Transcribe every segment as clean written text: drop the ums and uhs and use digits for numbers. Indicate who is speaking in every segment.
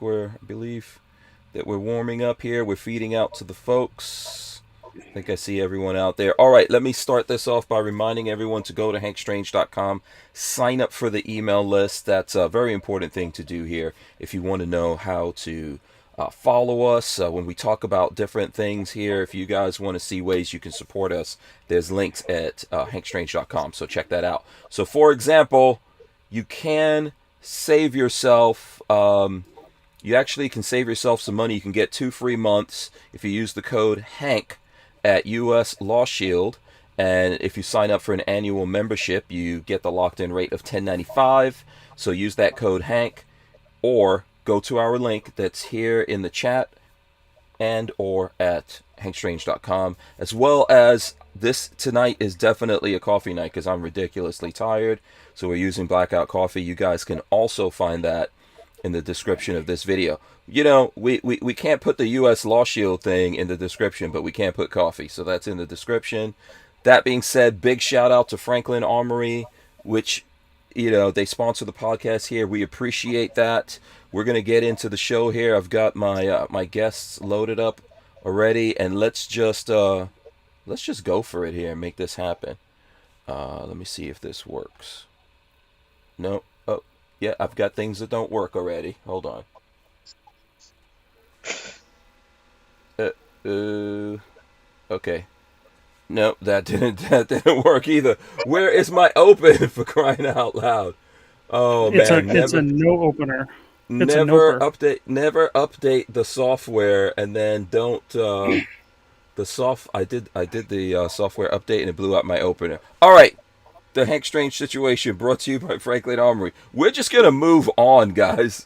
Speaker 1: I believe that we're warming up here. We're feeding out to the folks. I think I see everyone out there. All right, let me start this off by reminding everyone to go to hankstrange.com, sign up for the email list. That's a very important thing to do here if you want to know how to follow us when we talk about different things here. If you guys want to see ways you can support us, there's links at hankstrange.com, so check that out. So, for example, you can save yourself. You actually can save yourself some money. You can get 2 free months if you use the code HANK at US Law Shield. And if you sign up for an annual membership, you get the locked-in rate of $10.95. So use that code HANK, or go to our link that's here in the chat and or at hankstrange.com. As well as this tonight is definitely a coffee night because I'm ridiculously tired. So we're using blackout coffee. You guys can also find that in the description of this video. You know, we can't put the US Law Shield thing in the description, but we can put coffee. So that's in the description. That being said, big shout out to Franklin Armory, which, you know, they sponsor the podcast here. We appreciate that. We're going to get into the show here. I've got my my guests loaded up already, and let's just go for it here and make this happen. Let me see if this works. No. Oh, yeah, I've got things that don't work already. Hold on. Okay. No, that didn't work either. Where is my open, for crying out loud? Oh man,
Speaker 2: it's a no opener.
Speaker 1: Never update the software, and then don't I did the software update and it blew out my opener. All right, the Hank Strange situation brought to you by Franklin Armory. We're just gonna move on, guys.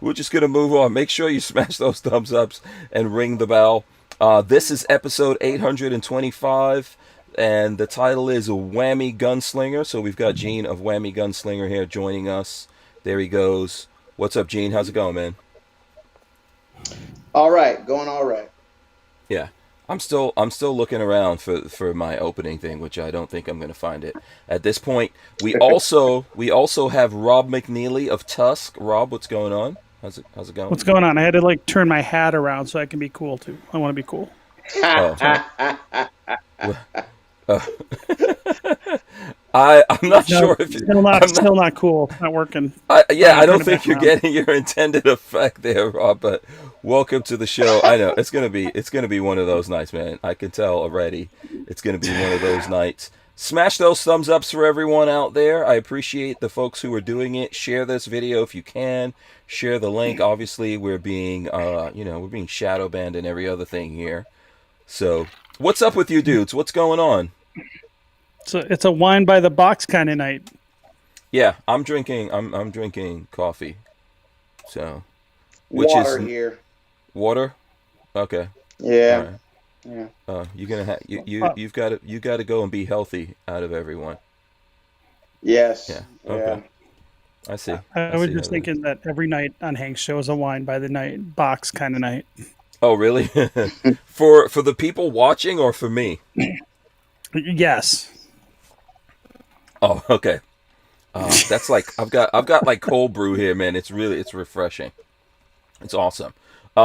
Speaker 1: We're just gonna move on. Make sure you smash those thumbs ups and ring the bell. This is episode 825, and the title is Whammy Gunslinger. So we've got Gene of Whammy Gunslinger here joining us. There he goes. What's up, Gene? How's it going, man?
Speaker 3: All right, going all right.
Speaker 1: Yeah, I'm still looking around for my opening thing, which I don't think I'm going to find it at this point. We also have Rob Mcnealy of TUSC. Rob, what's going on? How's it going?
Speaker 2: What's going on? I had to like turn my hat around so I can be cool too. I want to be cool.
Speaker 1: I'm not sure if
Speaker 2: still not cool. Not working.
Speaker 1: I don't think you're getting your intended effect there, Rob. But welcome to the show. I know it's gonna be one of those nights, man. I can tell already. It's gonna be one of those nights. Smash those thumbs ups for everyone out there. I appreciate the folks who are doing it. Share this video if you can. Share the link. Obviously, we're being we're being shadow banned and every other thing here. So, what's up with you dudes? What's going on?
Speaker 2: So it's a wine by the box kind of night.
Speaker 1: Yeah, I'm drinking coffee. So,
Speaker 3: water here.
Speaker 1: Water? Okay.
Speaker 3: Yeah.
Speaker 1: Right. Yeah. You're gonna have you got to go and be healthy out of everyone.
Speaker 3: Yes.
Speaker 1: Yeah. Okay. Yeah. I see.
Speaker 2: I was just thinking that every night on Hank's show is a wine by the night box kind of night.
Speaker 1: Oh, really? for the people watching or for me?
Speaker 2: Yes.
Speaker 1: Oh, okay. That's like I've got like cold brew here, man. It's refreshing. It's awesome.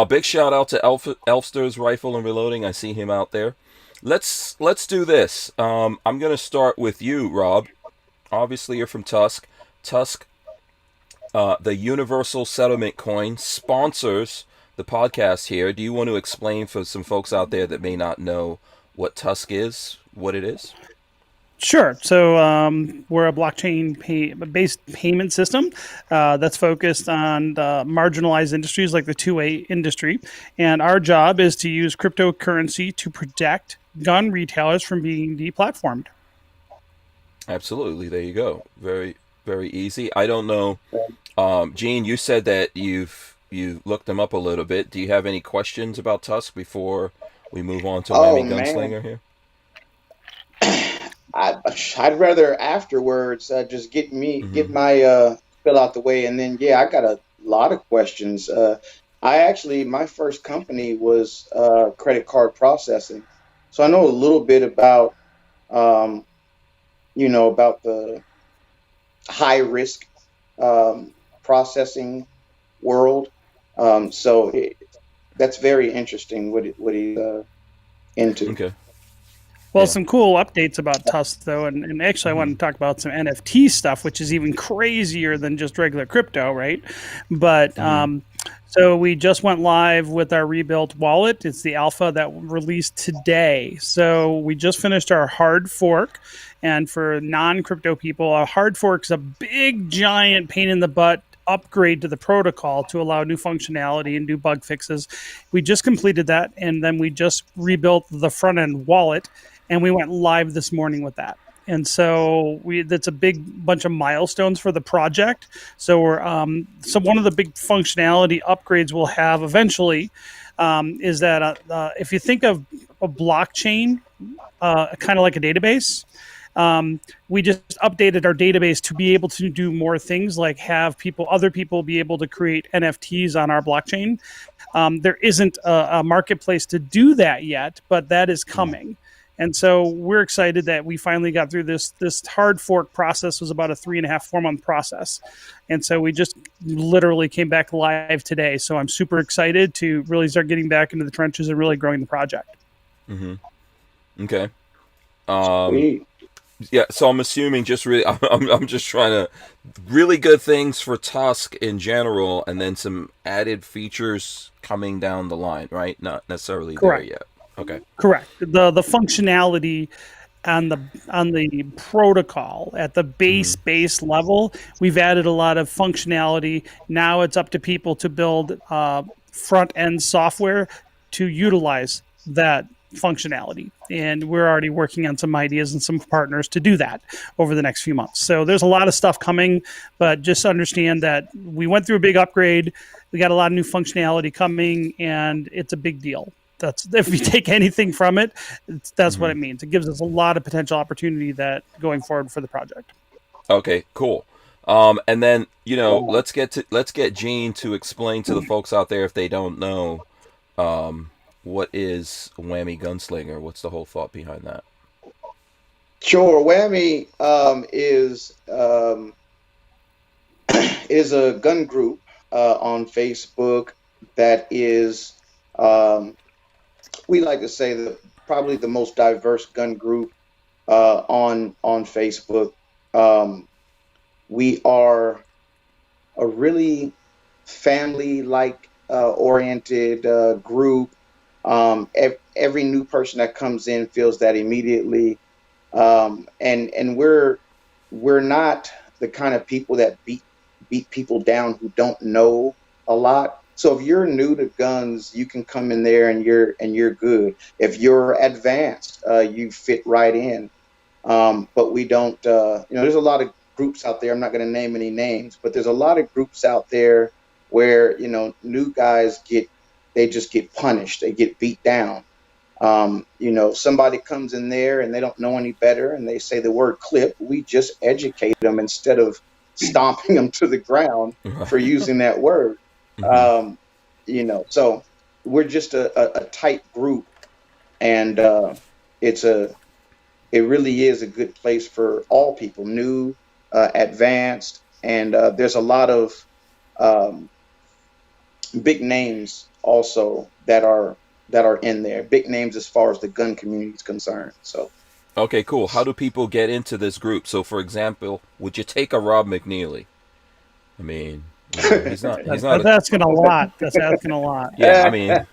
Speaker 1: Big shout out to Elfster's Rifle and Reloading. I see him out there. Let's do this. I'm gonna start with you, Rob. Obviously, you're from TUSC. TUSC, the Universal Settlement Coin, sponsors the podcast here. Do you want to explain for some folks out there that may not know what TUSC is, what it is?
Speaker 2: Sure. So we're a blockchain-based payment system that's focused on marginalized industries like the 2A industry. And our job is to use cryptocurrency to protect gun retailers from being deplatformed.
Speaker 1: Absolutely. There you go. Very, very easy. I don't know. Gene, you said that you've looked them up a little bit. Do you have any questions about TUSC before we move on to Whammy Gunslinger here?
Speaker 3: I'd rather afterwards just get my fill out the way, and then I got a lot of questions. My first company was credit card processing, so I know a little bit about about the high risk processing world. So that's very interesting what he's into.
Speaker 1: Okay.
Speaker 2: Well,
Speaker 1: Yeah.
Speaker 2: some cool updates about TUSC though, and actually I want to talk about some NFT stuff, which is even crazier than just regular crypto, right? But so we just went live with our rebuilt wallet. It's the alpha that released today. So we just finished our hard fork, and for non-crypto people, a hard fork is a big, giant pain in the butt upgrade to the protocol to allow new functionality and new bug fixes. We just completed that, and then we just rebuilt the front end wallet, and we went live this morning with that. And so that's a big bunch of milestones for the project. So so one of the big functionality upgrades we'll have eventually is that if you think of a blockchain, kind of like a database, we just updated our database to be able to do more things, like have other people be able to create NFTs on our blockchain. There isn't a marketplace to do that yet, but that is coming. And so we're excited that we finally got through this. This hard fork process was about a 3.5, 4 month process. And so we just literally came back live today. So I'm super excited to really start getting back into the trenches and really growing the project.
Speaker 1: Okay.
Speaker 3: Sweet.
Speaker 1: Yeah, so I'm assuming just really, I'm just trying to really good things for TUSC in general, and then some added features coming down the line, right? Not necessarily
Speaker 2: Correct.
Speaker 1: there yet. Okay.
Speaker 2: Correct. The functionality on the protocol at the base level, we've added a lot of functionality. Now it's up to people to build front end software to utilize that functionality, and we're already working on some ideas and some partners to do that over the next few months. So there's a lot of stuff coming, but just understand that we went through a big upgrade. We got a lot of new functionality coming, and it's a big deal. That's, if you take anything from it, that's what it means. It gives us a lot of potential opportunity that going forward for the project.
Speaker 1: Okay, cool. And then let's get Gene to explain to the folks out there, if they don't know, what is Whammy Gunslinger? What's the whole thought behind that?
Speaker 3: Sure. Whammy is a gun group on Facebook that is, we like to say, probably the most diverse gun group on Facebook. We are a really family-like oriented group. Every new person that comes in feels that immediately, and we're not the kind of people that beat people down who don't know a lot. So if you're new to guns, you can come in there and you're good. If you're advanced, you fit right in. But we don't. There's a lot of groups out there. I'm not going to name any names, but there's a lot of groups out there where new guys just get punished. They get beat down. Somebody comes in there and they don't know any better, and they say the word clip. We just educate them instead of stomping them to the ground for using that word. So we're just a tight group, and it really is a good place for all people, new, advanced, and there's a lot of big names also that are in there. Big names as far as the gun community is concerned. So.
Speaker 1: Okay, cool. How do people get into this group? So, for example, would you take a Rob McNealy? I mean, he's not.
Speaker 2: That's asking a lot. That's asking a lot.
Speaker 1: Yeah, I mean,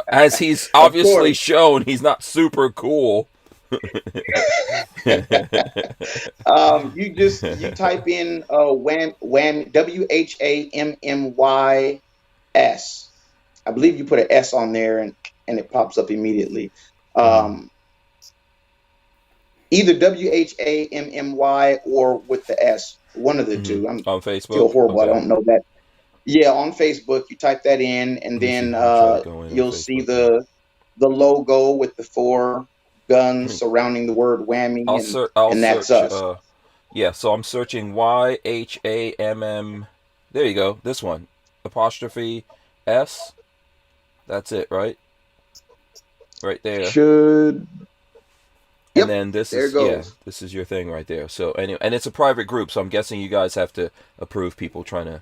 Speaker 1: as he's obviously shown, he's not super cool.
Speaker 3: You type in WHAMMYS. I believe you put an S on there and it pops up immediately. Either WHAMMY or with the S, one of the two. I'm
Speaker 1: on Facebook.
Speaker 3: Feel horrible. Okay. I don't know that. Yeah, on Facebook, you type that in, and then you'll see the logo with the 4 guns surrounding the word whammy, and that's us.
Speaker 1: So I'm searching YHAMM. There you go. This one, apostrophe S. That's it, right? Right there.
Speaker 3: Should.
Speaker 1: And then this is this is your thing right there. So anyway, and it's a private group, so I'm guessing you guys have to approve people trying to.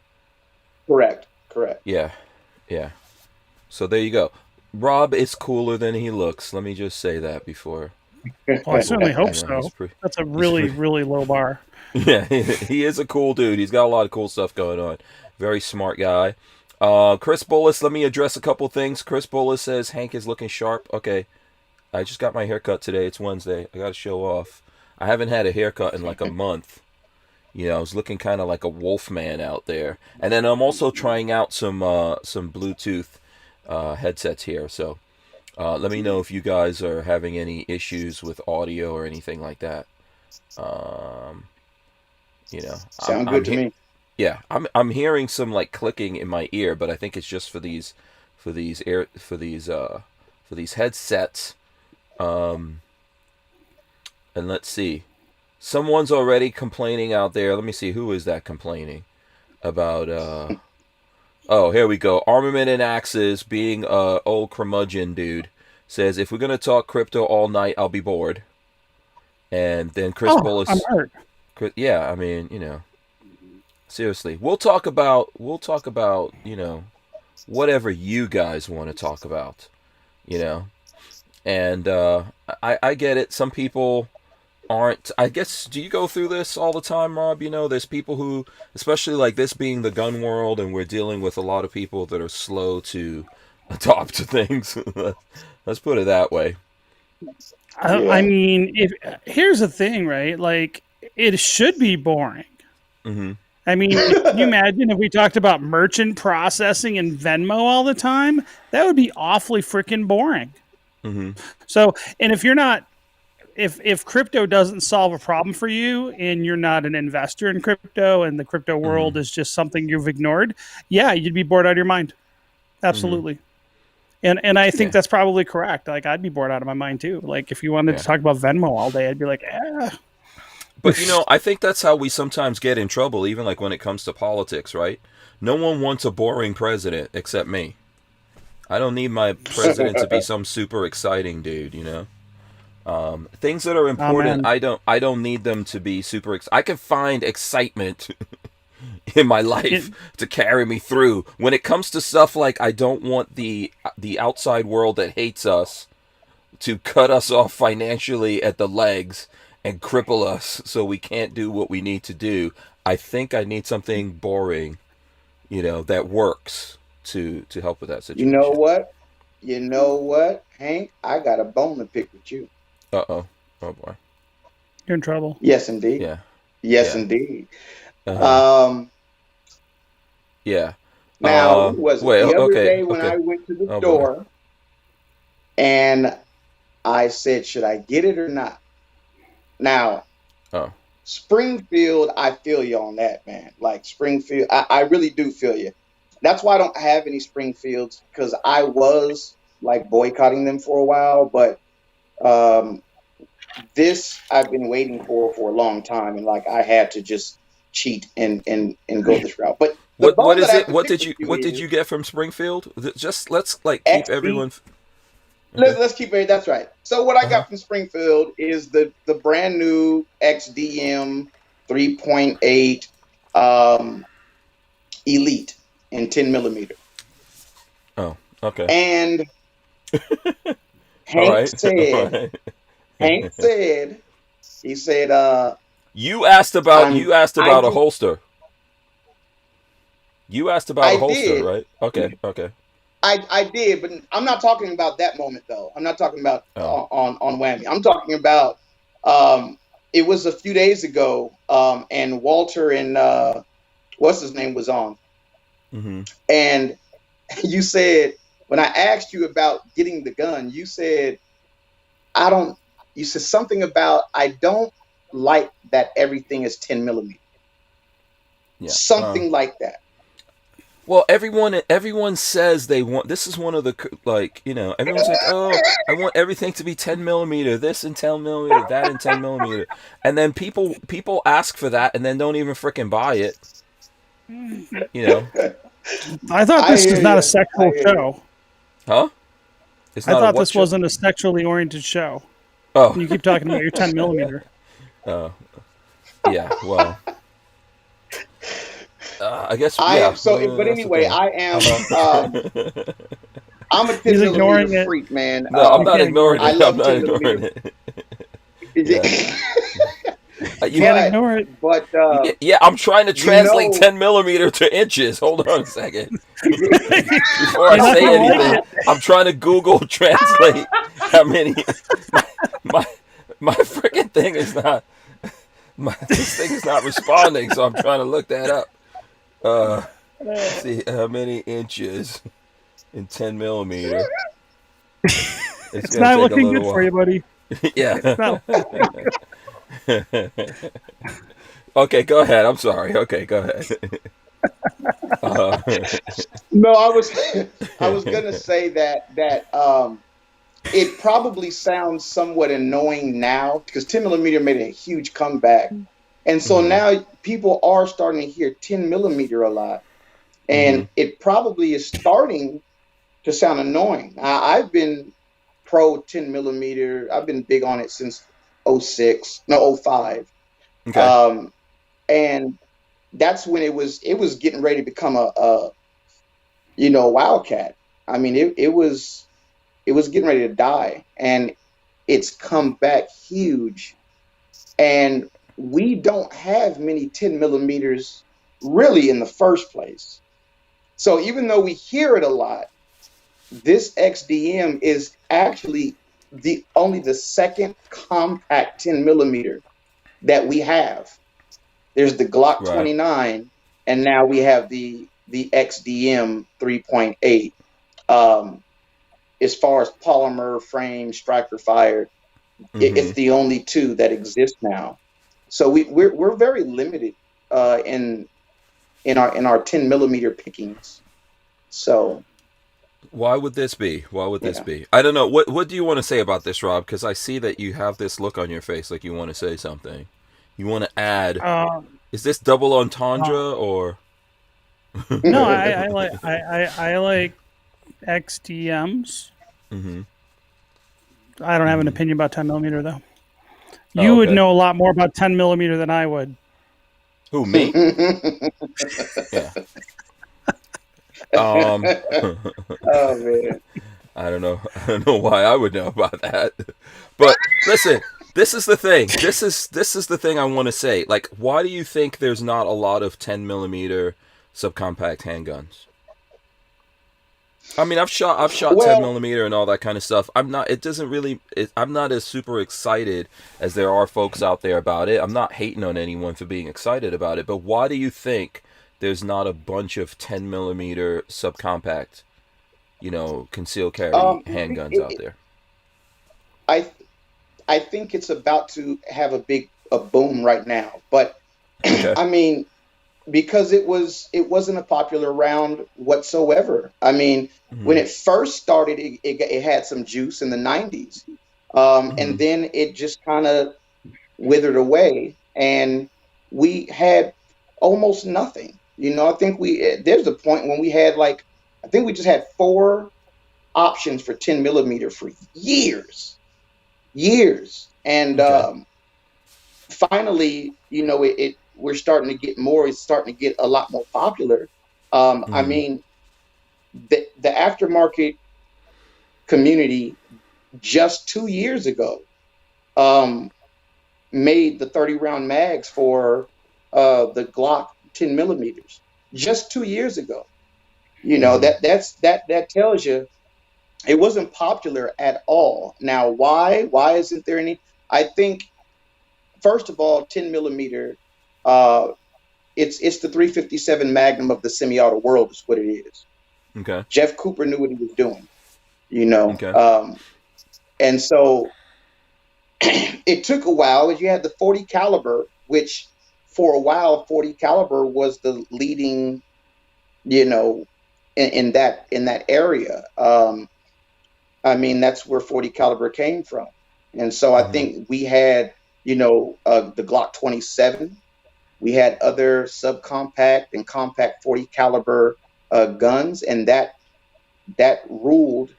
Speaker 3: Correct.
Speaker 1: Yeah. Yeah. So there you go. Rob is cooler than he looks. Let me just say that before
Speaker 2: Well, I certainly hope
Speaker 1: he's
Speaker 2: so.
Speaker 1: pretty.
Speaker 2: That's a
Speaker 1: He's
Speaker 2: really,
Speaker 1: pretty.
Speaker 2: really low bar.
Speaker 1: Yeah, he is a cool dude. He's got a lot of cool stuff going on. Very smart guy. Chris Bullis, let me address a couple things. Chris Bullis says Hank is looking sharp. Okay, I just got my haircut today. It's Wednesday. I got to show off. I haven't had a haircut in like a month. I was looking kind of like a wolf man out there. And then I'm also trying out some Bluetooth headsets here. So let me know if you guys are having any issues with audio or anything like that. Um,
Speaker 3: Sound good to me.
Speaker 1: Yeah, I'm hearing some like clicking in my ear, but I think it's just for these headsets. And let's see. Someone's already complaining out there. Let me see, who is that complaining about oh, here we go. Armament and Axes, being a old curmudgeon dude, says if we're gonna talk crypto all night, I'll be bored. And then Chris
Speaker 2: I'm
Speaker 1: Bullis,
Speaker 2: hurt.
Speaker 1: yeah, I mean, seriously, we'll talk about whatever you guys want to talk about, and I get it. Some people aren't. I guess, do you go through this all the time, Rob? There's people who, especially like this being the gun world, and we're dealing with a lot of people that are slow to adopt to things. Let's put it that way.
Speaker 2: I mean, here's the thing, right? Like, it should be boring.
Speaker 1: Mm-hmm.
Speaker 2: I mean, can you imagine if we talked about merchant processing and Venmo all the time? That would be awfully freaking boring.
Speaker 1: Mm-hmm.
Speaker 2: So, and if you're not, if crypto doesn't solve a problem for you and you're not an investor in crypto and the crypto world is just something you've ignored, yeah, you'd be bored out of your mind. Absolutely. And I think that's probably correct. Like, I'd be bored out of my mind too. Like, if you wanted to talk about Venmo all day, I'd be like,
Speaker 1: But I think that's how we sometimes get in trouble, even like when it comes to politics, right? No one wants a boring president except me. I don't need my president to be some super exciting dude, Things that are important, I don't need them to be super. I can find excitement in my life to carry me through. When it comes to stuff like, I don't want the outside world that hates us to cut us off financially at the legs and cripple us so we can't do what we need to do. I think I need something boring, that works to help with that situation.
Speaker 3: You know what, Hank? I got a bone to pick with you.
Speaker 1: Uh-oh. Oh, boy.
Speaker 2: you're in trouble.
Speaker 3: Yes, indeed.
Speaker 1: Yeah.
Speaker 3: Yes,
Speaker 1: Yeah.
Speaker 3: indeed.
Speaker 1: Uh-huh. Yeah.
Speaker 3: Now, was it
Speaker 1: wait,
Speaker 3: the other
Speaker 1: okay,
Speaker 3: day when
Speaker 1: okay.
Speaker 3: I went to the
Speaker 1: Oh,
Speaker 3: store
Speaker 1: boy.
Speaker 3: and I said, should I get it or not? Now,
Speaker 1: Oh.
Speaker 3: Springfield, I feel you on that, man. Like, Springfield, I really do feel you. That's why I don't have any Springfields, because I was like boycotting them for a while, but this I've been waiting for a long time, and like I had to just cheat and go this route. But the
Speaker 1: What
Speaker 3: bone
Speaker 1: is
Speaker 3: that I have
Speaker 1: it?
Speaker 3: to
Speaker 1: What
Speaker 3: pick
Speaker 1: did
Speaker 3: with
Speaker 1: you what did
Speaker 3: is
Speaker 1: you get from Springfield? Just let's like keep
Speaker 3: XD.
Speaker 1: everyone. Okay.
Speaker 3: Let's keep it. That's right. So what I
Speaker 1: Uh-huh.
Speaker 3: got from Springfield is the brand new XDM 3.8 Elite in 10 millimeter.
Speaker 1: Oh, okay.
Speaker 3: And
Speaker 1: All
Speaker 3: Hank
Speaker 1: right. All
Speaker 3: said,
Speaker 1: right.
Speaker 3: Hank said, he said,
Speaker 1: You asked about
Speaker 3: I
Speaker 1: a
Speaker 3: just,
Speaker 1: holster. You asked about a
Speaker 3: I
Speaker 1: holster,
Speaker 3: did.
Speaker 1: right? Okay. Okay.
Speaker 3: I did, but I'm not talking about that moment though. I'm not talking about
Speaker 1: Oh.
Speaker 3: on Whammy. I'm talking about it was a few days ago, and Walter and what's his name was on,
Speaker 1: Mm-hmm.
Speaker 3: and you said when I asked you about getting the gun, you said I don't. You said something about I don't like that everything is 10 millimeter.
Speaker 1: Yeah.
Speaker 3: Something like that.
Speaker 1: Well, everyone says they want. This is one of the everyone's like, oh, I want everything to be 10 millimeter, this in 10 millimeter, that in 10 millimeter, and then people ask for that and then don't even freaking buy it.
Speaker 2: I thought
Speaker 3: I
Speaker 2: this was
Speaker 3: hear
Speaker 2: not a
Speaker 3: you.
Speaker 2: sexual show.
Speaker 1: Huh? It's
Speaker 2: I
Speaker 1: not a
Speaker 2: thought
Speaker 1: what
Speaker 2: this
Speaker 1: show?
Speaker 2: wasn't a sexually oriented show.
Speaker 1: Oh.
Speaker 2: You keep talking about your 10 millimeter.
Speaker 1: Yeah. Well. I guess
Speaker 3: I
Speaker 1: yeah.
Speaker 3: am so, but
Speaker 1: That's the
Speaker 3: anyway,
Speaker 1: thing.
Speaker 3: I am.
Speaker 1: Uh-huh.
Speaker 3: I'm a
Speaker 2: He's
Speaker 3: 10 millimeter
Speaker 2: ignoring it.
Speaker 3: freak, man.
Speaker 1: No, I'm
Speaker 2: You
Speaker 1: not
Speaker 2: can't ignore
Speaker 1: ignoring
Speaker 2: it.
Speaker 3: I
Speaker 1: it. I'm
Speaker 3: love
Speaker 1: not
Speaker 3: 10 millimeter.
Speaker 1: ignoring it. Yeah. You,
Speaker 2: Can't
Speaker 3: but
Speaker 2: ignore it.
Speaker 3: but
Speaker 1: yeah, I'm trying to
Speaker 3: you
Speaker 1: translate
Speaker 3: know,
Speaker 1: 10 millimeter to inches. Hold on a second. Before I
Speaker 2: You're not
Speaker 1: say
Speaker 2: gonna like
Speaker 1: anything,
Speaker 2: it.
Speaker 1: I'm trying to Google translate how many. My my my freaking thing is not. This thing is not responding, so I'm trying to look that up. See how many inches in 10 millimeter. It's
Speaker 2: It's
Speaker 1: gonna
Speaker 2: not
Speaker 1: take a
Speaker 2: looking
Speaker 1: little
Speaker 2: good for you,
Speaker 1: while.
Speaker 2: buddy.
Speaker 1: Yeah.
Speaker 2: It's not.
Speaker 1: Okay, go ahead. I'm sorry. Okay, go ahead. Uh,
Speaker 3: no, I was gonna say that it probably sounds somewhat annoying now because 10 millimeter made a huge comeback, and so
Speaker 1: mhm,
Speaker 3: now people are starting to hear 10 millimeter a lot,
Speaker 1: mhm.
Speaker 3: and it probably is starting to sound annoying. I've been pro 10 millimeter. I've been big on it since '06, no '05,
Speaker 1: Okay.
Speaker 3: um, and that's when it was getting ready to become a wildcat. I mean, it was getting ready to die, and it's come back huge. And we don't have many 10 millimeters really in the first place. So even though we hear it a lot, this XDM is actually the second compact 10 millimeter that we have. There's the Glock
Speaker 1: Right.
Speaker 3: 29, and now we have the XDM 3.8. Um, as far as polymer frame striker fired, it's
Speaker 1: Mhm.
Speaker 3: the only two that exist now. So we're very limited in our 10 millimeter pickings. So
Speaker 1: Why would this be? Why would this
Speaker 3: yeah.
Speaker 1: be? I don't know. What do you want to say about this, Rob? Because I see that you have this look on your face, like you want to say something. You want to add.
Speaker 2: Uh,
Speaker 1: Is this double
Speaker 2: uh,
Speaker 1: entendre or?
Speaker 2: no, I like XDMs.
Speaker 1: Mhm.
Speaker 2: I don't have an
Speaker 1: Mhm.
Speaker 2: opinion about 10 millimeter though.
Speaker 1: Oh,
Speaker 2: You would
Speaker 1: okay.
Speaker 2: know a lot more about 10 millimeter than I would.
Speaker 1: Who, me? Yeah. Um.
Speaker 3: Oh man.
Speaker 1: I don't know. I don't know why I would know about that. But listen, this is the thing. This is the thing I want to say. Like, why do you think there's not a lot of 10 millimeter subcompact handguns? I mean, I've shot 10
Speaker 3: Well,
Speaker 1: millimeter and all that kind of stuff. I'm not. It doesn't really. I'm not as super excited as there are folks out there about it. I'm not hating on anyone for being excited about it. But why do you think there's not a bunch of 10 millimeter subcompact, concealed carry
Speaker 3: I think
Speaker 1: handguns out there?
Speaker 3: I I think it's about to have a boom right now. But
Speaker 1: Okay.
Speaker 3: I mean, because it wasn't a popular round whatsoever. I mean, when
Speaker 1: Mhm.
Speaker 3: it first started, it had some juice in the '90s, and
Speaker 1: Mhm.
Speaker 3: then it just kind of withered away, and we had almost nothing. I think there's a point when we had like I think we just had four options for 10 millimeter for years, and
Speaker 1: Okay.
Speaker 3: finally, we're starting to get more. It's starting to get a lot more popular. I
Speaker 1: Mhm.
Speaker 3: mean, the aftermarket community just 2 years ago um, made the 30 round mags for the Glock 10 millimeters. Just 2 years ago,
Speaker 1: Mhm.
Speaker 3: that tells you it wasn't popular at all. Now, why? Why isn't there any? I think first of all, 10 millimeter. Uh, it's the 357 Magnum of the semi-auto world is what it is.
Speaker 1: Okay.
Speaker 3: Jeff Cooper knew what he was doing, you know.
Speaker 1: Okay.
Speaker 3: And so it took a while. You had the 40 caliber, which for a while 40 caliber was the leading, you know, in that area. I mean, that's where 40 caliber came from. And so I
Speaker 1: Mhm.
Speaker 3: think we had, the Glock 27. We had other subcompact and compact 40 caliber guns, and that ruled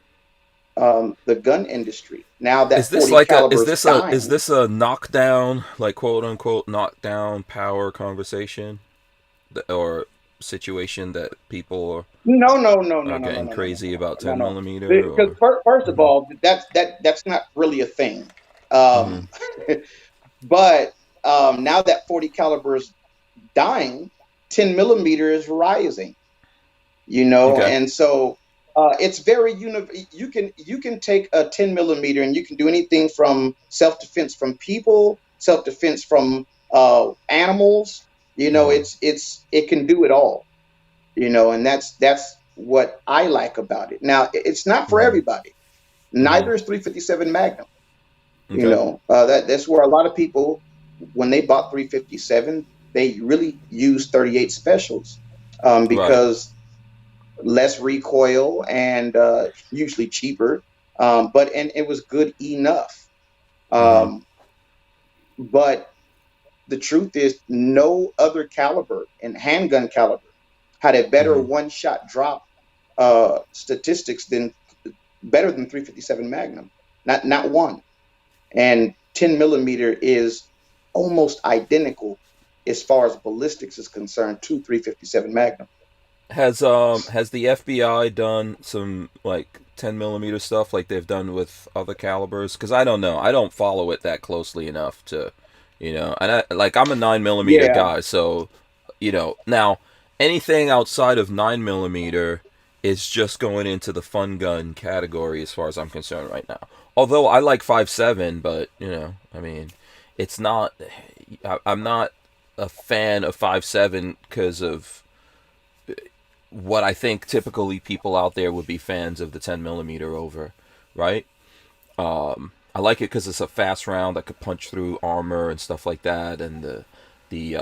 Speaker 3: the gun industry. Now
Speaker 1: Is
Speaker 3: that
Speaker 1: this
Speaker 3: 40
Speaker 1: like a
Speaker 3: caliber is
Speaker 1: is
Speaker 3: dying.
Speaker 1: this a knockdown, like quote unquote knockdown power conversation? Or situation that people
Speaker 3: No, no, no, no,
Speaker 1: are
Speaker 3: no, no,
Speaker 1: getting
Speaker 3: no, no, no,
Speaker 1: crazy about
Speaker 3: no,
Speaker 1: 10
Speaker 3: no.
Speaker 1: millimeter?
Speaker 3: Because
Speaker 1: Or
Speaker 3: first of
Speaker 1: hmm
Speaker 3: all, that's not really a thing.
Speaker 1: hmm
Speaker 3: Um, but now that 40 caliber is dying, 10 millimeter is rising.
Speaker 1: okay,
Speaker 3: And so it's very you can take a 10 millimeter and you can do anything from self defense from people, self defense from animals.
Speaker 1: hmm
Speaker 3: It can do it all. And that's what I like about it. Now, it's not for
Speaker 1: hmm
Speaker 3: everybody.
Speaker 1: hmm
Speaker 3: Neither is 357 Magnum.
Speaker 1: okay,
Speaker 3: That's where a lot of people, when they bought 357, they really used 38 specials,
Speaker 1: right,
Speaker 3: because less recoil and usually cheaper, but and it was good enough.
Speaker 1: hmm
Speaker 3: Um, but the truth is, no other caliber and handgun caliber had a better
Speaker 1: hmm
Speaker 3: one-shot drop statistics than better than 357 Magnum. Not one. And 10 millimeter is almost identical as far as ballistics is concerned to 357 Magnum.
Speaker 1: has the FBI done some like 10 millimeter stuff like they've done with other calibers? Because I don't know, I don't follow it that closely enough to, and I'm a 9 millimeter
Speaker 3: Yeah,
Speaker 1: guy, so now anything outside of 9 millimeter is just going into the fun gun category as far as I'm concerned right now. Although I like 5.7, but I mean, it's not. I'm not a fan of 5.7 because of what I think typically people out there would be fans of the 10 millimeter over, right? I like it because it's a fast round that could punch through armor and stuff like that, and the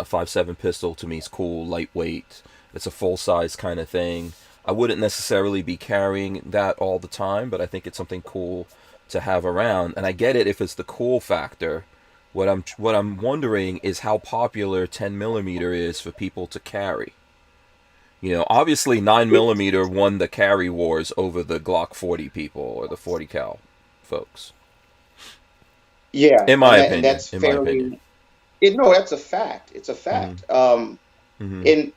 Speaker 1: 5.7 pistol to me is cool, lightweight. It's a full size kind of thing. I wouldn't necessarily be carrying that all the time, but I think it's something cool to have around, and I get it if it's the cool factor. What I'm wondering is how popular 10 millimeter is for people to carry. Obviously 9
Speaker 3: it,
Speaker 1: millimeter won the carry wars over the Glock 40 people or the 40 cal folks.
Speaker 3: yeah,
Speaker 1: In my
Speaker 3: and
Speaker 1: opinion.
Speaker 3: that's
Speaker 1: In my opinion.
Speaker 3: fairly. No, that's a fact. It's a
Speaker 1: Mhm.
Speaker 3: fact.
Speaker 1: Mhm.
Speaker 3: And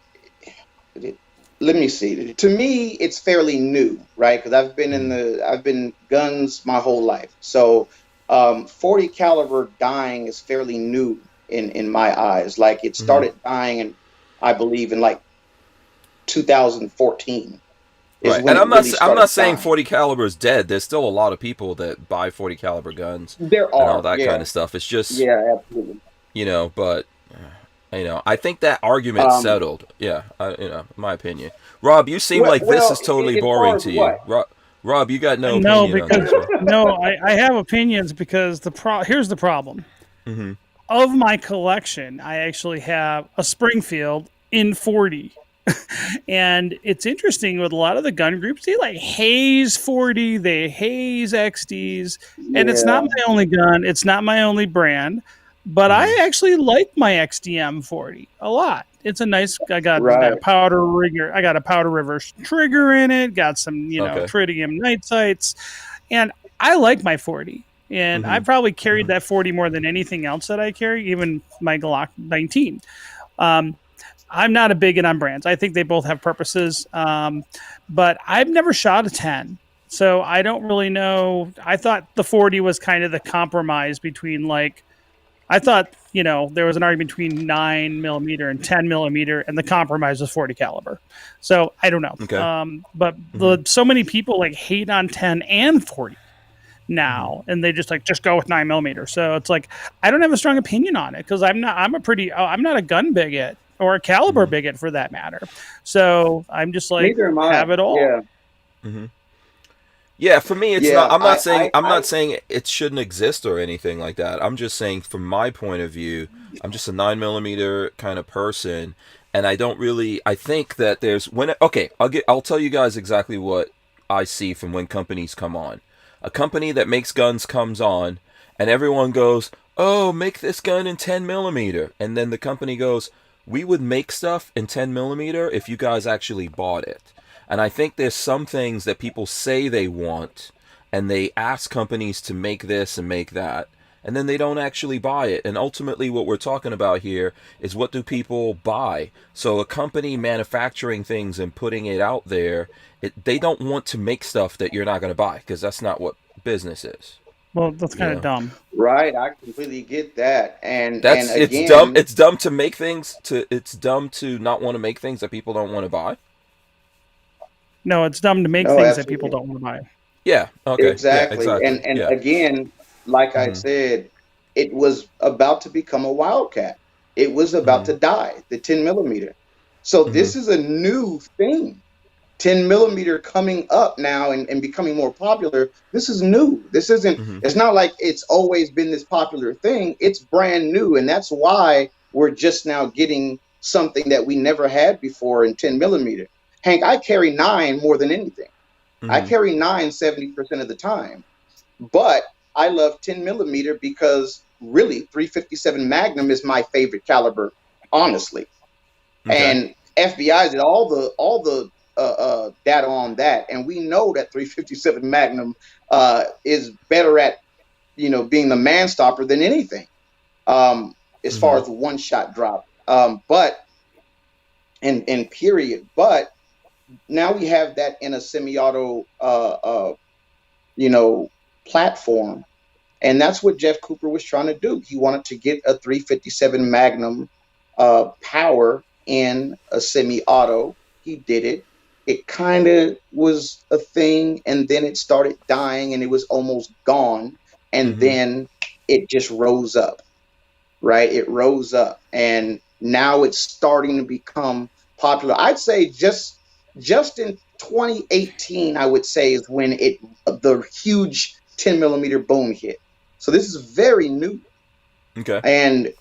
Speaker 3: let me see. To me, it's fairly new, right? Because
Speaker 1: Mhm.
Speaker 3: I've been guns my whole life. So, 40 caliber dying is fairly new in my eyes. Like it
Speaker 1: Mhm.
Speaker 3: started dying, and I believe in like 2014 is
Speaker 1: Right.
Speaker 3: when
Speaker 1: And
Speaker 3: it really
Speaker 1: I'm
Speaker 3: started
Speaker 1: not saying
Speaker 3: dying.
Speaker 1: 40 caliber is dead. There's still a lot of people that buy 40 caliber guns
Speaker 3: There
Speaker 1: and all
Speaker 3: are,
Speaker 1: that kind
Speaker 3: yeah,
Speaker 1: of stuff. It's just,
Speaker 3: yeah, absolutely.
Speaker 1: but I think that argument's
Speaker 3: Um,
Speaker 1: settled. Yeah, in my opinion. Rob, you seem like this
Speaker 3: well,
Speaker 1: is totally
Speaker 3: as far
Speaker 1: boring
Speaker 3: as
Speaker 1: to you.
Speaker 3: what?
Speaker 1: Rob, you got no
Speaker 2: No,
Speaker 1: opinion on
Speaker 2: because
Speaker 1: this, right?
Speaker 2: no, I have opinions because here's the problem.
Speaker 1: Mhm.
Speaker 2: Of my collection, I actually have a Springfield in 40. And it's interesting with a lot of the gun groups, they like haze 40, they haze XDs, and it's not
Speaker 3: Yeah,
Speaker 2: my only gun, it's not my only brand, but I
Speaker 1: Mhm.
Speaker 2: actually like my XDM 40 a lot. It's a nice. I got a
Speaker 3: right,
Speaker 2: powder rigger. I got a powder reverse trigger in it. Got some
Speaker 1: Okay.
Speaker 2: tritium night sights, and I like my 40. And I
Speaker 1: Mhm.
Speaker 2: probably carried that 40 more than anything else that I carry, even my Glock 19. Um, I'm not a bigot on brands. I think they both have purposes, but I've never shot a 10. So I don't really know. I thought the 40 was kind of the compromise between I thought, there was an argument between 9 millimeter and 10 millimeter, and the compromise was 40 caliber. So I don't know.
Speaker 1: Okay.
Speaker 2: But
Speaker 1: Mhm.
Speaker 2: so many people hate on 10 and 40
Speaker 1: Mhm.
Speaker 2: now, and they just go with 9 millimeter. So it's like I don't have a strong opinion on it because I'm not a gun bigot or a caliber
Speaker 1: Mhm.
Speaker 2: bigot for that matter. So I'm just
Speaker 3: neither am I.
Speaker 2: have it all.
Speaker 3: Yeah,
Speaker 1: Mhm. Yeah, for me it's not
Speaker 3: yeah.
Speaker 1: I'm not saying it shouldn't exist or anything like that. I'm just saying from my point of view, I'm just a 9 millimeter kind of person, and I don't really I think that there's when okay, I'll tell you guys exactly what I see from when companies come on. A company that makes guns comes on and everyone goes, "Oh, make this gun in 10 millimeter." And then the company goes, "We would make stuff in 10 millimeter if you guys actually bought it." And I think there's some things that people say they want, and they ask companies to make this and make that. and then they don't actually buy it. And ultimately what we're talking about here is, what do people buy? So a company manufacturing things and putting it out there, they don't want to make stuff that you're not going to buy, because that's not what business is.
Speaker 2: Well, that's kind of dumb.
Speaker 3: Right, I completely get that, and
Speaker 1: It's dumb.
Speaker 3: again,
Speaker 1: It's dumb to make things. It's dumb to not want to make things that people don't want to buy.
Speaker 2: No, it's dumb to make
Speaker 3: no,
Speaker 2: things that people
Speaker 3: absolutely,
Speaker 2: don't want to buy.
Speaker 1: Yeah. Okay. Yeah.
Speaker 3: exactly,
Speaker 1: Exactly.
Speaker 3: and
Speaker 1: Yeah.
Speaker 3: again, like I
Speaker 1: Mhm.
Speaker 3: said, it was about to become a wildcat. It was about
Speaker 1: Mhm.
Speaker 3: to die. The 10 millimeter. So
Speaker 1: Mhm.
Speaker 3: this is a new thing. 10 millimeter coming up now and becoming more popular. This is new. This isn't,
Speaker 1: Mhm.
Speaker 3: it's not like it's always been this popular thing. It's brand new. And that's why we're just now getting something that we never had before in 10 millimeter. Hank, I carry 9 more than anything. I
Speaker 1: Mhm.
Speaker 3: carry 9 70% of the time. But I love 10 millimeter because really 357 Magnum is my favorite caliber, honestly.
Speaker 1: Okay.
Speaker 3: And FBI did all the data on that, and we know that 357 Magnum is better at being the man stopper than anything, as far
Speaker 1: Mhm.
Speaker 3: as one shot drop. But and period. But now we have that in a semi-auto you know platform. And that's what Jeff Cooper was trying to do. He wanted to get a 357 Magnum power in a semi-auto. He did it. It kind of was a thing, and then it started dying, and it was almost gone. And
Speaker 1: Mhm.
Speaker 3: then it just rose up, right? It rose up, and now it's starting to become popular. I'd say just in 2018, I would say is when the huge 10 millimeter boom hit. So this is very new,
Speaker 1: Okay.
Speaker 3: and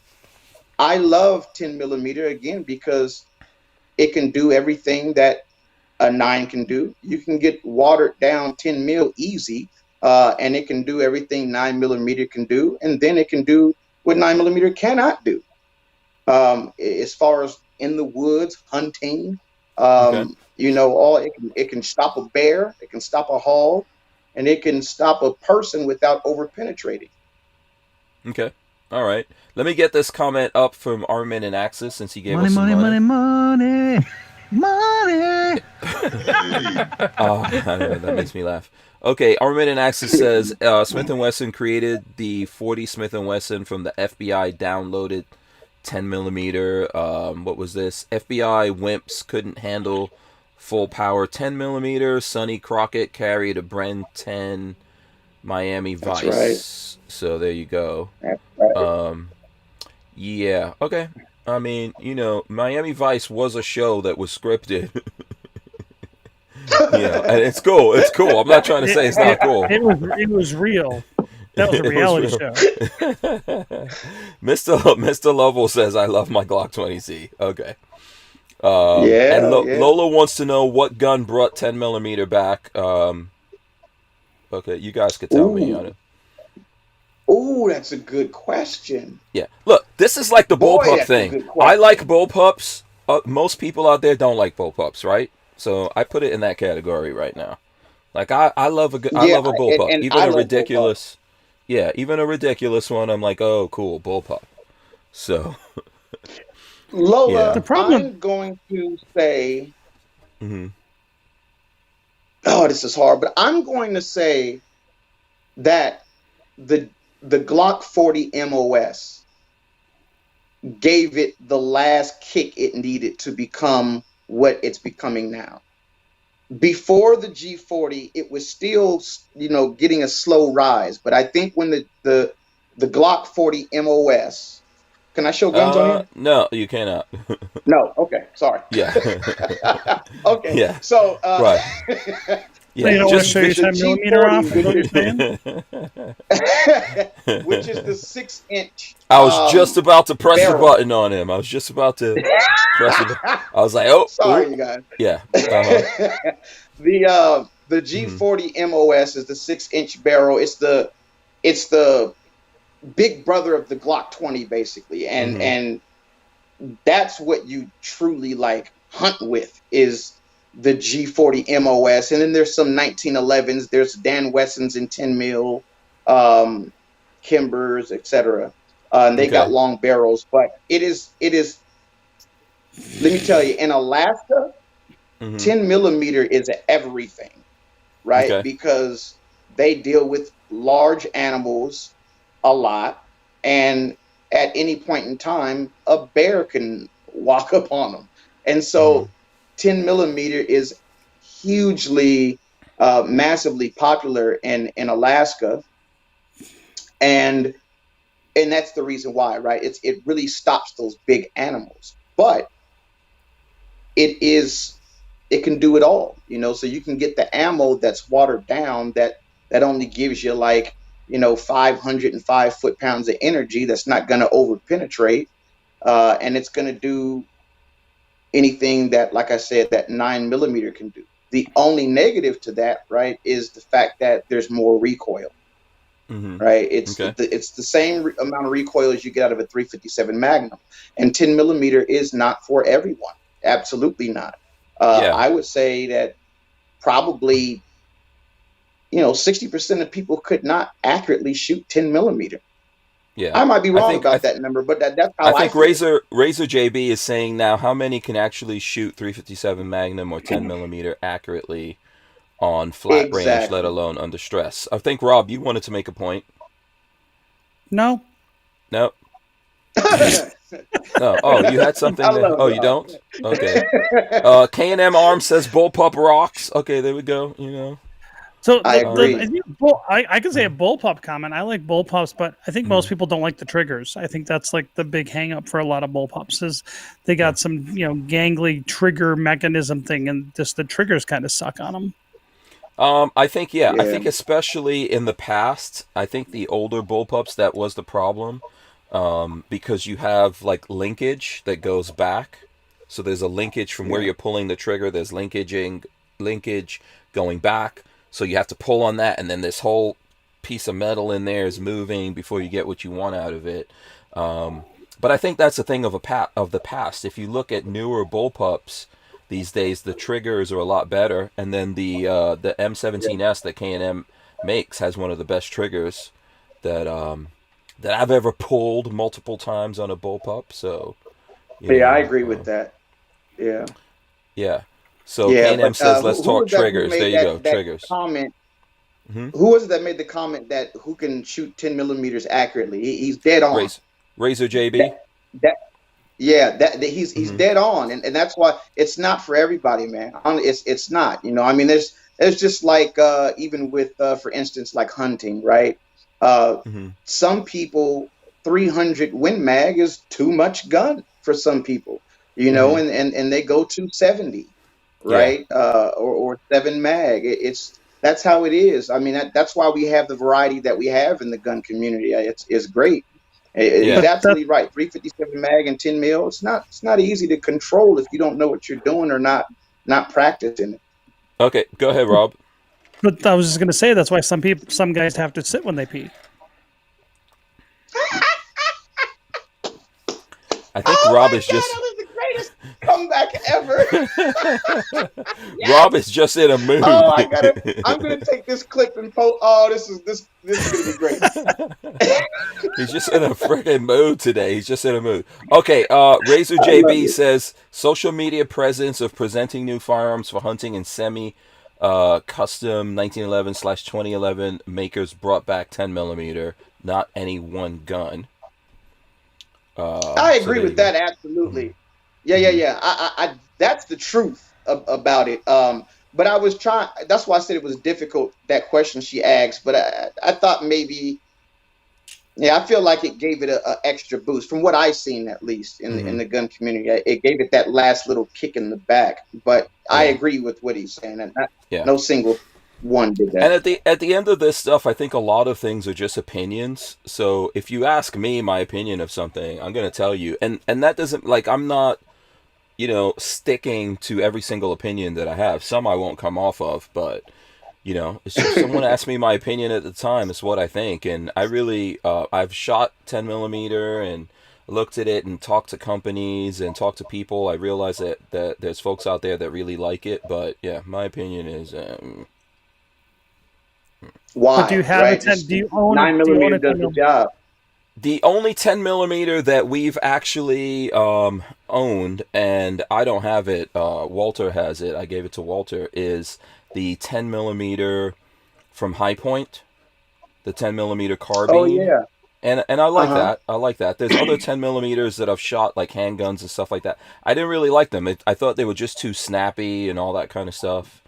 Speaker 3: I love 10 millimeter again because it can do everything that a 9 can do. You can get watered down 10 mil easy, and it can do everything 9 millimeter can do, and then it can do what 9 millimeter cannot do. As far as in the woods hunting,
Speaker 1: Okay.
Speaker 3: all it can stop a bear, it can stop a hog, and it can stop a person without over penetrating.
Speaker 1: Okay. All right. Let me get this comment up from Armin and Axis, since he gave
Speaker 4: Money,
Speaker 1: us some
Speaker 4: money,
Speaker 1: money.
Speaker 4: money, money, money.
Speaker 1: Oh, I know, that makes me laugh. Okay, Armin and Axis says Smith & Wesson created the 40 Smith & Wesson from the FBI downloaded 10 millimeter. What was this? FBI wimps couldn't handle full power 10 millimeter. Sonny Crockett carried a Bren 10 Miami
Speaker 3: That's right.
Speaker 1: Vice. So there you go.
Speaker 3: That's right.
Speaker 1: Um, yeah, okay. I mean, Miami Vice was a show that was scripted. And it's cool. It's cool. I'm not trying to
Speaker 2: It,
Speaker 1: say it's
Speaker 2: it,
Speaker 1: not cool.
Speaker 2: it was real. That was a
Speaker 1: It was
Speaker 2: reality
Speaker 1: real.
Speaker 2: show.
Speaker 1: Mr. Lovell says, I love my Glock 20C. Okay. And
Speaker 3: Yeah, yeah.
Speaker 1: Lola wants to know what gun brought 10 millimeter back. Okay, you guys could tell me.
Speaker 3: Ooh, ooh, that's a good question.
Speaker 1: Yeah. Look, this is like the
Speaker 3: Boy,
Speaker 1: bullpup
Speaker 3: that's a
Speaker 1: thing.
Speaker 3: good
Speaker 1: I like
Speaker 3: question.
Speaker 1: bullpups. Most people out there don't like bullpups, right? So I put it in that category right now. Like I love I
Speaker 3: Yeah,
Speaker 1: love a
Speaker 3: and,
Speaker 1: bullpup.
Speaker 3: and
Speaker 1: Even
Speaker 3: I
Speaker 1: a
Speaker 3: love bullpup.
Speaker 1: ridiculous, yeah, even a ridiculous one. I'm like, oh, cool, bullpup. So
Speaker 2: The
Speaker 1: yeah.
Speaker 3: Lola,
Speaker 2: problem,
Speaker 3: I'm going to say,
Speaker 1: Hmm.
Speaker 3: oh, this is hard, but I'm going to say that the the Glock 40 MOS gave it the last kick it needed to become what it's becoming now. Before the G40, it was still, getting a slow rise. But I think when the Glock 40 MOS, can I show guns on here?
Speaker 1: No, you cannot.
Speaker 3: No. Okay. Sorry.
Speaker 1: Yeah.
Speaker 3: Okay.
Speaker 1: Yeah.
Speaker 3: So,
Speaker 1: Right.
Speaker 2: so you
Speaker 1: Yeah.
Speaker 2: don't want to
Speaker 1: Just
Speaker 2: show your
Speaker 3: the
Speaker 2: 10 millimeter
Speaker 3: G40,
Speaker 2: off, is what you're saying?
Speaker 3: which is the 6 inch
Speaker 1: I was just about to press the
Speaker 3: barrel.
Speaker 1: button on him. I was just about to press the button. I was like, oh,
Speaker 3: Sorry,
Speaker 1: oh.
Speaker 3: you guys.
Speaker 1: Yeah. Uh-huh.
Speaker 3: The
Speaker 1: Hmm.
Speaker 3: G40 MOS is the 6 inch barrel. It's the big brother of the Glock 20, basically, and
Speaker 1: Hmm.
Speaker 3: and that's what you truly like hunt with is the G40 MOS. And then there's some 1911s. There's Dan Wessons in 10 mil. Um, Kimbers, etc. And they got
Speaker 1: Okay.
Speaker 3: long barrels, but it is. Let me tell you, in Alaska,
Speaker 1: Mm-hmm.
Speaker 3: 10 millimeter is everything, right?
Speaker 1: Okay.
Speaker 3: Because they deal with large animals a lot, and at any point in time, a bear can walk up on them. And
Speaker 1: Mm-hmm.
Speaker 3: so 10 millimeter is hugely, massively popular in Alaska. And and that's the reason why, right? It really stops those big animals. But it is it can do it all, so you can get the ammo that's watered down, that only gives you like 505 foot-pounds of energy, that's not going to over penetrate, and it's going to do anything that, like I said, that 9 millimeter can do. The only negative to that, right, is the fact that there's more recoil.
Speaker 1: Mm-hmm.
Speaker 3: Right, it's
Speaker 1: Okay.
Speaker 3: it's the same amount of recoil as you get out of a 357 Magnum, and 10 millimeter is not for everyone. Absolutely not.
Speaker 1: Yeah.
Speaker 3: I would say that probably 60% of people could not accurately shoot 10 millimeter.
Speaker 1: Yeah.
Speaker 3: I might be
Speaker 1: I
Speaker 3: wrong
Speaker 1: think I
Speaker 3: about that number, but that's
Speaker 1: I
Speaker 3: how I
Speaker 1: think
Speaker 3: feel.
Speaker 1: Razor JB is saying now how many can actually shoot 357 Magnum or 10 millimeter accurately on flat range, let
Speaker 3: Exactly.
Speaker 1: alone under stress. I think Rob, you wanted to make a point.
Speaker 2: No,
Speaker 1: No.
Speaker 3: I
Speaker 1: No. Oh, you had something to.
Speaker 3: love
Speaker 1: Oh, you don't. Okay.
Speaker 3: Rob.
Speaker 1: K&M Arms says Bullpup rocks. Okay, there we go.
Speaker 2: so
Speaker 3: I
Speaker 2: the I
Speaker 3: agree.
Speaker 1: Um.
Speaker 2: think I can say a bullpup comment. I like bullpups, but I think
Speaker 1: Mm-hmm.
Speaker 2: most people don't like the triggers. I think that's like the big hang up for a lot of bullpups is they
Speaker 1: Yeah.
Speaker 2: got some gangly trigger mechanism thing, and just the triggers kind of suck on them.
Speaker 1: I think yeah. I
Speaker 3: Yeah.
Speaker 1: think especially in the past, I think the older bullpups that was the problem, because you have like linkage that goes back. So there's a linkage from where
Speaker 3: Yeah.
Speaker 1: you're pulling the trigger. There's linkage going back. So you have to pull on that, and then this whole piece of metal in there is moving before you get what you want out of it. Um, but I think that's a thing of the past. If you look at newer bullpups these days, the triggers are a lot better, and then the
Speaker 3: Yeah.
Speaker 1: M17S that K&M makes has one of the best triggers that that I've ever pulled multiple times on a bullpup. So
Speaker 3: Yeah, I agree with that. Yeah.
Speaker 1: yeah. So
Speaker 3: Yeah,
Speaker 1: K&M
Speaker 3: but
Speaker 1: says let's
Speaker 3: who
Speaker 1: talk
Speaker 3: was that who
Speaker 1: triggers. There
Speaker 3: made
Speaker 1: you go,
Speaker 3: that
Speaker 1: triggers.
Speaker 3: comment?
Speaker 1: Hmm.
Speaker 3: Who was it that made the comment that who can shoot 10 millimeters accurately? He's dead on.
Speaker 1: Razor
Speaker 3: That
Speaker 1: JB.
Speaker 3: that yeah, that he's
Speaker 1: Hmm.
Speaker 3: dead on, and that's why it's not for everybody, man. It's not. I mean, there's just like even with for instance like hunting, right? Uh,
Speaker 1: Hmm.
Speaker 3: some people 300 Win Mag is too much gun for some people,
Speaker 1: Hmm.
Speaker 3: and they go 270,
Speaker 1: Yeah.
Speaker 3: right? Or 7 mag. It's That's how it is. I mean, that's why we have the variety that we have in the gun community. It's great. He's
Speaker 1: Yeah.
Speaker 2: That
Speaker 3: absolutely right. 357 mag and 10 mil. It's not easy to control if you don't know what you're doing or not practicing it.
Speaker 1: Okay, go ahead, Rob.
Speaker 2: But I was just gonna say that's why some guys have to sit when they pee.
Speaker 1: I think
Speaker 3: Oh
Speaker 1: Rob
Speaker 3: my
Speaker 1: is
Speaker 3: god,
Speaker 1: just
Speaker 3: that was the greatest comeback ever.
Speaker 1: Rob
Speaker 3: Yes.
Speaker 1: is just in a mood.
Speaker 3: Oh, I'm gonna take this clip and post. Oh, this is gonna be great.
Speaker 1: He's just in a freaking mood today. He's just in a mood. Okay, Razor
Speaker 3: I love
Speaker 1: JB
Speaker 3: it.
Speaker 1: says social media presence of presenting new firearms for hunting and semi custom 1911/2011 makers brought back 10 millimeter, not any one gun.
Speaker 3: I
Speaker 1: So
Speaker 3: agree
Speaker 1: there you
Speaker 3: with
Speaker 1: go.
Speaker 3: that
Speaker 1: Hmm.
Speaker 3: absolutely. Yeah, yeah,
Speaker 1: Hmm.
Speaker 3: yeah. That's the truth about it. But I was trying. That's why I said it was difficult, that question she asked. But I thought maybe, yeah, I feel like it gave it a extra boost from what I've seen, at least in
Speaker 1: Hmm.
Speaker 3: the gun community. It gave it that last little kick in the back. But I
Speaker 1: Yeah.
Speaker 3: agree with what he's saying, and
Speaker 1: Yeah.
Speaker 3: no single one did
Speaker 1: And
Speaker 3: that.
Speaker 1: at the end of this stuff, I think a lot of things are just opinions. So if you ask me my opinion of something, I'm gonna tell you. And that doesn't, like, I'm not, sticking to every single opinion that I have. Some I won't come off of, but it's just, if someone asks me my opinion at the time, it's what I think. And I really, I've shot 10 millimeter and looked at it and talked to companies and talked to people. I realize that there's folks out there that really like it, but yeah, my opinion is.
Speaker 2: But do you
Speaker 3: Why?
Speaker 2: have a
Speaker 3: Right?
Speaker 2: 10?
Speaker 3: Just
Speaker 2: Do you own a?
Speaker 3: nine
Speaker 2: Do you own
Speaker 3: millimeter
Speaker 2: a
Speaker 3: does
Speaker 2: 10
Speaker 3: the
Speaker 2: mil?
Speaker 3: job.
Speaker 1: The only 10 millimeter that we've actually owned, and I don't have it, Walter has it, I gave it to Walter, is the 10 millimeter from High Point, the 10 millimeter
Speaker 3: Oh
Speaker 1: carbine.
Speaker 3: yeah.
Speaker 1: And I
Speaker 3: Uh
Speaker 1: like
Speaker 3: huh.
Speaker 1: that. I like that. There's other 10 millimeters that I've shot, like handguns and stuff like that. I didn't really like them. I thought they were just too snappy and all that kind of stuff.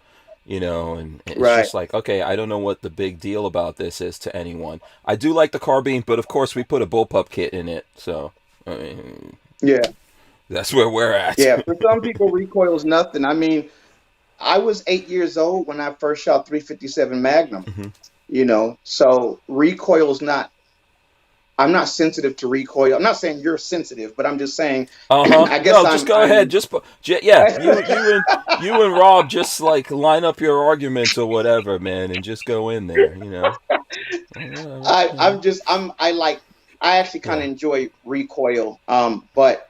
Speaker 1: And it's
Speaker 3: Right.
Speaker 1: just like, okay, I don't know what the big deal about this is to anyone. I do like the carbine, but of course we put a bullpup kit in it, so I mean,
Speaker 3: Yeah.
Speaker 1: that's where we're at.
Speaker 3: Yeah. For some people, recoil's nothing. I mean, I was 8 years old when I first shot 357 Magnum.
Speaker 1: Hmm.
Speaker 3: So recoil's not. I'm not sensitive to recoil. I'm not saying you're sensitive, but I'm just saying.
Speaker 1: Uh huh.
Speaker 3: I guess
Speaker 1: No, just go ahead.
Speaker 3: I'm.
Speaker 1: Yeah, you and Rob just like line up your arguments or whatever, man, and just go in there. Whatever.
Speaker 3: I actually kind
Speaker 1: Yeah.
Speaker 3: of enjoy recoil. But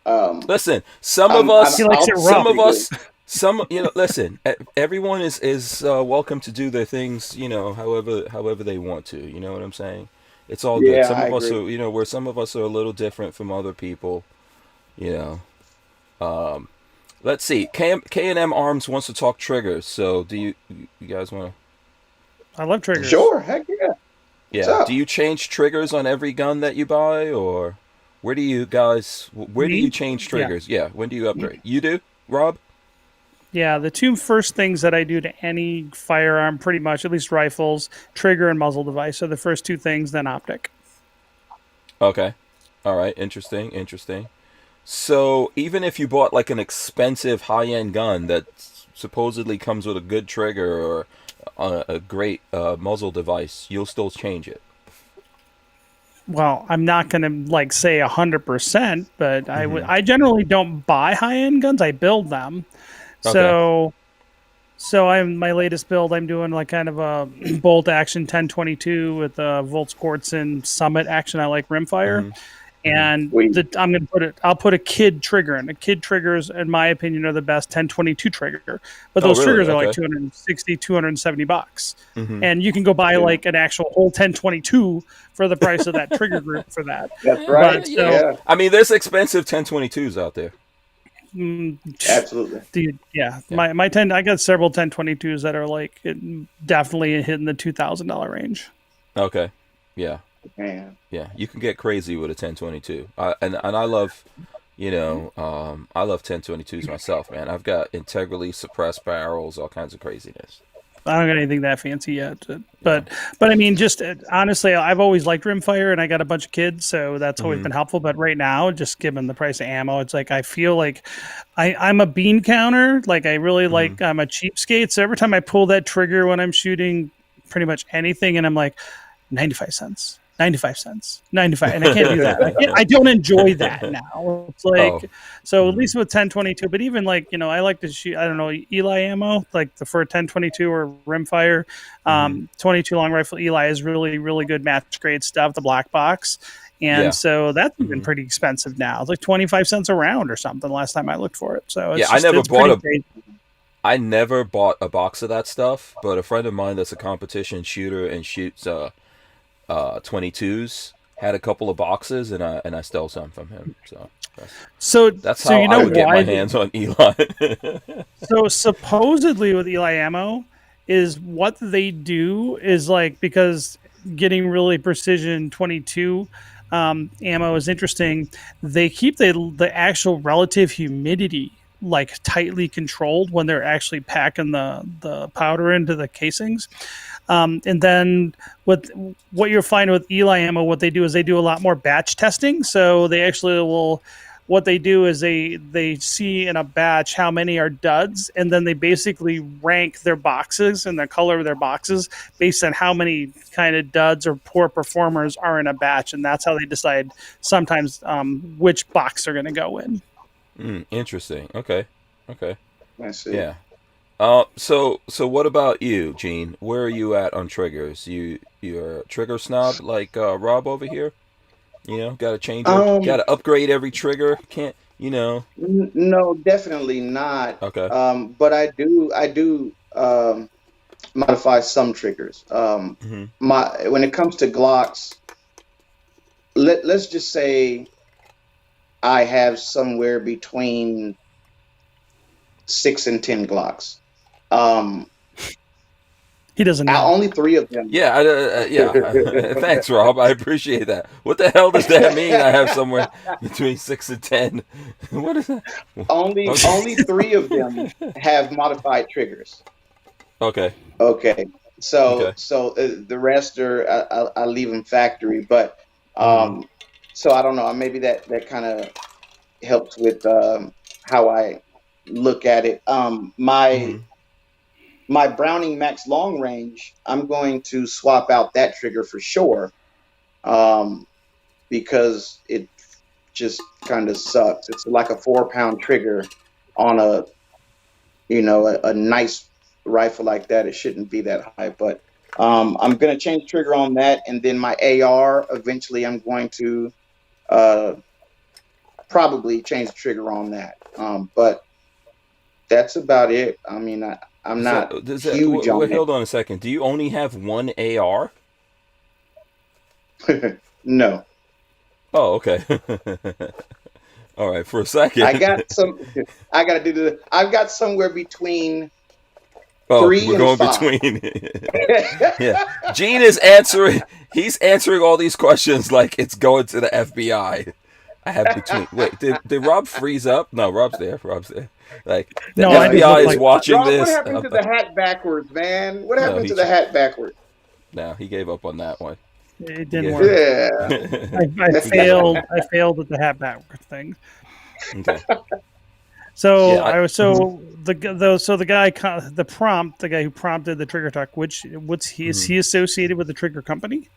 Speaker 1: Listen, some of us,
Speaker 2: He likes it
Speaker 1: some
Speaker 2: rough.
Speaker 1: of
Speaker 3: typically.
Speaker 1: us, some listen. Everyone is welcome to do their things, however they want to. You know what I'm saying? It's all good.
Speaker 3: Yeah,
Speaker 1: Some
Speaker 3: I
Speaker 1: of us
Speaker 3: agree.
Speaker 1: are, where some of us are a little different from other people. You know. Um, let's see. K&M Arms wants to talk triggers. So do you guys want to?
Speaker 2: I love triggers.
Speaker 3: Sure, heck yeah. What's
Speaker 1: Yeah. Do
Speaker 3: up?
Speaker 1: you change triggers on every gun that you buy, or where do you
Speaker 2: Me?
Speaker 1: change
Speaker 2: Yeah.
Speaker 1: triggers? Yeah. When do you upgrade? You do, Rob?
Speaker 2: Yeah, the two first things that I do to any firearm, pretty much, at least rifles, trigger and muzzle device are the first two things, then optic.
Speaker 1: Okay. All right. Interesting. Interesting. So even if you bought like an expensive high-end gun that supposedly comes with a good trigger or a great muzzle device, you'll still change it.
Speaker 2: Well, I'm not going to like say 100%, but
Speaker 1: Hmm.
Speaker 2: I generally don't buy high end guns. I build them.
Speaker 1: Okay.
Speaker 2: So I'm my latest build. I'm doing like kind of a bolt action 1022 with volts quartz and summit action. I like rimfire,
Speaker 1: Hmm. Hmm.
Speaker 2: and
Speaker 3: We.
Speaker 2: I'm gonna put it. I'll put a kid trigger in. A kid triggers, in my opinion, are the best 1022 trigger. But
Speaker 1: Oh,
Speaker 2: those
Speaker 1: really?
Speaker 2: triggers are like
Speaker 1: Okay.
Speaker 2: 260, $270,
Speaker 1: Hmm.
Speaker 2: and you can go buy
Speaker 3: Yeah,
Speaker 2: like an actual whole 1022 for the price of that trigger group for that.
Speaker 3: that's right.
Speaker 2: But
Speaker 1: Yeah.
Speaker 2: so
Speaker 3: Yeah,
Speaker 1: I mean, there's expensive 1022s out there.
Speaker 2: mm,
Speaker 3: absolutely.
Speaker 2: dude, yeah,
Speaker 1: Yeah.
Speaker 2: my 10. I got several 1022s that are like definitely hitting the $2,000 range.
Speaker 1: Okay. Yeah.
Speaker 3: Man.
Speaker 1: Yeah. You can get crazy with a 1022. And I love, I love 1022s myself, man. I've got integrally suppressed barrels, all kinds of craziness.
Speaker 2: I don't got anything that fancy yet,
Speaker 1: Yeah.
Speaker 2: but I mean, just honestly, I've always liked rimfire, and I got a bunch of kids, so that's always
Speaker 1: Hmm.
Speaker 2: been helpful. But right now, just given the price of ammo, it's like I feel like I'm a bean counter. Like I really
Speaker 1: Hmm.
Speaker 2: like I'm a cheapskate. So every time I pull that trigger when I'm shooting pretty much anything, and I'm like 95 cents. 95 cents 95, and I can't do that. I don't enjoy that now. It's
Speaker 1: Oh.
Speaker 2: like, so at
Speaker 1: Hmm.
Speaker 2: least with 1022, but even like, I like to shoot, I don't know, Eli ammo, like the for 1022 or rimfire.
Speaker 1: Hmm.
Speaker 2: 22 long rifle Eli is really, really good match grade stuff, the black box. And
Speaker 1: Yeah.
Speaker 2: so that's even
Speaker 1: Hmm.
Speaker 2: pretty expensive now. It's like 25 cents a round or something last time I looked for it. So
Speaker 1: Yeah.
Speaker 2: it's pretty crazy.
Speaker 1: I never bought a box of that stuff, but a friend of mine that's a competition shooter and shoots 22s had a couple of boxes, and I stole some from him. So that's
Speaker 2: So,
Speaker 1: that's
Speaker 2: so
Speaker 1: how
Speaker 2: you
Speaker 1: I
Speaker 2: know
Speaker 1: would get my
Speaker 2: why?
Speaker 1: hands on Eli.
Speaker 2: So supposedly with Eli ammo is what they do is like, because getting really precision 22 ammo is interesting. They keep the actual relative humidity like tightly controlled when they're actually packing the powder into the casings. And then what you'll find with Eli ammo, what they do is they do a lot more batch testing. So they actually will. What they do is they see in a batch how many are duds, and then they basically rank their boxes and the color of their boxes based on how many kind of duds or poor performers are in a batch, and that's how they decide sometimes which box they're going to go in.
Speaker 1: Interesting. Okay. Okay.
Speaker 3: I see.
Speaker 1: Yeah. So what about you, Gene? Where are you at on triggers? You're a trigger snob like Rob over here? Got to got
Speaker 3: Um,
Speaker 1: to upgrade every trigger. Can't,
Speaker 3: no, definitely not.
Speaker 1: Okay.
Speaker 3: But I do. modify some triggers.
Speaker 1: Mm-hmm.
Speaker 3: When it comes to Glocks, let's just say I have somewhere between 6 and 10 Glocks.
Speaker 2: He doesn't know.
Speaker 3: Only 3 of them.
Speaker 1: Yeah, yeah. Thanks, Rob. I appreciate that. What the hell does that mean? I have somewhere between 6 and 10. What is that?
Speaker 3: Only 3 of them have modified triggers.
Speaker 1: Okay.
Speaker 3: Okay. So
Speaker 1: Okay.
Speaker 3: the rest are I leave them factory, but so I don't know. Maybe that kind of helps with how I look at it. My Browning Max long range, I'm going to swap out that trigger for sure, because it just kind of sucks. It's like a 4-pound trigger on a nice rifle like that. It shouldn't be that high, but I'm going to change trigger on that, and then my AR. Eventually, I'm going to probably change the trigger on that. But that's about it. I mean, I'm not huge on it.
Speaker 1: Hold on a second. Do you only have one AR?
Speaker 3: No.
Speaker 1: Oh, okay. All right, for a second.
Speaker 3: I've got somewhere between
Speaker 1: 3 we're going
Speaker 3: 5.
Speaker 1: Between. Yeah. Gene is answering. He's answering all these questions like it's going to the FBI. I have between. Wait, did Rob freeze up? No, Rob's there. Like the FBI is watching
Speaker 3: Rob,
Speaker 1: this.
Speaker 3: What happened to the hat backwards, man? What happened to the hat backwards?
Speaker 1: No, he gave up on that one.
Speaker 2: It didn't work.
Speaker 3: Yeah.
Speaker 2: I failed at the hat backward thing.
Speaker 1: Okay.
Speaker 2: So the guy who prompted the trigger talk, is he associated with the trigger company?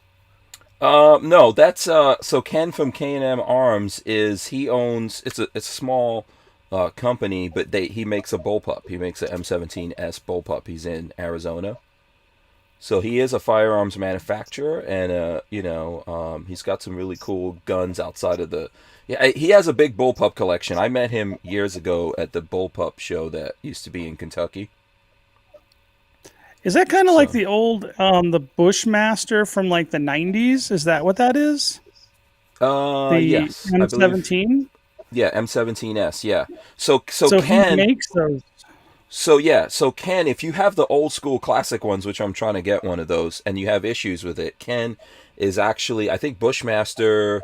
Speaker 1: No, that's so Ken from K&M Arms he owns it's a small company, but he makes a bullpup. He makes a M17S bullpup. He's in Arizona. So he is a firearms manufacturer, and he's got some really cool guns outside of the. Yeah, he has a big bullpup collection. I met him years ago at the Bullpup show that used to be in Kentucky.
Speaker 2: Is that kind of like the old the Bushmaster from like the 90s? Is that what that is?
Speaker 1: Yes,
Speaker 2: M17.
Speaker 1: Yeah, M17S. Yeah. So
Speaker 2: Ken makes those.
Speaker 1: So Ken, if you have the old school classic ones, which I'm trying to get one of those, and you have issues with it, Ken is actually, I think Bushmaster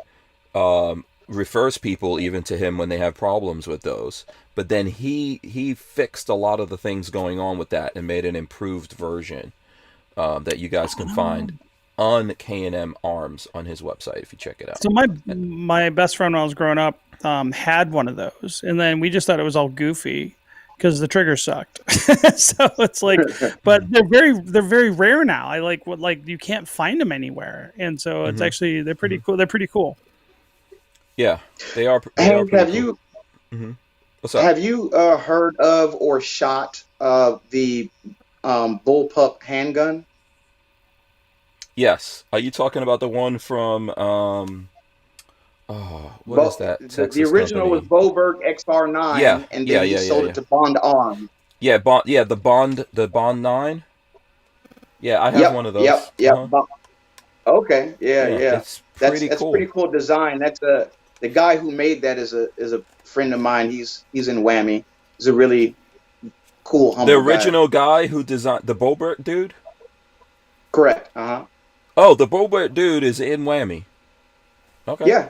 Speaker 1: refers people even to him when they have problems with those. But then he fixed a lot of the things going on with that and made an improved version that you guys can find on K&M Arms on his website if you check it out.
Speaker 2: So my best friend when I was growing up had one of those, and then we just thought it was all goofy because the trigger sucked. So it's like, but they're very rare now. I like you can't find them anywhere, and so it's actually they're pretty cool. They're pretty cool.
Speaker 1: Yeah, they are.
Speaker 3: Have
Speaker 1: cool.
Speaker 3: you?
Speaker 1: What's up?
Speaker 3: Have you heard of or shot the Bullpup handgun?
Speaker 1: Yes. Are you talking about the one from what is that? Texas
Speaker 3: the original
Speaker 1: company?
Speaker 3: was Boberg XR9, and then he sold it to Barnauls.
Speaker 1: Yeah, the Bond 9. Yeah, I have one of those.
Speaker 3: Yep. Okay, yeah.
Speaker 1: It's pretty
Speaker 3: that's
Speaker 1: cool.
Speaker 3: Pretty cool design. That's the guy who made that is a friend of mine. He's in Whammy. He's a really cool, humble
Speaker 1: The original guy who designed the Boberg dude?
Speaker 3: Correct.
Speaker 1: Oh, the Boberg dude is in Whammy. Okay.
Speaker 3: Yeah.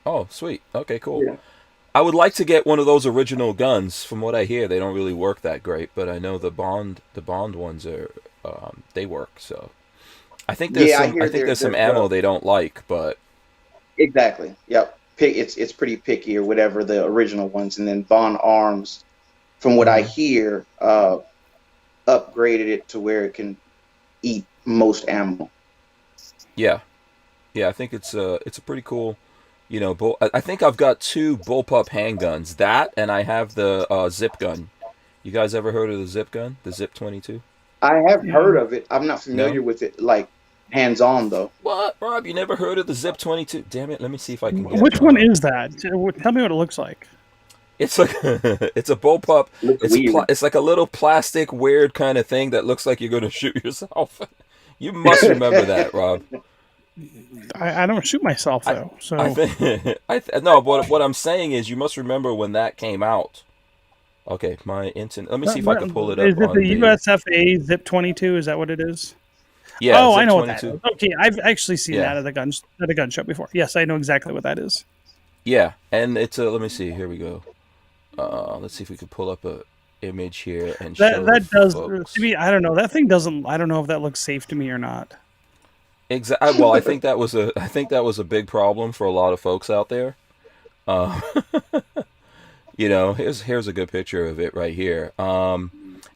Speaker 1: Oh, sweet. Okay, cool.
Speaker 3: Yeah.
Speaker 1: I would like to get one of those original guns. From what I hear, they don't really work that great, but I know the Bond ones are they work. So I think there's some ammo they don't like, but
Speaker 3: exactly. Yep. It's pretty picky or whatever, the original ones, and then Von Arms, from what I hear, upgraded it to where it can eat most ammo.
Speaker 1: Yeah, I think it's a pretty cool, I think I've got 2 Bullpup handguns. That, and I have the zip gun. You guys ever heard of the zip gun, the Zip 22?
Speaker 3: I have heard of it. I'm not familiar with it, like hands-on though.
Speaker 1: What, Rob? You never heard of the Zip 22? Damn it! Let me see if I can get
Speaker 2: Which one is that? Tell me what it looks like.
Speaker 1: It's like it's a bullpup.
Speaker 3: Looks weird.
Speaker 1: It's like a little plastic weird kind of thing that looks like you're going to shoot yourself. You must remember that, Rob.
Speaker 2: I don't shoot myself
Speaker 1: I
Speaker 2: though.
Speaker 1: I
Speaker 2: So
Speaker 1: think no. What I'm saying is you must remember when that came out. Okay, my internet. Let me see if I can pull it
Speaker 2: is
Speaker 1: up
Speaker 2: it
Speaker 1: on
Speaker 2: the
Speaker 1: the.
Speaker 2: USFA Zip 22? Is that what it is?
Speaker 1: Yeah,
Speaker 2: Oh, I
Speaker 1: Zip
Speaker 2: know what that
Speaker 1: 22.
Speaker 2: is. Okay, I've actually seen
Speaker 1: Yeah,
Speaker 2: that at a gun show before. Yes, I know exactly what that is.
Speaker 1: yeah, and it's a. Let me see. Here we go. Let's see if we can pull up a image here and show the
Speaker 2: That does to
Speaker 1: folks.
Speaker 2: me. I don't know. That thing doesn't. I don't know if that looks safe to me or not.
Speaker 1: Exactly. Well, I think that was a. I think that was a big problem for a lot of folks out there. Uh, here's a good picture of it right here.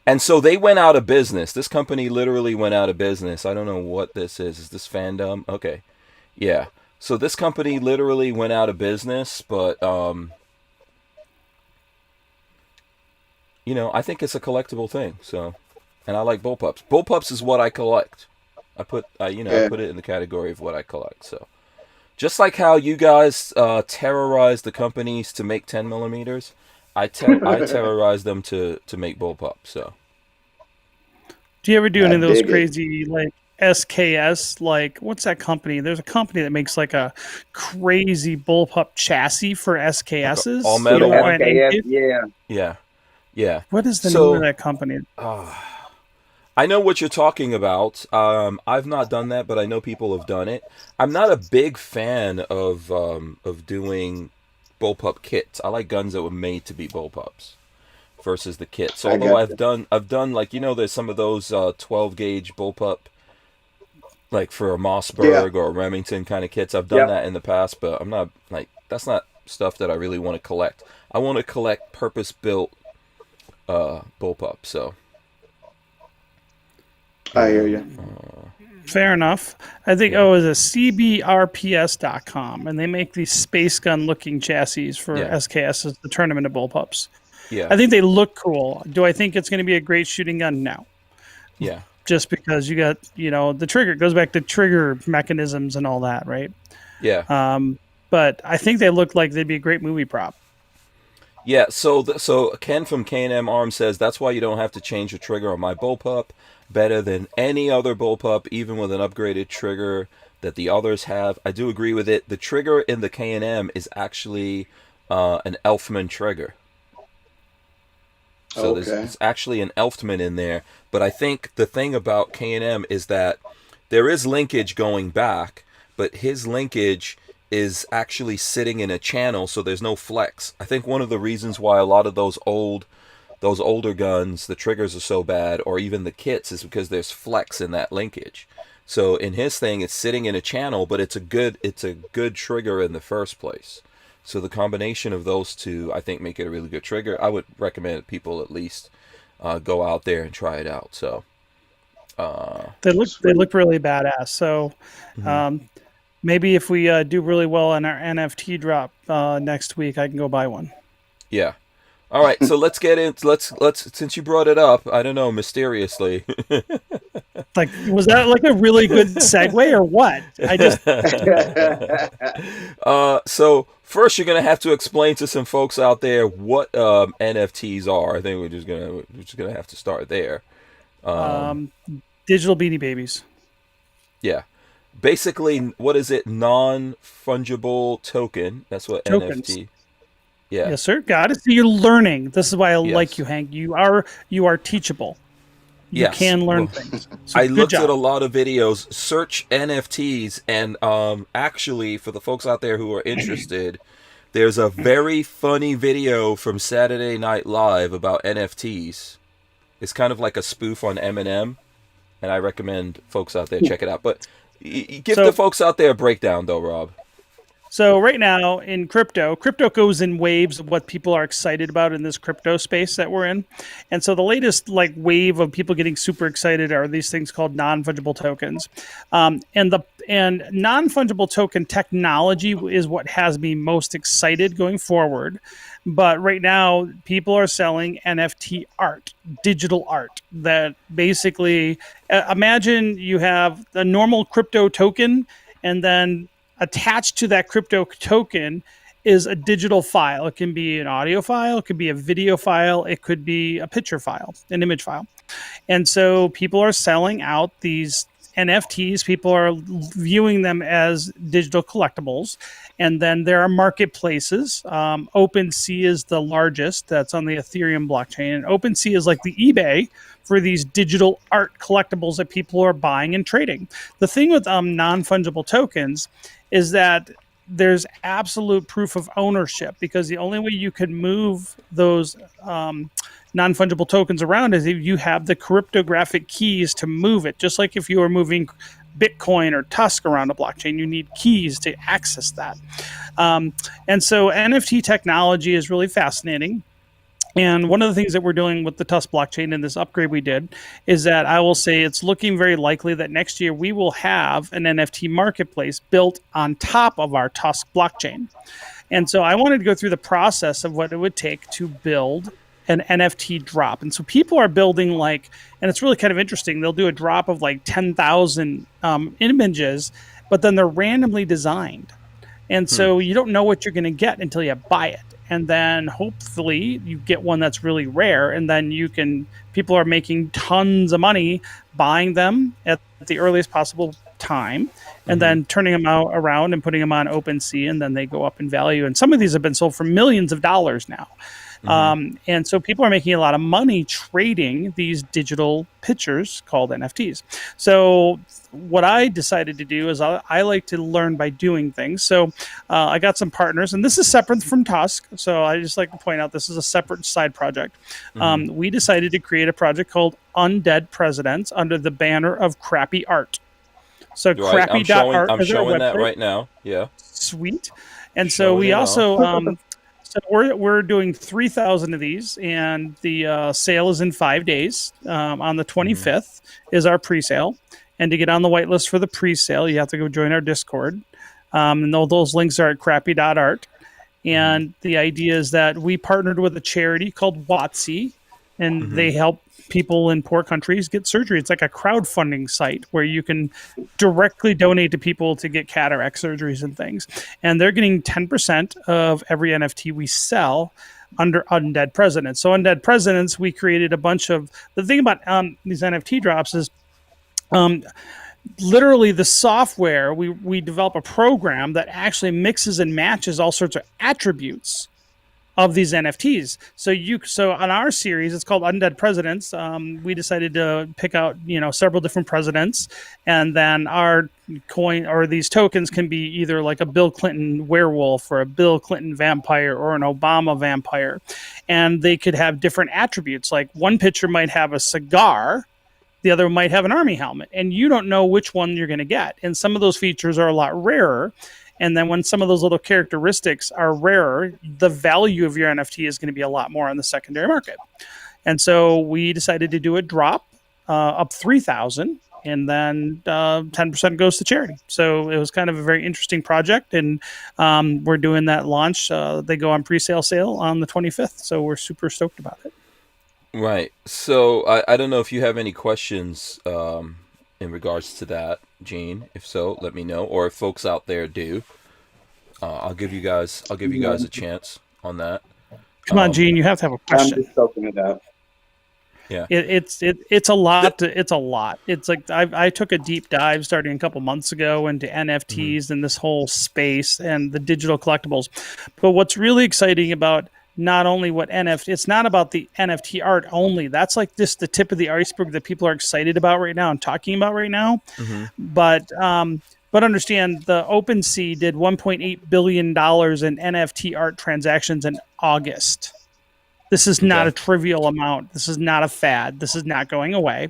Speaker 1: And so they went out of business. This company literally went out of business. I don't know what this is. Is this fandom? Okay, yeah. So this company literally went out of business, but I think it's a collectible thing. So, and I like bullpups. Bullpups is what I collect. I
Speaker 3: Yeah.
Speaker 1: put it in the category of what I collect. So, just like how you guys terrorize the companies to make 10 millimeters, I terrorize them to make bullpups. So,
Speaker 2: Do you ever do
Speaker 3: I
Speaker 2: any of those
Speaker 3: dig it.
Speaker 2: crazy like SKS? Like, what's that company? There's a company that makes like a crazy bullpup chassis for
Speaker 1: like a all
Speaker 2: SKSs.
Speaker 3: Yeah,
Speaker 1: metal one.
Speaker 3: SKF. Yeah.
Speaker 1: Yeah, yeah.
Speaker 2: What is the name of
Speaker 1: So,
Speaker 2: that company?
Speaker 1: uh, I know what you're talking about. I've not done that, but I know people have done it. I'm not a big fan of doing bullpup kits. I like guns that were made to be bullpups versus the kits.
Speaker 3: I
Speaker 1: Although
Speaker 3: got
Speaker 1: I've done like there's some of those 12 gauge bullpup like for a
Speaker 3: Yeah.
Speaker 1: Mossberg or a Remington kind of kits. I've done
Speaker 3: Yep.
Speaker 1: that in the past, but I'm not like that's not stuff that I really want to collect. I want to collect purpose built bullpup. So
Speaker 3: I hear you.
Speaker 2: Fair enough. I think
Speaker 1: yeah,
Speaker 2: it's a cbrps.com, and they make these space gun looking chassis for
Speaker 1: yeah,
Speaker 2: SKSs, the tournament of bullpups.
Speaker 1: yeah,
Speaker 2: I think they look cool. Do I think it's going to be a great shooting gun? No.
Speaker 1: yeah,
Speaker 2: Just because you got, the trigger. It goes back to trigger mechanisms and all that, right?
Speaker 1: yeah.
Speaker 2: But I think they look like they'd be a great movie prop.
Speaker 1: Yeah, so Ken from K&M Arms says that's why you don't have to change the trigger on my bullpup. Better than any other bullpup, even with an upgraded trigger that the others have. I do agree with it. The trigger in the K&M is actually an Elfman trigger. So
Speaker 3: Okay.
Speaker 1: it's actually an Elfman in there. But I think the thing about K&M is that there is linkage going back, but his linkage is actually sitting in a channel, so there's no flex. I think one of the reasons why a lot of those older guns, the triggers are so bad, or even the kits, is because there's flex in that linkage. So in his thing, it's sitting in a channel, but it's a good trigger in the first place. So the combination of those two, I think, make it a really good trigger. I would recommend people at least go out there and try it out. So,
Speaker 2: They
Speaker 3: Sweet.
Speaker 2: look really badass. So
Speaker 1: mhm.
Speaker 2: um, maybe if we do really well on our NFT drop next week, I can go buy one.
Speaker 1: Yeah. All right, so let's get in. Let's since you brought it up, I don't know, mysteriously.
Speaker 2: Like, was that like a really good segue or what? I just
Speaker 1: So first, you're gonna have to explain to some folks out there what NFTs are. I think we're just gonna have to start there. Um,
Speaker 2: um, digital Beanie Babies
Speaker 1: yeah, basically, what is it? Non fungible token. That's what
Speaker 2: tokens.
Speaker 1: NFT. Yeah.
Speaker 2: Yes, sir. Got it. So you're learning. This is why I like
Speaker 1: Yes.
Speaker 2: you, Hank. You are teachable. You
Speaker 1: Yes.
Speaker 2: can learn
Speaker 1: Well,
Speaker 2: things. So
Speaker 1: I
Speaker 2: good
Speaker 1: looked at a
Speaker 2: job.
Speaker 1: lot of videos. Search NFTs, and actually, for the folks out there who are interested, there's a very funny video from Saturday Night Live about NFTs. It's kind of like a spoof on Eminem, and I recommend folks out there check it out. But give the
Speaker 2: So
Speaker 1: folks out there a breakdown, though, Rob.
Speaker 2: So right now in crypto goes in waves of what people are excited about in this crypto space that we're in. And so the latest like wave of people getting super excited are these things called non-fungible tokens. And non-fungible token technology is what has me most excited going forward. But right now, people are selling NFT art, digital art that basically imagine you have a normal crypto token and then attached to that crypto token is a digital file. It can be an audio file, it could be a video file, it could be a picture file, an image file. And so people are selling out these NFTs. People are viewing them as digital collectibles. And then there are marketplaces. OpenSea is the largest. That's on the Ethereum blockchain. And OpenSea is like the eBay for these digital art collectibles that people are buying and trading. The thing with non-fungible tokens is that there's absolute proof of ownership, because the only way you can move those non-fungible tokens around is if you have the cryptographic keys to move it. Just like if you were moving Bitcoin or TUSC around a blockchain, you need keys to access that. And so NFT technology is really fascinating. And one of the things that we're doing with the TUSC blockchain and this upgrade we did is that I will say it's looking very likely that next year we will have an NFT marketplace built on top of our TUSC blockchain. And so I wanted to go through the process of what it would take to build an NFT drop. And so people are building and it's really kind of interesting. They'll do a drop of 10,000 images, but then they're randomly designed. And so you don't know what you're going to get until you buy it. And then hopefully you get one that's really rare, and then people are making tons of money buying them at the earliest possible time, and then turning them around and putting them on OpenSea, and then they go up in value. And some of these have been sold for millions of dollars now. And so people are making a lot of money trading these digital pictures called NFTs. So what I decided to do is I like to learn by doing things. So I got some partners, and this is separate from TUSC. So I just like to point out this is a separate side project. We decided to create a project called Undead Precedents under the banner of Crappy Art. So
Speaker 1: Right.
Speaker 2: crappy.art.
Speaker 1: I'm showing that right now. Yeah.
Speaker 2: Sweet. And so we also... So we're doing 3,000 of these, and the sale is in 5 days. On the 25th is our pre-sale. And to get on the whitelist for the pre-sale, you have to go join our Discord. And those links are at crappy.art. And the idea is that we partnered with a charity called WHATSI, and they help people in poor countries get surgery. It's like a crowdfunding site where you can directly donate to people to get cataract surgeries and things. And they're getting 10% of every NFT we sell under Undead Precedents. So Undead Precedents, we created a bunch of... The thing about these NFT drops is literally the software, we develop a program that actually mixes and matches all sorts of attributes of these NFTs. So on our series, it's called Undead Precedents. We decided to pick out, several different presidents, and then our coin or these tokens can be either like a Bill Clinton werewolf or a Bill Clinton vampire or an Obama vampire. And they could have different attributes. Like one picture might have a cigar, the other might have an army helmet, and you don't know which one you're going to get. And some of those features are a lot rarer. And then when some of those little characteristics are rarer, the value of your NFT is going to be a lot more on the secondary market. And so we decided to do a drop up 3,000, and then 10% goes to charity. So it was kind of a very interesting project, and we're doing that launch. They go on pre-sale sale on the 25th, so we're super stoked about it.
Speaker 1: Right. So I don't know if you have any questions in regards to that, Gene. If so, let me know. Or if folks out there do, I'll give you guys a chance on that.
Speaker 2: Come on, Gene, you have to have a question.
Speaker 3: I'm just soaking it up.
Speaker 1: Yeah.
Speaker 2: It's a lot. It's a lot. It's like I took a deep dive starting a couple months ago into NFTs and this whole space and the digital collectibles. But what's really exciting about not only what NFT, it's not about the NFT art only. That's like just the tip of the iceberg that people are excited about right now and talking about right now. But understand the OpenSea did $1.8 billion in NFT art transactions in August. This is not a trivial amount. This is not a fad. This is not going away.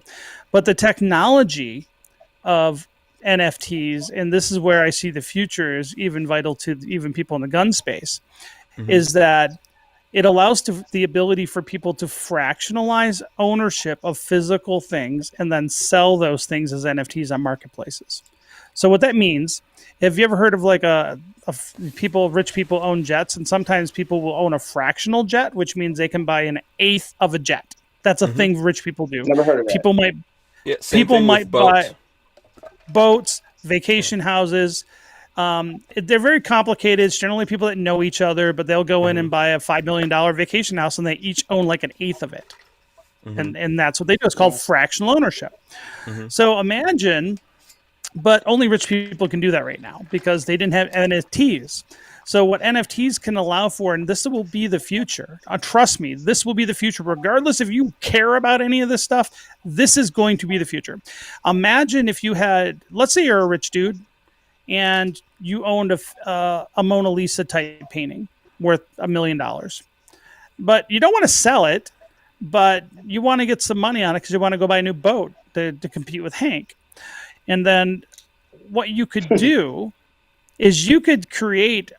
Speaker 2: But the technology of NFTs, and this is where I see the future is even vital to even people in the gun space, is that it allows the ability for people to fractionalize ownership of physical things and then sell those things as NFTs on marketplaces. So what that means, have you ever heard of like rich people own jets, and sometimes people will own a fractional jet, which means they can buy an eighth of a jet. That's a thing rich people do.
Speaker 3: Never heard of that.
Speaker 2: People might buy boats, vacation houses. They're very complicated. It's generally people that know each other, but they'll go in and buy a $5 million vacation house and they each own like an eighth of it. And that's what they do. It's called fractional ownership. So imagine, but only rich people can do that right now because they didn't have NFTs. So what NFTs can allow for, and this will be the future, trust me, this will be the future. Regardless if you care about any of this stuff, this is going to be the future. Imagine if you had, let's say you're a rich dude and you owned a Mona Lisa type painting worth $1 million. But you don't want to sell it, but you want to get some money on it because you want to go buy a new boat to compete with Hank. And then what you could do is you could create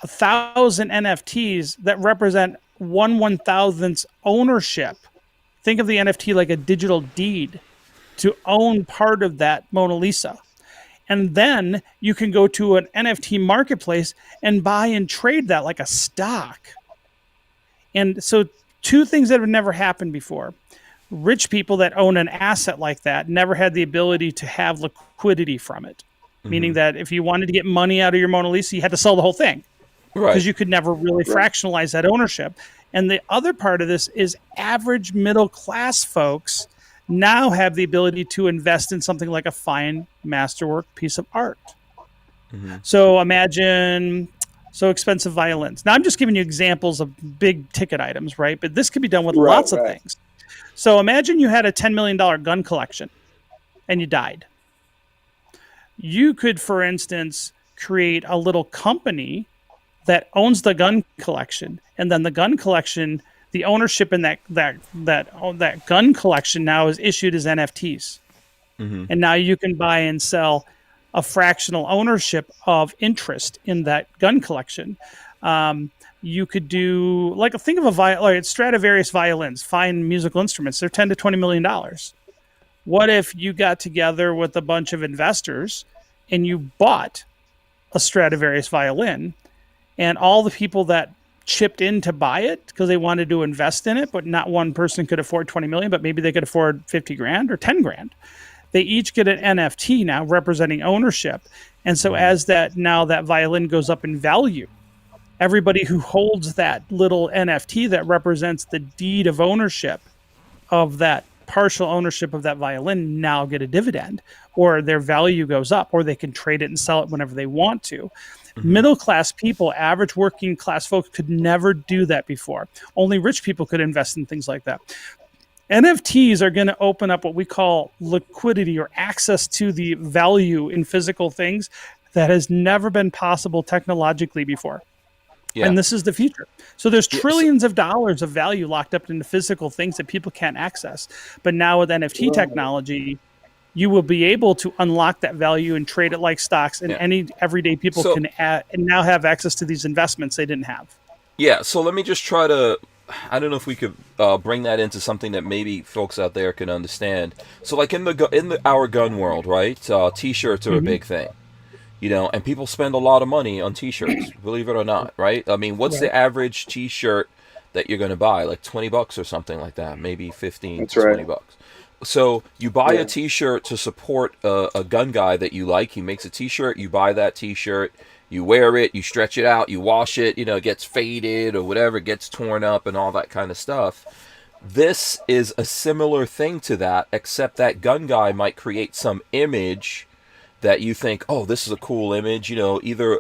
Speaker 2: 1,000 NFTs that represent 1/1000th ownership. Think of the NFT like a digital deed to own part of that Mona Lisa. And then you can go to an NFT marketplace and buy and trade that like a stock. And so two things that have never happened before. Rich people that own an asset like that never had the ability to have liquidity from it. Meaning that if you wanted to get money out of your Mona Lisa, you had to sell the whole thing. Because you could never really fractionalize that ownership. And the other part of this is average middle class folks now have the ability to invest in something like a fine masterwork piece of art. So imagine expensive violins. Now I'm just giving you examples of big ticket items, right? But this could be done with lots of things. So imagine you had a $10 million gun collection and you died. You could, for instance, create a little company that owns the gun collection, and then the gun collection, the ownership in that gun collection now is issued as NFTs, and now you can buy and sell a fractional ownership of interest in that gun collection. You could do think of like Stradivarius violins, fine musical instruments. They're $10 to $20 million. What if you got together with a bunch of investors and you bought a Stradivarius violin? And all the people that chipped in to buy it because they wanted to invest in it, but not one person could afford 20 million, but maybe they could afford 50 grand or 10 grand. They each get an NFT now representing ownership. And so as that violin goes up in value, everybody who holds that little NFT that represents the deed of ownership of that partial ownership of that violin now get a dividend, or their value goes up, or they can trade it and sell it whenever they want to. Middle class people, average working class folks could never do that before. Only rich people could invest in things like that. NFTs are going to open up what we call liquidity or access to the value in physical things that has never been possible technologically before. And this is the future. So there's trillions of dollars of value locked up into physical things that people can't access. But now with NFT technology, you will be able to unlock that value and trade it like stocks, and any everyday people can now have access to these investments they didn't have. Yeah.
Speaker 1: So let me just try to, I don't know if we could bring that into something that maybe folks out there can understand. So like in our gun world, right? T-shirts are a big thing, and people spend a lot of money on T-shirts, believe it or not, right? I mean, what's the average T-shirt that you're going to buy? Like $20 or something like that, maybe 15 to $20. So you buy a T-shirt to support a gun guy that you like. He makes a T-shirt. You buy that T-shirt. You wear it. You stretch it out. You wash it. It gets faded or whatever. It gets torn up and all that kind of stuff. This is a similar thing to that, except that gun guy might create some image that you think, oh, this is a cool image. Either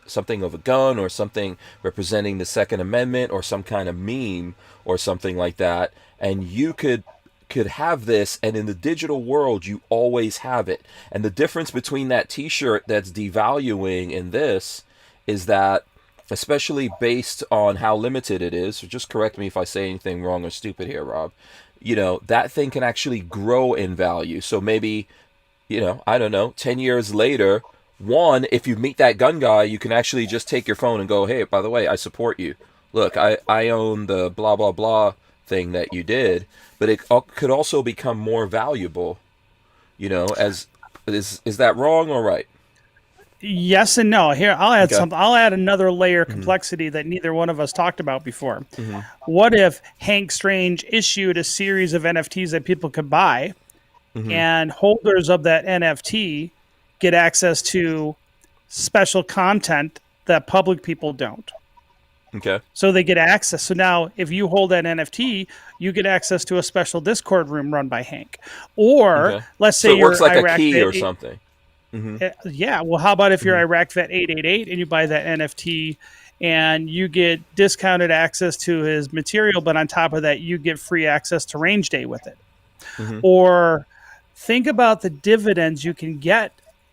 Speaker 1: something of a gun or something representing the Second Amendment or some kind of meme or something like that. And you could have this, and in the digital world you always have it. And the difference between that T-shirt that's devaluing and this is that, especially based on how limited it is, so just correct me if I say anything wrong or stupid here, Rob, that thing can actually grow in value. So maybe, I don't know, 10 years later, if you meet that gun guy, you can actually just take your phone and go, hey, by the way, I support you. Look, I own the blah, blah, blah thing that you did. But it could also become more valuable, is that wrong or right?
Speaker 2: Yes and no. Here, I'll add something. I'll add another layer of complexity that neither one of us talked about before. What if Hank Strange issued a series of NFTs that people could buy, and holders of that NFT get access to special content that public people don't.
Speaker 1: Okay.
Speaker 2: So they get access. So now if you hold that NFT, you get access to a special Discord room run by Hank. Or
Speaker 1: Okay.
Speaker 2: let's say
Speaker 1: So it
Speaker 2: you're
Speaker 1: works like a
Speaker 2: Iraq
Speaker 1: key
Speaker 2: vet
Speaker 1: or something.
Speaker 2: yeah. Well, how about if you're
Speaker 1: Mhm.
Speaker 2: Iraq vet 888 and you buy that NFT and you get discounted access to his material, but on top of that, you get free access to range day with it.
Speaker 1: Mhm.
Speaker 2: Or think about the dividends you can get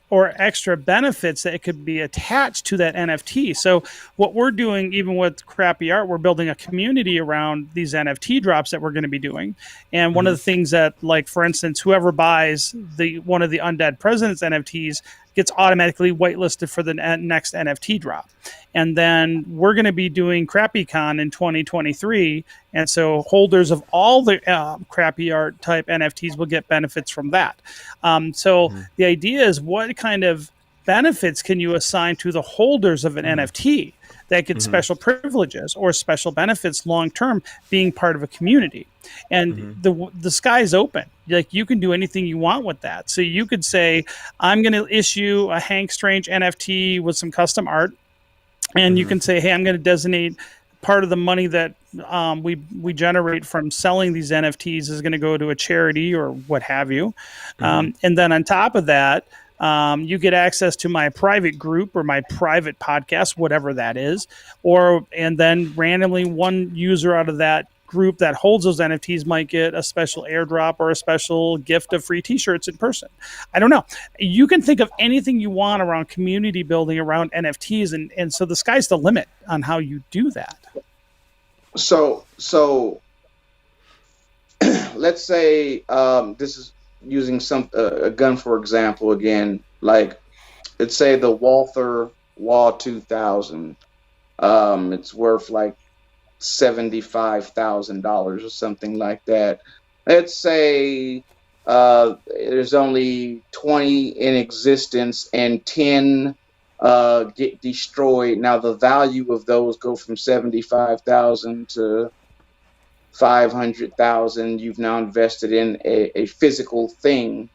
Speaker 2: or extra benefits that it could be attached to that NFT. So what we're doing, even with crappy art, we're building a community around these NFT drops that we're going to be doing. And one of the things that, like, for instance, whoever buys one of the Undead President's NFTs gets automatically whitelisted for the next NFT drop. And then we're going to be doing CrappyCon in 2023. And so holders of all the crappy art type NFTs will get benefits from that. So the idea is, what kind of benefits can you assign to the holders of an NFT that get special privileges or special benefits long term being part of a community? And the sky's open. Like, you can do anything you want with that. So you could say, I'm going to issue a Hank Strange NFT with some custom art. And you can say, hey, I'm going to designate part of the money that we generate from selling these NFTs is going to go to a charity or what have you. And then on top of that, you get access to my private group or my private podcast, whatever that is. And then randomly one user out of that group that holds those NFTs might get a special airdrop or a special gift of free t-shirts in person. I don't know. You can think of anything you want around community building around NFTs. And so the sky's the limit on how you do that.
Speaker 3: So let's say this is using a gun for example again. Like, let's say the Walther 2000. It's worth like $75,000 or something like that. Let's say there's only 20 in existence and 10 get destroyed. Now the value of those go from 75,000 to 500,000. You've now invested in a physical thing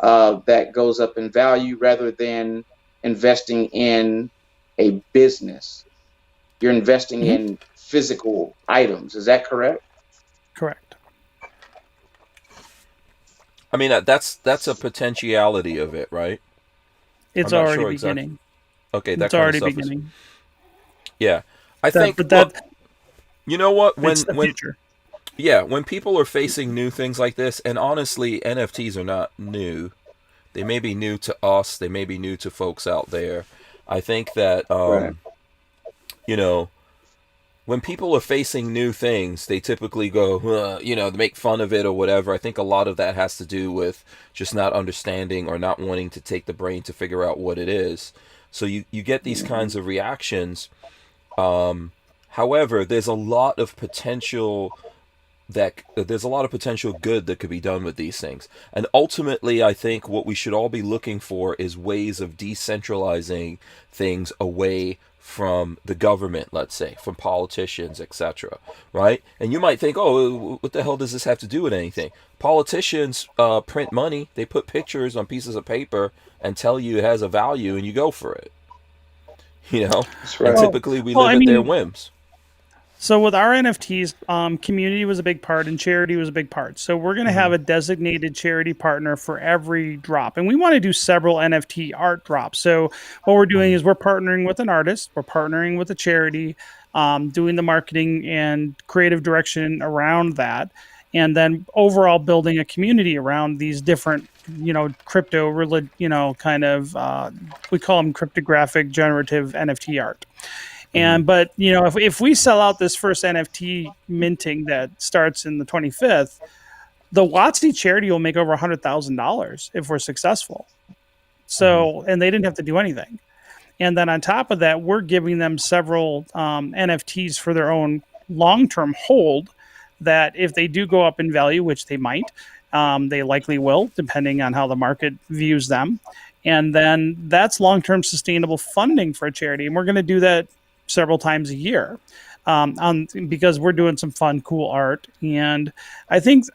Speaker 3: that goes up in value rather than investing in a business. You're investing in physical items. Is that correct?
Speaker 2: Correct.
Speaker 1: I mean, that's a potentiality of it, right?
Speaker 2: It's
Speaker 1: I'm not
Speaker 2: already
Speaker 1: sure
Speaker 2: beginning.
Speaker 1: Okay, that
Speaker 2: It's
Speaker 1: kind
Speaker 2: already
Speaker 1: of stuff
Speaker 2: beginning.
Speaker 1: Yeah. I
Speaker 2: That-
Speaker 1: think
Speaker 2: but that
Speaker 1: look, you know what,
Speaker 2: it's the future.
Speaker 1: when people are facing new things like this, and honestly, NFTs are not new. They may be new to us, they may be new to folks out there. I think that
Speaker 3: Right.
Speaker 1: you know, when people are facing new things, they typically go, they make fun of it or whatever. I think a lot of that has to do with just not understanding or not wanting to take the brain to figure out what it is. So you get these kinds of reactions. However, there's a lot of potential good that could be done with these things. And ultimately, I think what we should all be looking for is ways of decentralizing things away from the government, let's say, from politicians, etc. Right? And you might think, oh, what the hell does this have to do with anything? Politicians print money. They put pictures on pieces of paper and tell you it has a value, and you go for it.
Speaker 3: That's right.
Speaker 1: And typically we
Speaker 2: Well,
Speaker 1: live
Speaker 2: I
Speaker 1: at their
Speaker 2: mean-
Speaker 1: whims.
Speaker 2: So with our NFTs, community was a big part and charity was a big part. So we're going to have a designated charity partner for every drop. And we want to do several NFT art drops. So what we're doing is we're partnering with an artist, we're partnering with a charity, doing the marketing and creative direction around that. And then overall building a community around these different, crypto, we call them cryptographic generative NFT art. But if we sell out this first NFT minting that starts in the 25th, the Wacky charity will make over $100,000 if we're successful. So, and they didn't have to do anything. And then on top of that, we're giving them several NFTs for their own long-term hold that if they do go up in value, which they might, they likely will, depending on how the market views them. And then that's long-term sustainable funding for a charity. And we're going to do that several times a year because we're doing some fun, cool art. And I think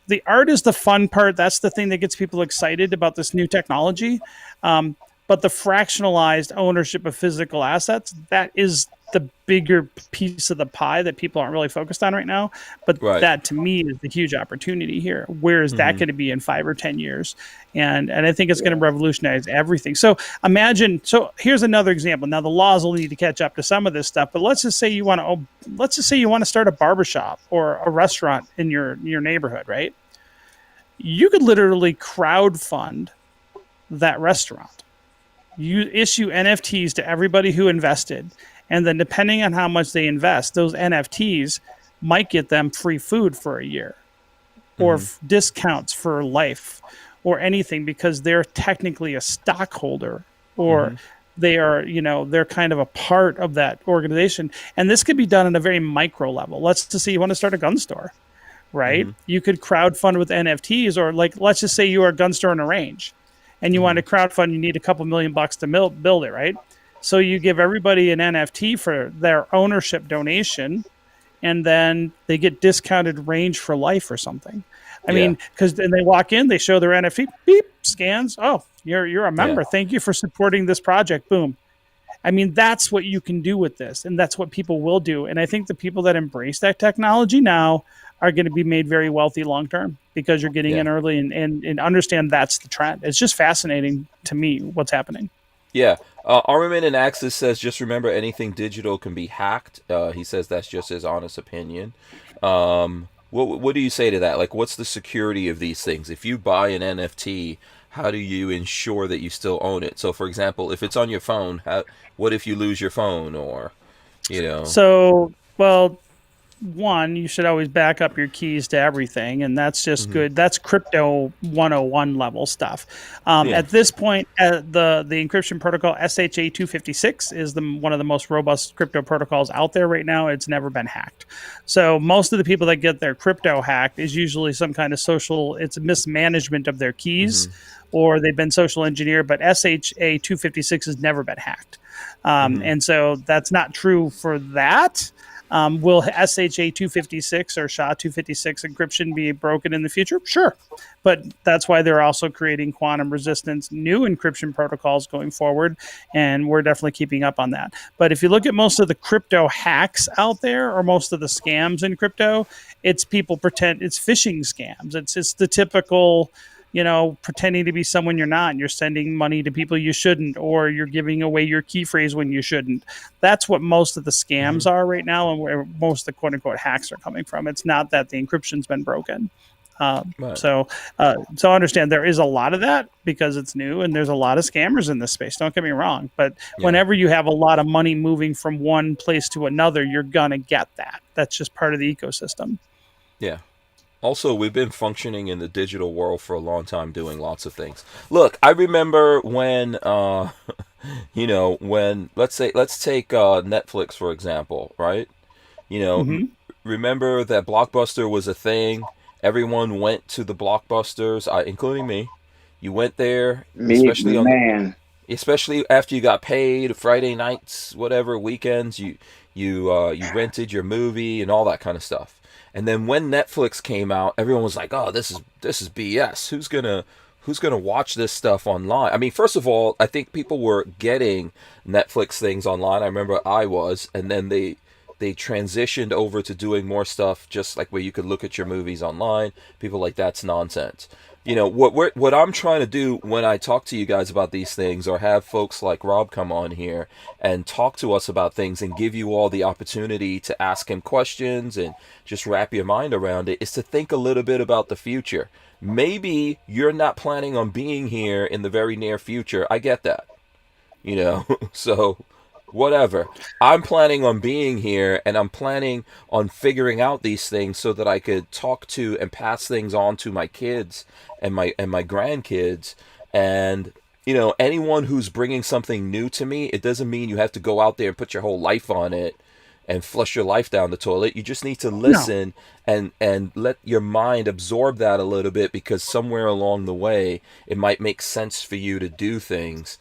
Speaker 2: the art is the fun part. That's the thing that gets people excited about this new technology. But But the fractionalized ownership of physical assets, that is the bigger piece of the pie that people aren't really focused on right now. But
Speaker 1: Right.
Speaker 2: that to me is the huge opportunity here. Where is that going to be in 5 or 10 years? And I think it's going to revolutionize everything. So imagine, so here's another example. Now the laws will need to catch up to some of this stuff, but let's just say you want to start a barbershop or a restaurant in your neighborhood, right? You could literally crowdfund that restaurant. You issue NFTs to everybody who invested, and then depending on how much they invest, those NFTs might get them free food for a year or discounts for life or anything, because they're technically a stockholder, or they are, they're kind of a part of that organization. And this could be done on a very micro level. Let's just say you want to start a gun store, right? You could crowdfund with NFTs, or like, let's just say you are a gun store in a range and you want to crowdfund, you need a couple $1,000,000 to build it, right? So you give everybody an NFT for their ownership donation, and then they get discounted range for life or something. I mean, because then they walk in, they show their NFT, beep, scans. Oh, you're a member.
Speaker 1: Yeah.
Speaker 2: Thank you for supporting this project. Boom. I mean, that's what you can do with this, and that's what people will do. And I think the people that embrace that technology now are going to be made very wealthy long term, because you're getting in early and understand that's the trend. It's just fascinating to me what's happening.
Speaker 1: Yeah. Armament and Axis says, just remember, anything digital can be hacked. He says that's just his honest opinion. What do you say to that? Like, what's the security of these things? If you buy an NFT, how do you ensure that you still own it? So, for example, if it's on your phone, what if you lose your phone, or,
Speaker 2: So, well, one, you should always back up your keys to everything, and that's just good. That's crypto 101 level stuff. At this point, the encryption protocol SHA-256 is one of the most robust crypto protocols out there right now. It's never been hacked. So most of the people that get their crypto hacked is usually some kind of it's a mismanagement of their keys, or they've been social engineered, but SHA-256 has never been hacked. And so that's not true for that. Will SHA-256 or SHA-256 encryption be broken in the future? Sure. But that's why they're also creating quantum resistance new encryption protocols going forward, and we're definitely keeping up on that. But if you look at most of the crypto hacks out there, or most of the scams in crypto, it's people pretend it's phishing scams. It's the typical, pretending to be someone you're not, and you're sending money to people you shouldn't, or you're giving away your key phrase when you shouldn't. That's what most of the scams are right now, and where most of the quote unquote hacks are coming from. It's not that the encryption's been broken.
Speaker 1: Right.
Speaker 2: So understand there is a lot of that because it's new, and there's a lot of scammers in this space. Don't get me wrong, but whenever you have a lot of money moving from one place to another, you're gonna get that. That's just part of the ecosystem.
Speaker 1: Yeah. Also, we've been functioning in the digital world for a long time, doing lots of things. Look, I remember when, when let's take Netflix for example, right? Remember that Blockbuster was a thing. Everyone went to the Blockbusters, including me. You went there, especially after you got paid, Friday nights, whatever, weekends. You rented your movie and all that kind of stuff. And then when Netflix came out, everyone was like, "Oh, this is BS. Who's gonna watch this stuff online?" I mean, first of all, I think people were getting Netflix things online. I remember I was, and then they transitioned over to doing more stuff, just like where you could look at your movies online. People like, that's nonsense. What I'm trying to do when I talk to you guys about these things, or have folks like Rob come on here and talk to us about things and give you all the opportunity to ask him questions and just wrap your mind around it, is to think a little bit about the future. Maybe you're not planning on being here in the very near future. I get that. So whatever. I'm planning on being here, and I'm planning on figuring out these things so that I could talk to and pass things on to my kids and my grandkids. And anyone who's bringing something new to me, it doesn't mean you have to go out there and put your whole life on it and flush your life down the toilet. You just need to listen and let your mind absorb that a little bit, because somewhere along the way it might make sense for you to do things.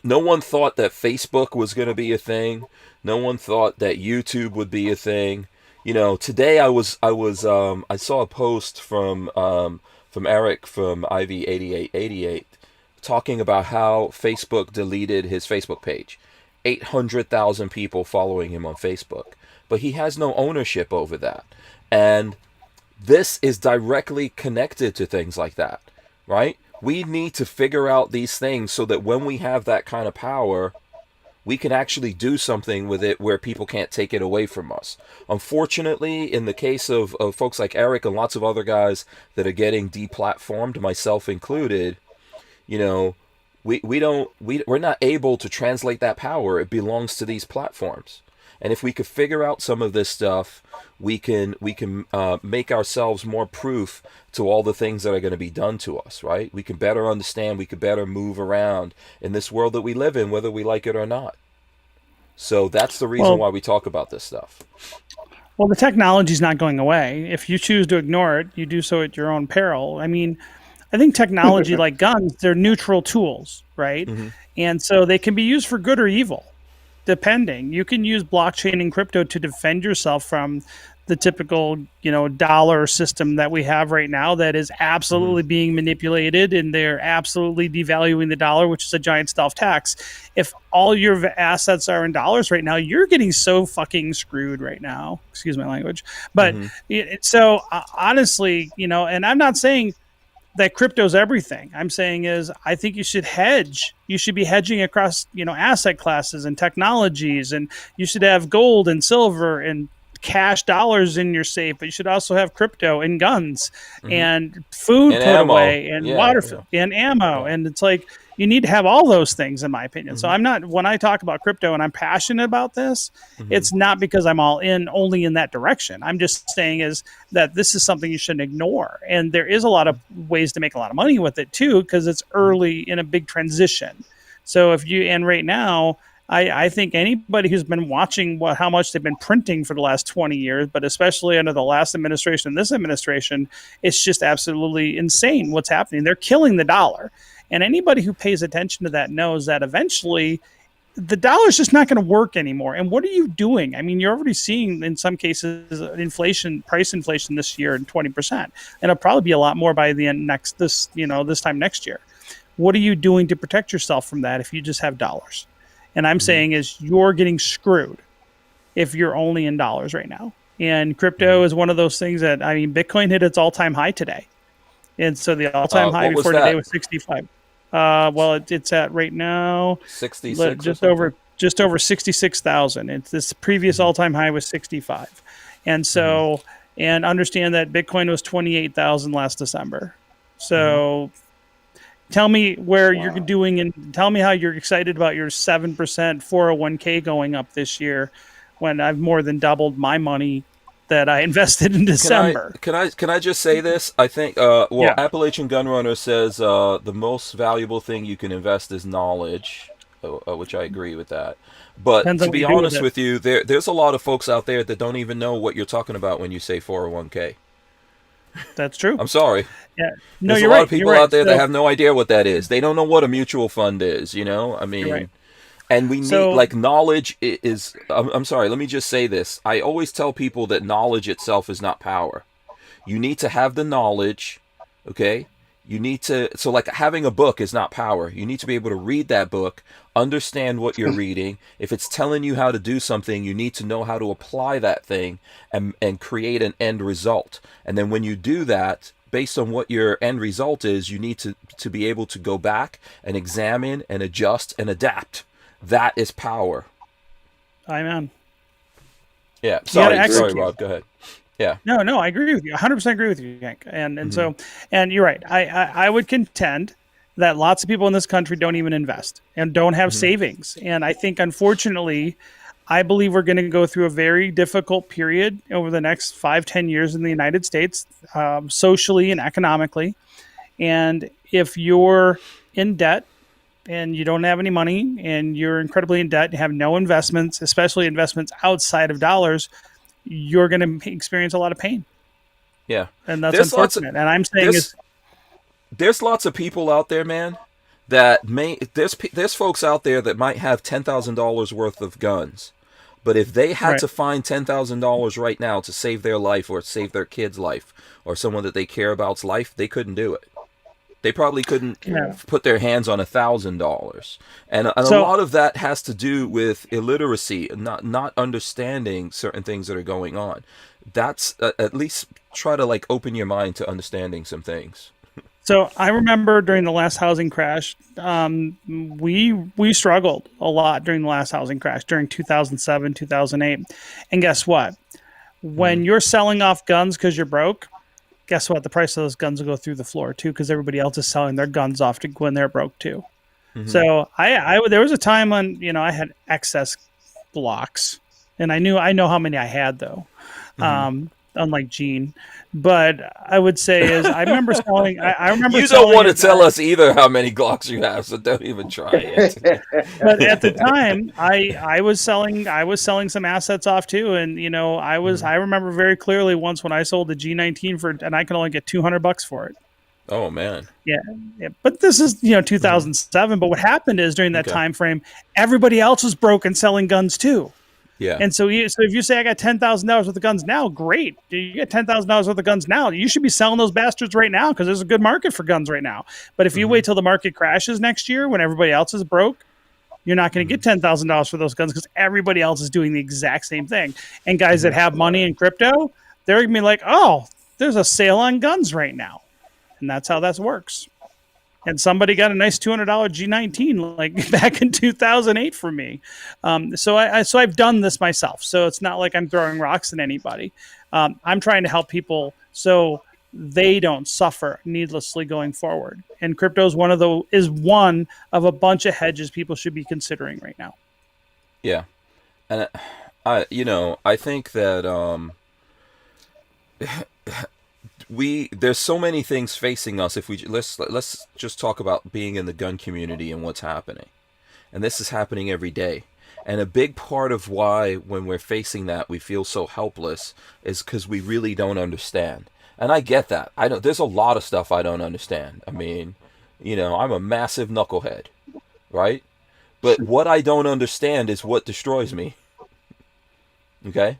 Speaker 1: No one thought that Facebook was going to be a thing. No one thought that YouTube would be a thing. Today I saw a post from Eric from IV8888 talking about how Facebook deleted his Facebook page. 800,000 people following him on Facebook. But he has no ownership over that. And this is directly connected to things like that, right? We need to figure out these things so that when we have that kind of power, we can actually do something with it where people can't take it away from us. Unfortunately, in the case of folks like Eric and lots of other guys that are getting deplatformed, myself included, you know, we're not able to translate that power. It belongs to these platforms. And if we could figure out some of this stuff, we can make ourselves more proof to all the things that are going to be done to us, right? We can better understand, we can better move around in this world that we live in, whether we like it or not. So that's the reason why we talk about this stuff.
Speaker 2: Well, the technology is not going away. If you choose to ignore it, you do so at your own peril. I mean, I think technology like guns, they're neutral tools, right?
Speaker 1: Mm-hmm.
Speaker 2: And so they can be used for good or evil, depending. You can use blockchain and crypto to defend yourself from the typical, dollar system that we have right now that is absolutely being manipulated, and they're absolutely devaluing the dollar, which is a giant stealth tax. If all your assets are in dollars right now, you're getting so fucking screwed right now. Excuse my language. But honestly, and I'm not saying that crypto's everything. I'm saying is I think you should hedge. You should be hedging across, asset classes and technologies, and you should have gold and silver and cash dollars in your safe, but you should also have crypto and guns and food
Speaker 1: and
Speaker 2: put
Speaker 1: ammo.
Speaker 2: away and water and ammo. And it's like, you need to have all those things, in my opinion. So when I talk about crypto and I'm passionate about this, it's not because I'm only in that direction. I'm just saying is that this is something you shouldn't ignore. And there is a lot of ways to make a lot of money with it too, because it's early in a big transition. So right now, I think anybody who's been watching how much they've been printing for the last 20 years, but especially under the last administration and this administration, it's just absolutely insane what's happening. They're killing the dollar. And anybody who pays attention to that knows that eventually the dollar's just not going to work anymore. And what are you doing? I mean, you're already seeing in some cases price inflation this year in 20%. And it'll probably be a lot more by the end this time next year. What are you doing to protect yourself from that if you just have dollars? And I'm saying is you're getting screwed if you're only in dollars right now. And crypto is one of those things that, Bitcoin hit its all-time high today. And so the all-time high before today was 65. It's at right now
Speaker 1: 66,
Speaker 2: just over 66,000. It's this previous all-time high was 65. And so and understand that Bitcoin was 28,000 last December. So tell me where you're doing, and tell me how you're excited about your 7% 401k going up this year when I've more than doubled my money that I invested in December.
Speaker 1: Can I just say this? I think Appalachian Gunrunner says the most valuable thing you can invest is knowledge, which I agree with that. But to be honest with you, there's a lot of folks out there that don't even know what you're talking about when you say 401k.
Speaker 2: That's true.
Speaker 1: I'm sorry.
Speaker 2: Yeah. No,
Speaker 1: There's a lot of people out there that have no idea what that is. They don't know what a mutual fund is, I mean, and we need, knowledge is, I'm sorry, let me just say this. I always tell people that knowledge itself is not power. You need to have the knowledge, okay? Having a book is not power. You need to be able to read that book, understand what you're reading. If it's telling you how to do something, you need to know how to apply that thing and create an end result. And then when you do that, based on what your end result is, you need to be able to go back and examine and adjust and adapt. That is power.
Speaker 2: Amen.
Speaker 1: Yeah. Sorry, Rob. Go ahead. Yeah.
Speaker 2: No, I agree with you. 100% agree with you, Hank. And so you're right. I would contend that lots of people in this country don't even invest and don't have savings. And I think, unfortunately, I believe we're going to go through a very difficult period over the next 5-10 years in the United States, socially and economically. And if you're in debt and you don't have any money and you're incredibly in debt and have no investments, especially investments outside of dollars, you're going to experience a lot of pain.
Speaker 1: Yeah.
Speaker 2: And that's unfortunate. And I'm saying
Speaker 1: there's lots of people out there, man, that there's folks out there that might have $10,000 worth of guns. But if they had to find $10,000 right now to save their life or save their kid's life or someone that they care about's life, they couldn't do it. They probably couldn't
Speaker 2: Yeah.
Speaker 1: put their hands on $1,000, and a
Speaker 2: So
Speaker 1: lot of that has to do with illiteracy, not understanding certain things that are going on. That's at least try to like open your mind to understanding some things.
Speaker 2: So I remember during the last housing crash, we struggled a lot during the last housing crash during 2007, 2008, and guess what?
Speaker 1: Mm-hmm.
Speaker 2: When you're selling off guns because you're broke, guess what? The price of those guns will go through the floor too because everybody else is selling their guns off to when they're broke too.
Speaker 1: Mm-hmm.
Speaker 2: So there was a time when I had excess blocks, and I know how many I had though.
Speaker 1: Mm-hmm.
Speaker 2: Unlike Gene, but I would say is I remember selling. I remember
Speaker 1: You don't
Speaker 2: selling
Speaker 1: want to
Speaker 2: it,
Speaker 1: tell us either how many Glocks you have, so don't even try it.
Speaker 2: but at the time, I was selling some assets off too, and I remember very clearly once when I sold the G19 and I could only get $200 for it.
Speaker 1: Oh man.
Speaker 2: Yeah, yeah. But this is 2007. But what happened is during that
Speaker 1: Okay.
Speaker 2: time frame, everybody else was broke and selling guns too.
Speaker 1: Yeah.
Speaker 2: And so if you say I got $10,000 worth of guns now, great. You get $10,000 worth of guns now. You should be selling those bastards right now because there's a good market for guns right now. But if you wait till the market crashes next year when everybody else is broke, you're not going to get $10,000 for those guns because everybody else is doing the exact same thing. And guys that have money in crypto, they're going to be like, oh, there's a sale on guns right now. And that's how that works. And somebody got a nice $200 G19 like back in 2008 for me. So I've done this myself. So it's not like I'm throwing rocks at anybody. I'm trying to help people so they don't suffer needlessly going forward. And crypto is one of a bunch of hedges people should be considering right now.
Speaker 1: Yeah, and I think that there's so many things facing us. If we let's just talk about being in the gun community and what's happening, and this is happening every day. And a big part of why when we're facing that we feel so helpless is because we really don't understand. And I get that. I don't. There's a lot of stuff I don't understand. I mean, I'm a massive knucklehead, right? But what I don't understand is what destroys me. Okay?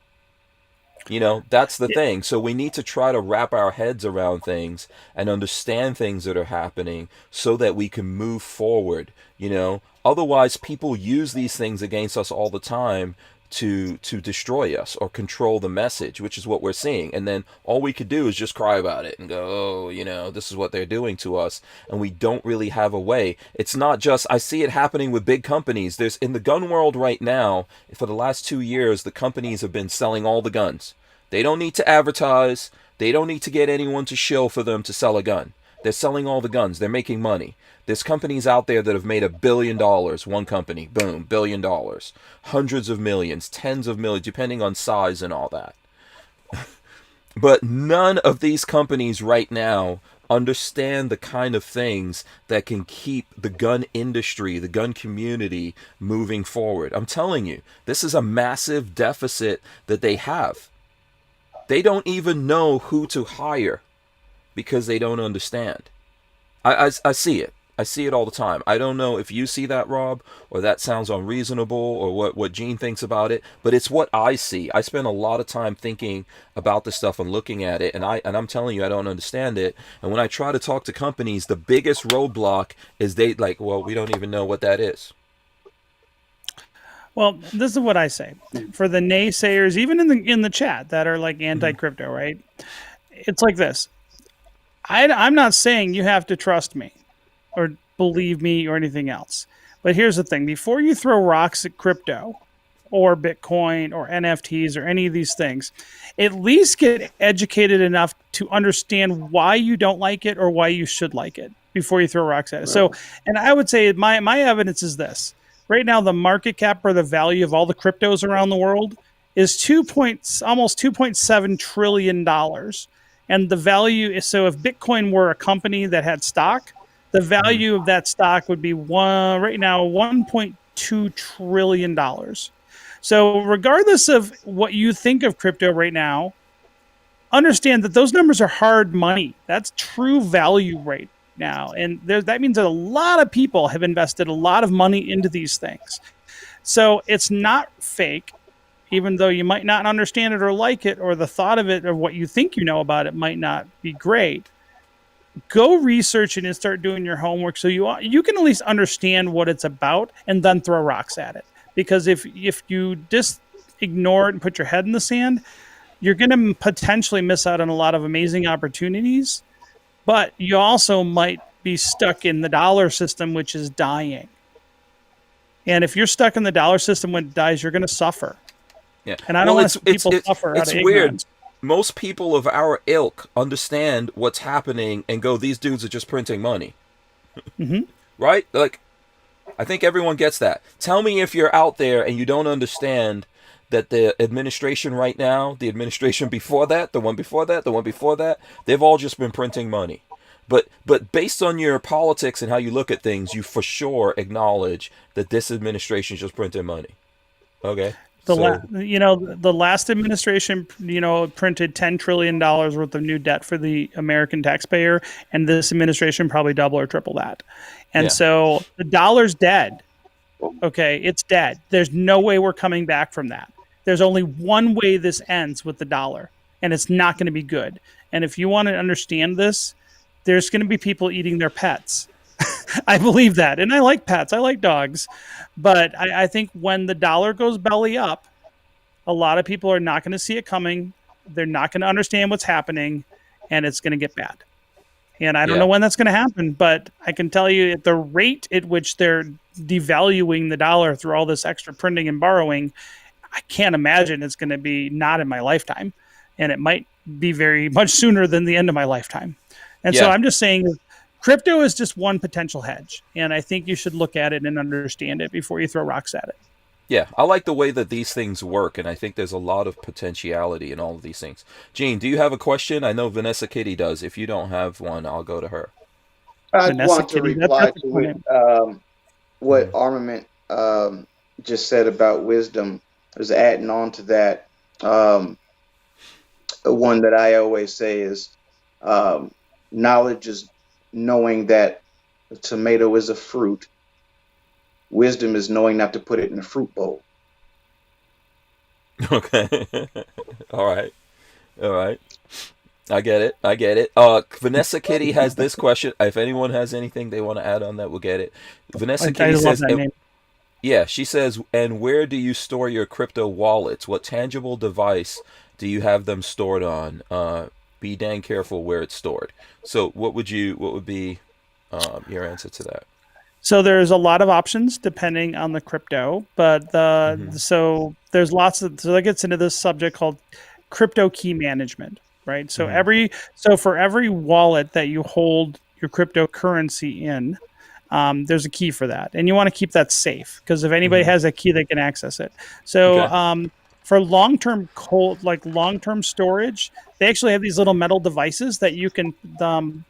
Speaker 1: That's the thing. So we need to try to wrap our heads around things and understand things that are happening so that we can move forward. Otherwise people use these things against us all the time to destroy us or control the message, which is what we're seeing. And then all we could do is just cry about it and go, oh, this is what they're doing to us. And we don't really have a way. It's not just, I see it happening with big companies. There's in the gun world right now, for the last 2 years, the companies have been selling all the guns. They don't need to advertise. They don't need to get anyone to shill for them to sell a gun. They're selling all the guns. They're making money. There's companies out there that have made $1 billion. One company, boom, $1 billion. Hundreds of millions, tens of millions, depending on size and all that. But none of these companies right now understand the kind of things that can keep the gun industry, the gun community moving forward. I'm telling you, this is a massive deficit that they have. They don't even know who to hire because they don't understand. I see it. I see it all the time. I don't know if you see that, Rob, or that sounds unreasonable, or what Gene thinks about it, but it's what I see. I spend a lot of time thinking about this stuff and looking at it, and I'm telling you, I don't understand it. And when I try to talk to companies, the biggest roadblock is they like, well, we don't even know what that is.
Speaker 2: Well, this is what I say for the naysayers, even in the chat that are like anti-crypto, right? It's like this. I'm not saying you have to trust me or believe me or anything else. But here's the thing. Before you throw rocks at crypto or Bitcoin or NFTs or any of these things, at least get educated enough to understand why you don't like it or why you should like it before you throw rocks at it. Right. So, and I would say my evidence is this. Right now, the market cap or the value of all the cryptos around the world is almost $2.7 trillion. And the value is, so if Bitcoin were a company that had stock, the value of that stock would be right now $1.2 trillion. So regardless of what you think of crypto right now, understand that those numbers are hard money. That's true value right now. And that means that a lot of people have invested a lot of money into these things. So it's not fake, even though you might not understand it or like it, or the thought of it or what you think you know about it might not be great. go research it and start doing your homework so you can at least understand what it's about and then throw rocks at it. Because if you just ignore it and put your head in the sand, you're going to potentially miss out on a lot of amazing opportunities, but you also might be stuck in the dollar system, which is dying. And if you're stuck in the dollar system when it dies, you're going to suffer.
Speaker 1: Yeah.
Speaker 2: And I don't want to see people suffer out of ignorance.
Speaker 1: Most people of our ilk understand what's happening and go, these dudes are just printing money. Right? Like, I think everyone gets that. Tell me if you're out there and you don't understand that the administration right now, the administration before that, the one before that, the one before that, they've all just been printing money. But based on your politics and how you look at things, you for sure acknowledge that this administration is just printing money. Okay?
Speaker 2: The last administration, printed $10 trillion worth of new debt for the American taxpayer, and this administration probably double or triple that. And so the dollar's dead. Okay, it's dead. There's no way we're coming back from that. There's only one way this ends with the dollar, and it's not going to be good. And if you want to understand this, there's going to be people eating their pets. I believe that. And I like pets. I like dogs. But I think when the dollar goes belly up, a lot of people are not going to see it coming. They're not going to understand what's happening, and it's going to get bad. And I don't know when that's going to happen, but I can tell you at the rate at which they're devaluing the dollar through all this extra printing and borrowing, I can't imagine it's going to be not in my lifetime. And it might be very much sooner than the end of my lifetime. And so I'm just saying crypto is just one potential hedge. And I think you should look at it and understand it before you throw rocks at it.
Speaker 1: Yeah, I like the way that these things work, and I think there's a lot of potentiality in all of these things. Gene, do you have a question? I know Vanessa Kitty does. If you don't have one, I'll go to her.
Speaker 3: I want to reply to what Armament just said about wisdom. I was adding on to that. One that I always say is knowledge is knowing that a tomato is a fruit. Wisdom is knowing not to put it in a fruit bowl.
Speaker 1: Okay. All right. I get it. Vanessa Kitty has this question. If anyone has anything they want to add on that, we'll get it. Vanessa Kitty says, she says, and where do you store your crypto wallets? What tangible device do you have them stored on? Be dang careful where it's stored. So what would be your answer to that?
Speaker 2: So there's a lot of options depending on the crypto, but so there's lots of, so that gets into this subject called crypto key management, right? So for every wallet that you hold your cryptocurrency in, there's a key for that, and you want to keep that safe because if anybody has a key, they can access it. So for long-term storage, they actually have these little metal devices that you can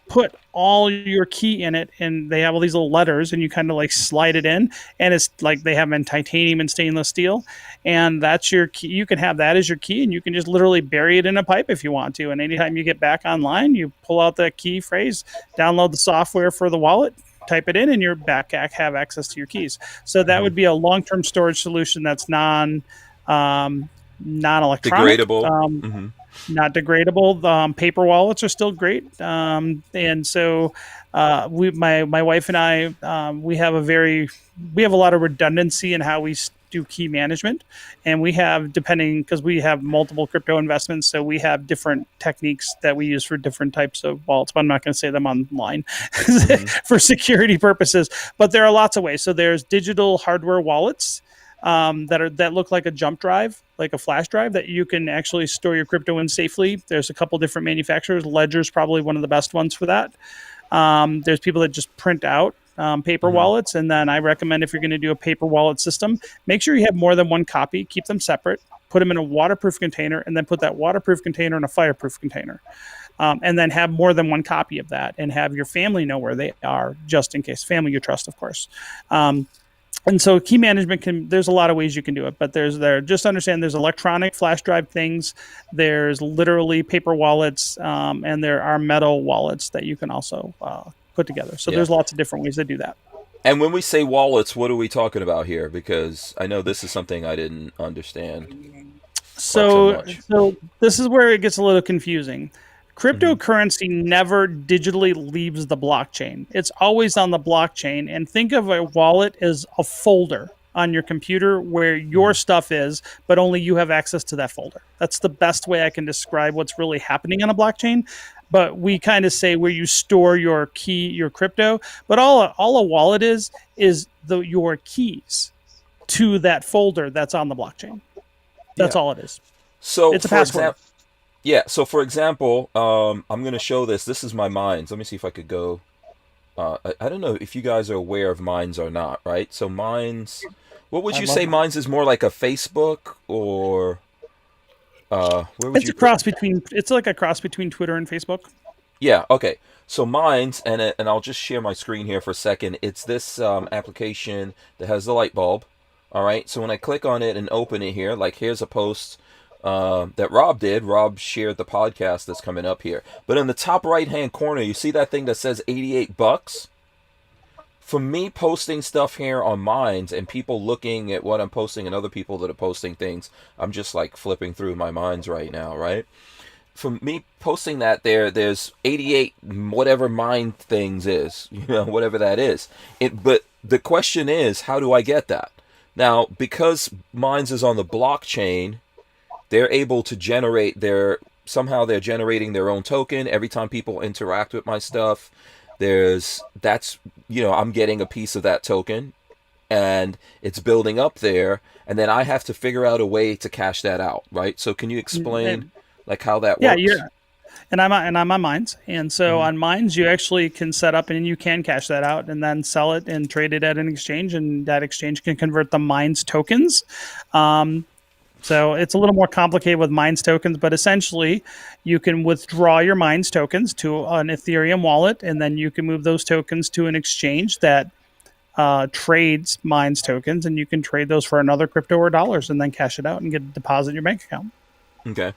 Speaker 2: put all your key in it, and they have all these little letters, and you kind of like slide it in, and it's like they have them in titanium and stainless steel, and that's your key. You can have that as your key, and you can just literally bury it in a pipe if you want to, and anytime you get back online, you pull out the key phrase, download the software for the wallet, type it in, and you're back, have access to your keys. So that would be a long-term storage solution that's non-electronic,
Speaker 1: degradable,
Speaker 2: not degradable. Paper wallets are still great, and so my wife and I we have a lot of redundancy in how we do key management, and we have, depending, because we have multiple crypto investments, so we have different techniques that we use for different types of wallets, but I'm not going to say them online for security purposes, but there are lots of ways. So there's digital hardware wallets that look like a jump drive, like a flash drive, that you can actually store your crypto in safely. There's a couple different manufacturers. Ledger's probably one of the best ones for that. There's people that just print out paper wallets, and then I recommend, if you're going to do a paper wallet system, make sure you have more than one copy. Keep them separate. Put them in a waterproof container, and then put that waterproof container in a fireproof container. And then have more than one copy of that, and have your family know where they are, just in case. Family you trust, of course. And so key management there's a lot of ways you can do it, but just understand there's electronic flash drive things, there's literally paper wallets, and there are metal wallets that you can also put together. So there's lots of different ways to do that.
Speaker 1: And when we say wallets, what are we talking about here? Because I know this is something I didn't understand.
Speaker 2: So this is where it gets a little confusing. Cryptocurrency never digitally leaves the blockchain. It's always on the blockchain. And think of a wallet as a folder on your computer where your stuff is, but only you have access to that folder. That's the best way I can describe what's really happening on a blockchain. But we kind of say where you store your key, your crypto. But all a wallet is your keys to that folder that's on the blockchain. That's all it is.
Speaker 1: So
Speaker 2: it's a password.
Speaker 1: So for example, I'm going to show this. This is my Mines. Let me see if I could go. I don't know if you guys are aware of Mines or not, right? So Mines, what would you say Mines is more like a Facebook or where would
Speaker 2: it's
Speaker 1: you
Speaker 2: a cross between it's like a cross between Twitter and Facebook.
Speaker 1: Yeah, okay. So Mines, and I'll just share my screen here for a second. It's this application that has the light bulb. All right. So when I click on it and open it here, like here's a post that Rob did. Rob shared the podcast that's coming up here. But in the top right-hand corner, you see that thing that says $88? For me posting stuff here on Mines and people looking at what I'm posting and other people that are posting things, I'm just like flipping through my Mines right now, right? For me posting that there's 88 whatever Mine things is, whatever that is. But the question is, how do I get that? Now, because Mines is on the blockchain, they're able to generate somehow they're generating their own token every time people interact with my stuff. I'm getting a piece of that token and it's building up there, and then I have to figure out a way to cash that out, right? So can you explain like how that works?
Speaker 2: Yeah. And I'm on Mines, and so on Mines you actually can set up and you can cash that out and then sell it and trade it at an exchange, and that exchange can convert the Mines tokens. So it's a little more complicated with Mines tokens, but essentially you can withdraw your Mines tokens to an Ethereum wallet, and then you can move those tokens to an exchange that trades Mines tokens, and you can trade those for another crypto or dollars and then cash it out and get a deposit in your bank account.
Speaker 1: Okay.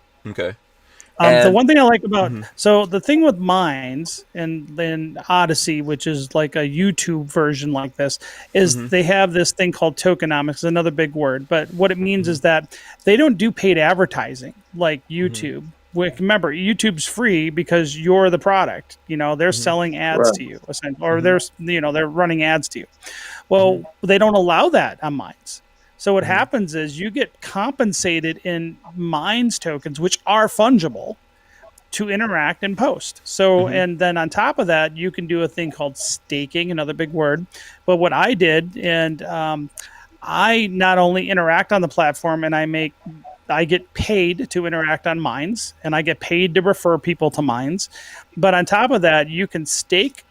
Speaker 2: The one thing I like about so the thing with Mines and then Odyssey, which is like a YouTube version like this, is they have this thing called tokenomics, another big word. But what it means is that they don't do paid advertising like YouTube. Remember, YouTube's free because you're the product. They're selling ads to you, or they're running ads to you. Well, they don't allow that on Mines. So what happens is you get compensated in Mines tokens, which are fungible, to interact and post. So, and then on top of that, you can do a thing called staking, another big word. But what I did, and I not only interact on the platform, and I get paid to interact on Mines, and I get paid to refer people to Mines. But on top of that, you can stake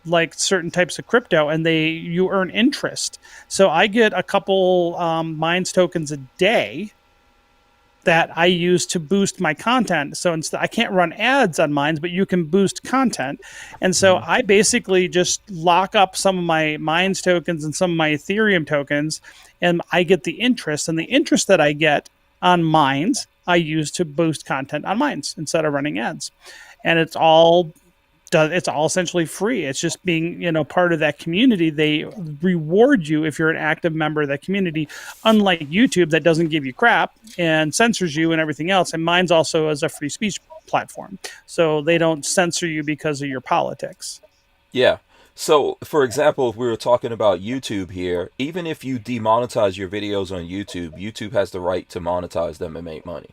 Speaker 2: like certain types of crypto, and you earn interest. So I get a couple Mines tokens a day that I use to boost my content. So instead, I can't run ads on Mines, but you can boost content. And so I basically just lock up some of my Mines tokens and some of my Ethereum tokens, and I get the interest. And the interest that I get on Mines, I use to boost content on Mines instead of running ads. And it's all essentially free. It's just being, part of that community. They reward you if you're an active member of that community, unlike YouTube that doesn't give you crap and censors you and everything else. And Mine's also is a free speech platform. So they don't censor you because of your politics.
Speaker 1: Yeah. So, for example, if we were talking about YouTube here, even if you demonetize your videos on YouTube, YouTube has the right to monetize them and make money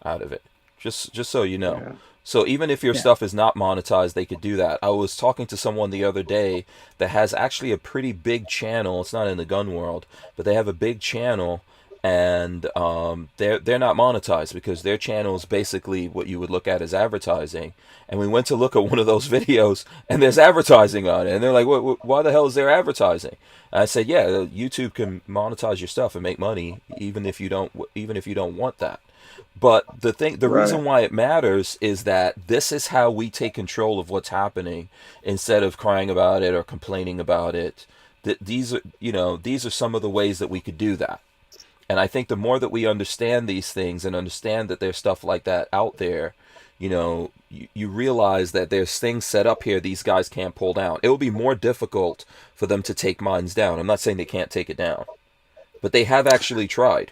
Speaker 1: out of it. Just so you know. Yeah. So even if your stuff is not monetized, they could do that. I was talking to someone the other day that has actually a pretty big channel. It's not in the gun world, but they have a big channel, and they're not monetized because their channel is basically what you would look at as advertising. And we went to look at one of those videos, and there's advertising on it, and they're like, "Why the hell is there advertising?" And I said, "Yeah, YouTube can monetize your stuff and make money, even if you don't want that." But the reason why it matters is that this is how we take control of what's happening instead of crying about it or complaining about it. These are some of the ways that we could do that. And I think the more that we understand these things and understand that there's stuff like that out there, you realize that there's things set up here these guys can't pull down. It will be more difficult for them to take Mines down. I'm not saying they can't take it down, but they have actually tried.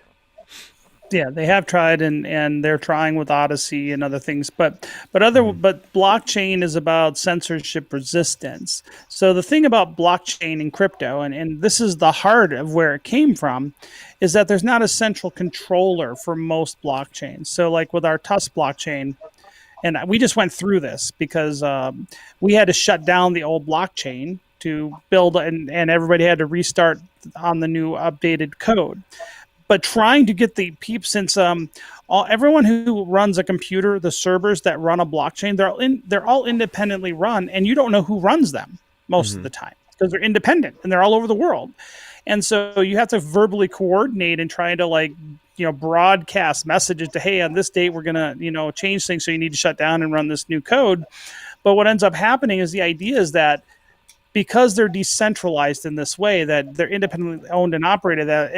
Speaker 2: Yeah, they have tried, and they're trying with Odyssey and other things, but blockchain is about censorship resistance. So the thing about blockchain and crypto, and this is the heart of where it came from, is that there's not a central controller for most blockchains. So like with our TUSC blockchain, and we just went through this because we had to shut down the old blockchain to build, and everybody had to restart on the new updated code. But trying to get the peeps, since everyone who runs a computer, the servers that run a blockchain, they're all independently run, and you don't know who runs them most of the time because they're independent and they're all over the world. And so you have to verbally coordinate and try to broadcast messages to, hey, on this date we're gonna change things, so you need to shut down and run this new code. But what ends up happening is the idea is that because they're decentralized in this way, that they're independently owned and operated, that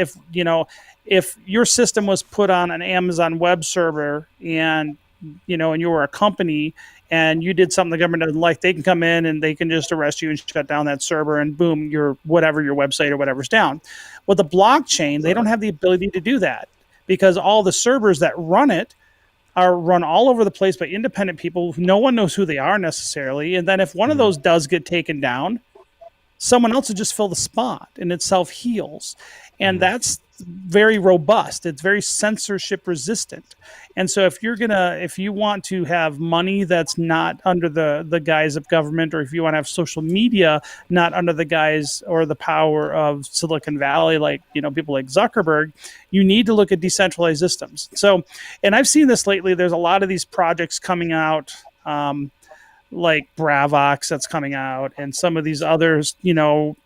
Speaker 2: if your system was put on an Amazon web server and and you were a company and you did something the government doesn't like, they can come in and they can just arrest you and shut down that server, and boom, your website or whatever's down. With the blockchain, they don't have the ability to do that because all the servers that run it are run all over the place by independent people. No one knows who they are necessarily. And then if one of those does get taken down, someone else will just fill the spot and it self-heals. And that's very robust. It's very censorship resistant. And so if you want to have money that's not under the guise of government, or if you want to have social media not under the guise or the power of Silicon Valley, like, people like Zuckerberg, you need to look at decentralized systems. So, and I've seen this lately, there's a lot of these projects coming out, like Bravox that's coming out, and some of these others,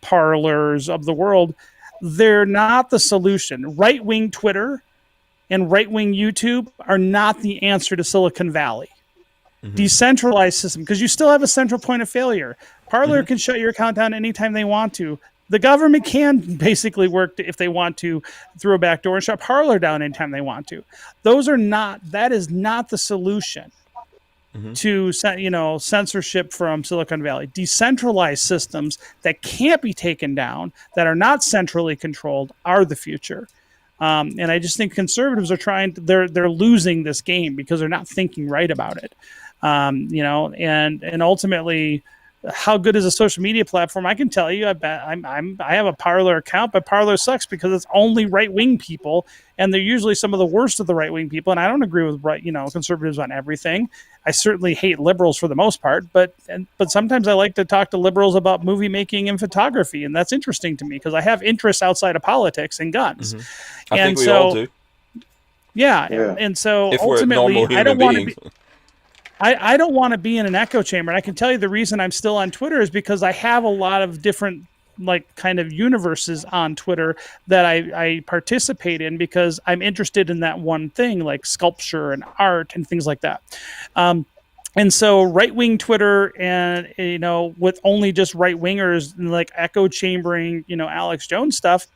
Speaker 2: parlors of the world. They're not the solution. Right-wing Twitter and right-wing YouTube are not the answer to Silicon Valley. Decentralized system, because you still have a central point of failure. Parlor can shut your account down anytime they want to. The government can basically work if they want to through a back door and shut Parlor down anytime they want to. That is not the solution to censorship from Silicon Valley. Decentralized systems that can't be taken down, that are not centrally controlled, are the future. And I just think conservatives are they're losing this game because they're not thinking right about it. And ultimately, how good is a social media platform? I can tell you, I have a Parler account, but Parler sucks because it's only right-wing people, and they're usually some of the worst of the right-wing people. And I don't agree with conservatives on everything. I certainly hate liberals for the most part, but sometimes I like to talk to liberals about movie making and photography, and that's interesting to me because I have interests outside of politics and guns.
Speaker 1: I think we all do.
Speaker 2: Yeah, and so
Speaker 1: if
Speaker 2: ultimately,
Speaker 1: we're normal human beings.
Speaker 2: I don't want to be in an echo chamber. And I can tell you the reason I'm still on Twitter is because I have a lot of different kind of universes on Twitter that I participate in because I'm interested in that one thing, like sculpture and art and things like that. And so right-wing Twitter and, with only just right-wingers and like echo chambering, Alex Jones stuff,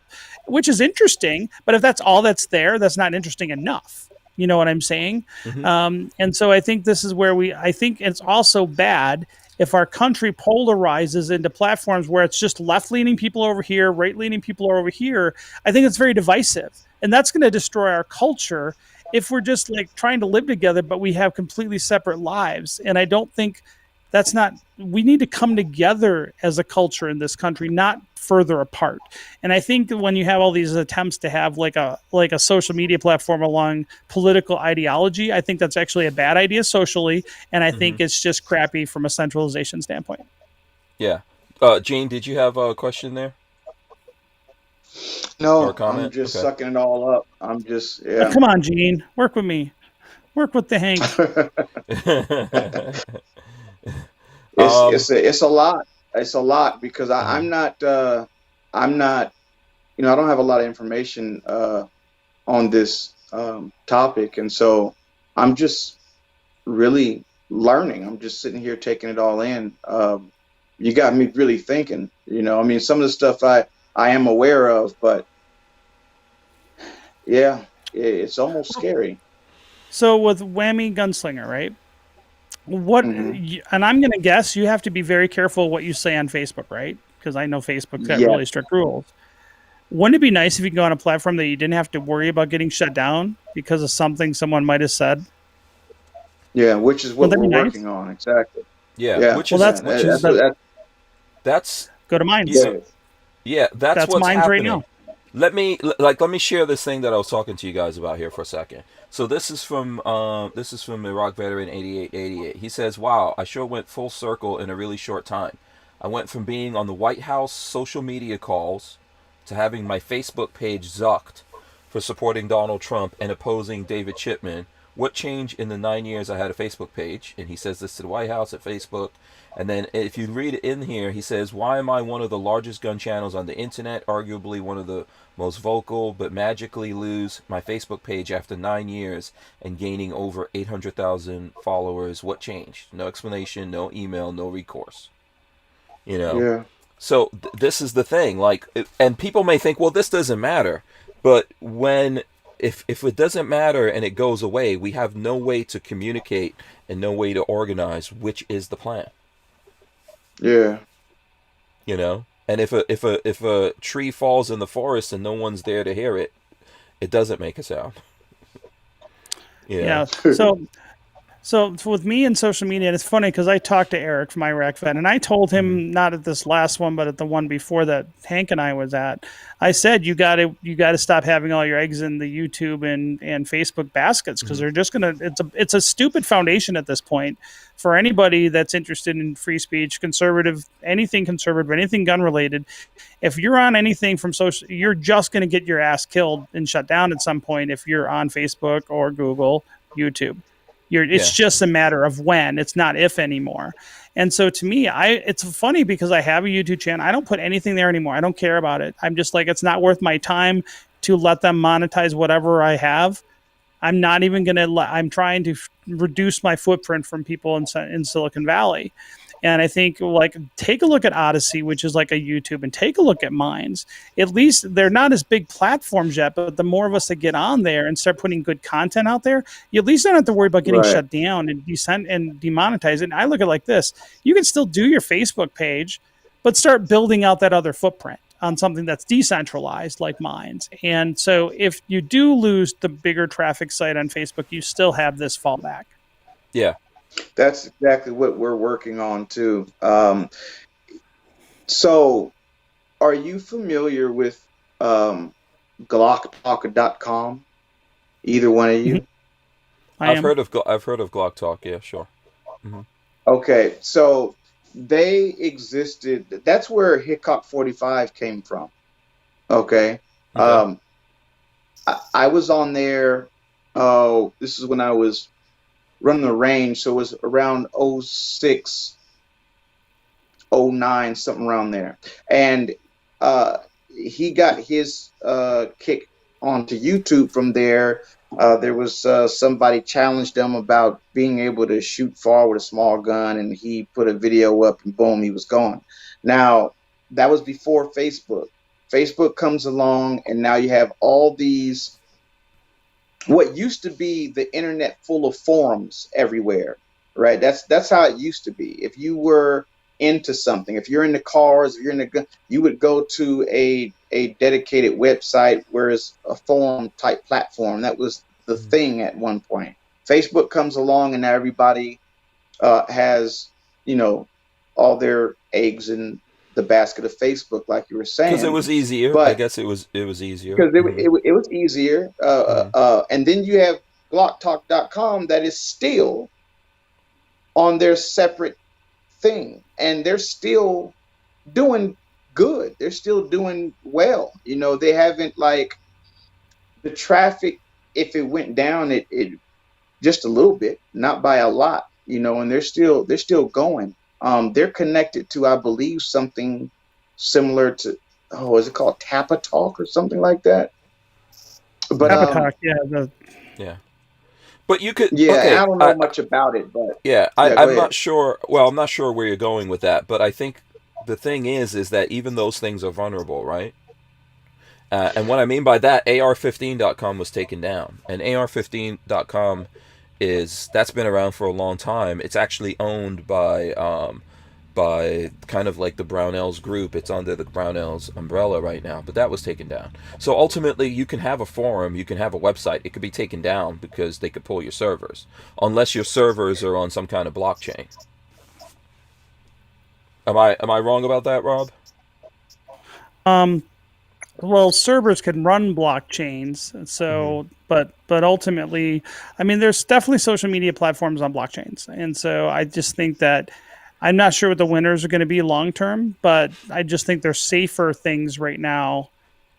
Speaker 2: which is interesting. But if that's all that's there, that's not interesting enough. You know what I'm saying? And so I think this is where I think it's also bad if our country polarizes into platforms where it's just left-leaning people over here, right-leaning people over here. I think it's very divisive. And that's going to destroy our culture if we're just like trying to live together, but we have completely separate lives. And I don't think we need to come together as a culture in this country, not further apart. And I think that when you have all these attempts to have like a social media platform along political ideology, I think that's actually a bad idea socially. And I think it's just crappy from a centralization standpoint.
Speaker 1: Yeah. Gene, did you have a question there?
Speaker 3: No, I'm just sucking it all up. I'm just,
Speaker 2: Oh, come on, Gene. Work with me. Work with the Hank.
Speaker 3: It's a lot. It's a lot because I'm not, I don't have a lot of information on this topic. And so I'm just really learning. I'm just sitting here taking it all in. You got me really thinking, some of the stuff I am aware of, but yeah, it's almost scary.
Speaker 2: So with WHAMMY GunSlinger, right? And I'm going to guess you have to be very careful what you say on Facebook, right? Because I know Facebook's got really strict rules. Wouldn't it be nice if you could go on a platform that you didn't have to worry about getting shut down because of something someone might have said?
Speaker 3: Yeah, which is
Speaker 2: Wouldn't
Speaker 3: what
Speaker 2: that
Speaker 3: we're
Speaker 2: be nice?
Speaker 3: working on exactly.
Speaker 1: Yeah,
Speaker 3: Yeah,
Speaker 1: which
Speaker 2: Well,
Speaker 1: is
Speaker 3: yeah.
Speaker 1: which is that's
Speaker 2: go to
Speaker 1: you
Speaker 2: mines.
Speaker 1: know, yeah, that's
Speaker 2: That's
Speaker 1: what's
Speaker 2: mines right
Speaker 1: happening.
Speaker 2: now.
Speaker 1: Let me share this thing that I was talking to you guys about here for a second. So this is from Iraq veteran 8888. He says, "Wow, I sure went full circle in a really short time. I went from being on the White House social media calls to having my Facebook page zucked for supporting Donald Trump and opposing David Chipman. What changed in the 9 years I had a Facebook page?" And he says this to the White House at Facebook. And then if you read it in here, he says, "Why am I one of the largest gun channels on the internet, arguably one of the most vocal, but magically lose my Facebook page after 9 years and gaining over 800,000 followers? What changed? No explanation, no email, no recourse." You know?
Speaker 3: yeah.
Speaker 1: So this is the thing. Like, and people may think, well, this doesn't matter. But if it doesn't matter and it goes away, we have no way to communicate and no way to organize which is the plan.
Speaker 3: Yeah.
Speaker 1: You know? And if a tree falls in the forest and no one's there to hear it, it doesn't make a sound. You know?
Speaker 2: Yeah. So with me and social media, and it's funny because I talked to Eric from Iraq Vet, and I told him not at this last one, but at the one before that Hank and I was at. I said you got to stop having all your eggs in the YouTube and Facebook baskets because they're just gonna. It's a stupid foundation at this point for anybody that's interested in free speech, conservative, anything gun related. If you're on anything from social, you're just gonna get your ass killed and shut down at some point if you're on Facebook or Google, YouTube. It's just a matter of when. It's not if anymore. And so to me, it's funny because I have a YouTube channel. I don't put anything there anymore. I don't care about it. I'm just like, it's not worth my time to let them monetize whatever I have. I'm not even going to I'm trying to reduce my footprint from people in Silicon Valley. And I think, like, take a look at Odyssey, which is like a YouTube, and take a look at Minds. At least they're not as big platforms yet, but the more of us that get on there and start putting good content out there, you at least don't have to worry about getting
Speaker 3: Right.
Speaker 2: shut down and demonetized. And I look at it like this: you can still do your Facebook page, but start building out that other footprint on something that's decentralized like Minds. And so if you do lose the bigger traffic site on Facebook, you still have this fallback.
Speaker 1: Yeah.
Speaker 3: That's exactly what we're working on too. So are you familiar with glocktalk.com? Either one of you?
Speaker 1: I've heard of Glock Talk. Yeah, sure.
Speaker 3: Okay, so they existed. That's where Hickok 45 came from. Okay.
Speaker 1: Okay.
Speaker 3: I was on there. Oh, this is when I was running the range. So it was around 06, 09, something around there. And he got his kick onto YouTube from there. There was somebody challenged him about being able to shoot far with a small gun, and he put a video up, and boom, he was gone. Now, that was before Facebook. Facebook comes along, and now you have all these, what used to be the internet full of forums everywhere, right? That's how it used to be. If you were into something, if you're into cars, if you're in the, you would go to a dedicated website, whereas a forum type platform, that was the thing at one point. Facebook comes along, and now everybody has, all their eggs in the basket of Facebook, like you were saying.
Speaker 1: Because it was easier.
Speaker 3: But
Speaker 1: I guess it was easier.
Speaker 3: because it was easier. And then you have glocktalk.com that is still on their separate thing, and they're still doing good. They're still doing well. They haven't, like, the traffic, if it went down, it just a little bit, not by a lot, and they're still going. They're connected to, I believe, something similar to, is it called Tappa Talk or something like that? But
Speaker 2: Avatar,
Speaker 1: yeah. But you could,
Speaker 3: yeah,
Speaker 1: okay,
Speaker 3: I don't know much about it, but
Speaker 1: yeah,
Speaker 3: go
Speaker 1: I'm
Speaker 3: ahead.
Speaker 1: not sure. Well, I'm not sure where you're going with that, but I think the thing is that even those things are vulnerable, right? And what I mean by that, AR15.com was taken down, and AR15.com that's been around for a long time. It's actually owned by by kind of like the Barnauls group. It's under the Barnauls umbrella right now, but that was taken down. So ultimately, you can have a forum, you can have a website. It could be taken down because they could pull your servers, unless your servers are on some kind of blockchain. Am I wrong about that, Rob?
Speaker 2: Well, servers can run blockchains, so but ultimately, I mean, there's definitely social media platforms on blockchains, and so I just think that I'm not sure what the winners are going to be long term, but I just think there's safer things right now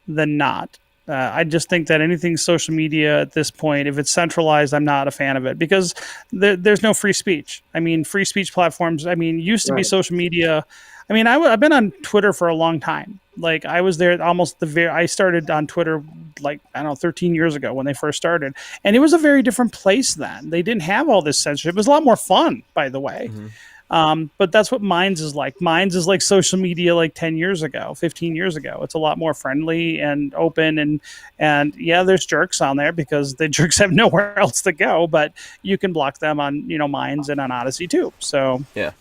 Speaker 2: than not. I just think that anything social media at this point, if it's centralized, I'm not a fan of it because there's no free speech. I mean, free speech platforms, I mean, used to be
Speaker 3: Right.
Speaker 2: social media. I mean, I've been on Twitter for a long time. Like I was there almost I started on Twitter like, I don't know, 13 years ago when they first started. And it was a very different place then. They didn't have all this censorship. It was a lot more fun, by the way.
Speaker 1: Mm-hmm.
Speaker 2: But that's what Minds is like. Minds is like social media like 10 years ago, 15 years ago. It's a lot more friendly and open. And yeah, there's jerks on there because the jerks have nowhere else to go, but you can block them on, Minds and on Odyssey too. So
Speaker 1: Yeah.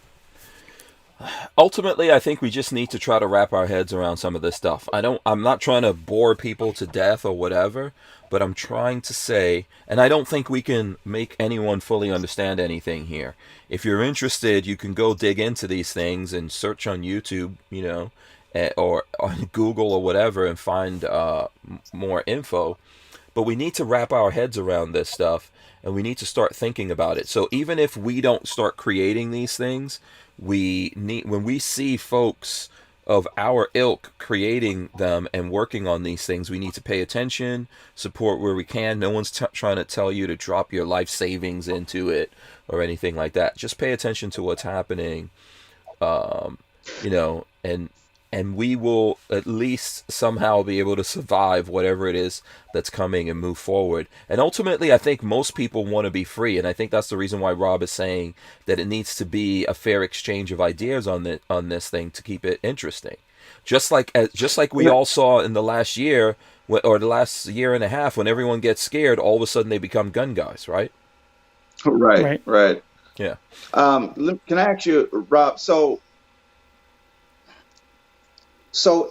Speaker 1: Ultimately, I think we just need to try to wrap our heads around some of this stuff. I'm not trying to bore people to death or whatever, but I'm trying to say, and I don't think we can make anyone fully understand anything here. If you're interested, you can go dig into these things and search on YouTube, or on Google or whatever and find more info. But we need to wrap our heads around this stuff and we need to start thinking about it. So even if we don't start creating these things, when we see folks of our ilk creating them and working on these things, we need to pay attention, support where we can. No one's trying to tell you to drop your life savings into it or anything like that. Just pay attention to what's happening, and we will at least somehow be able to survive whatever it is that's coming and move forward. And ultimately, I think most people want to be free, and I think that's the reason why Rob is saying that it needs to be a fair exchange of ideas on this thing to keep it interesting. Just like we all saw in the last year or the last year and a half, when everyone gets scared, all of a sudden they become gun guys, right?
Speaker 3: Right. Right.
Speaker 1: Yeah.
Speaker 3: Can I ask you, Rob? So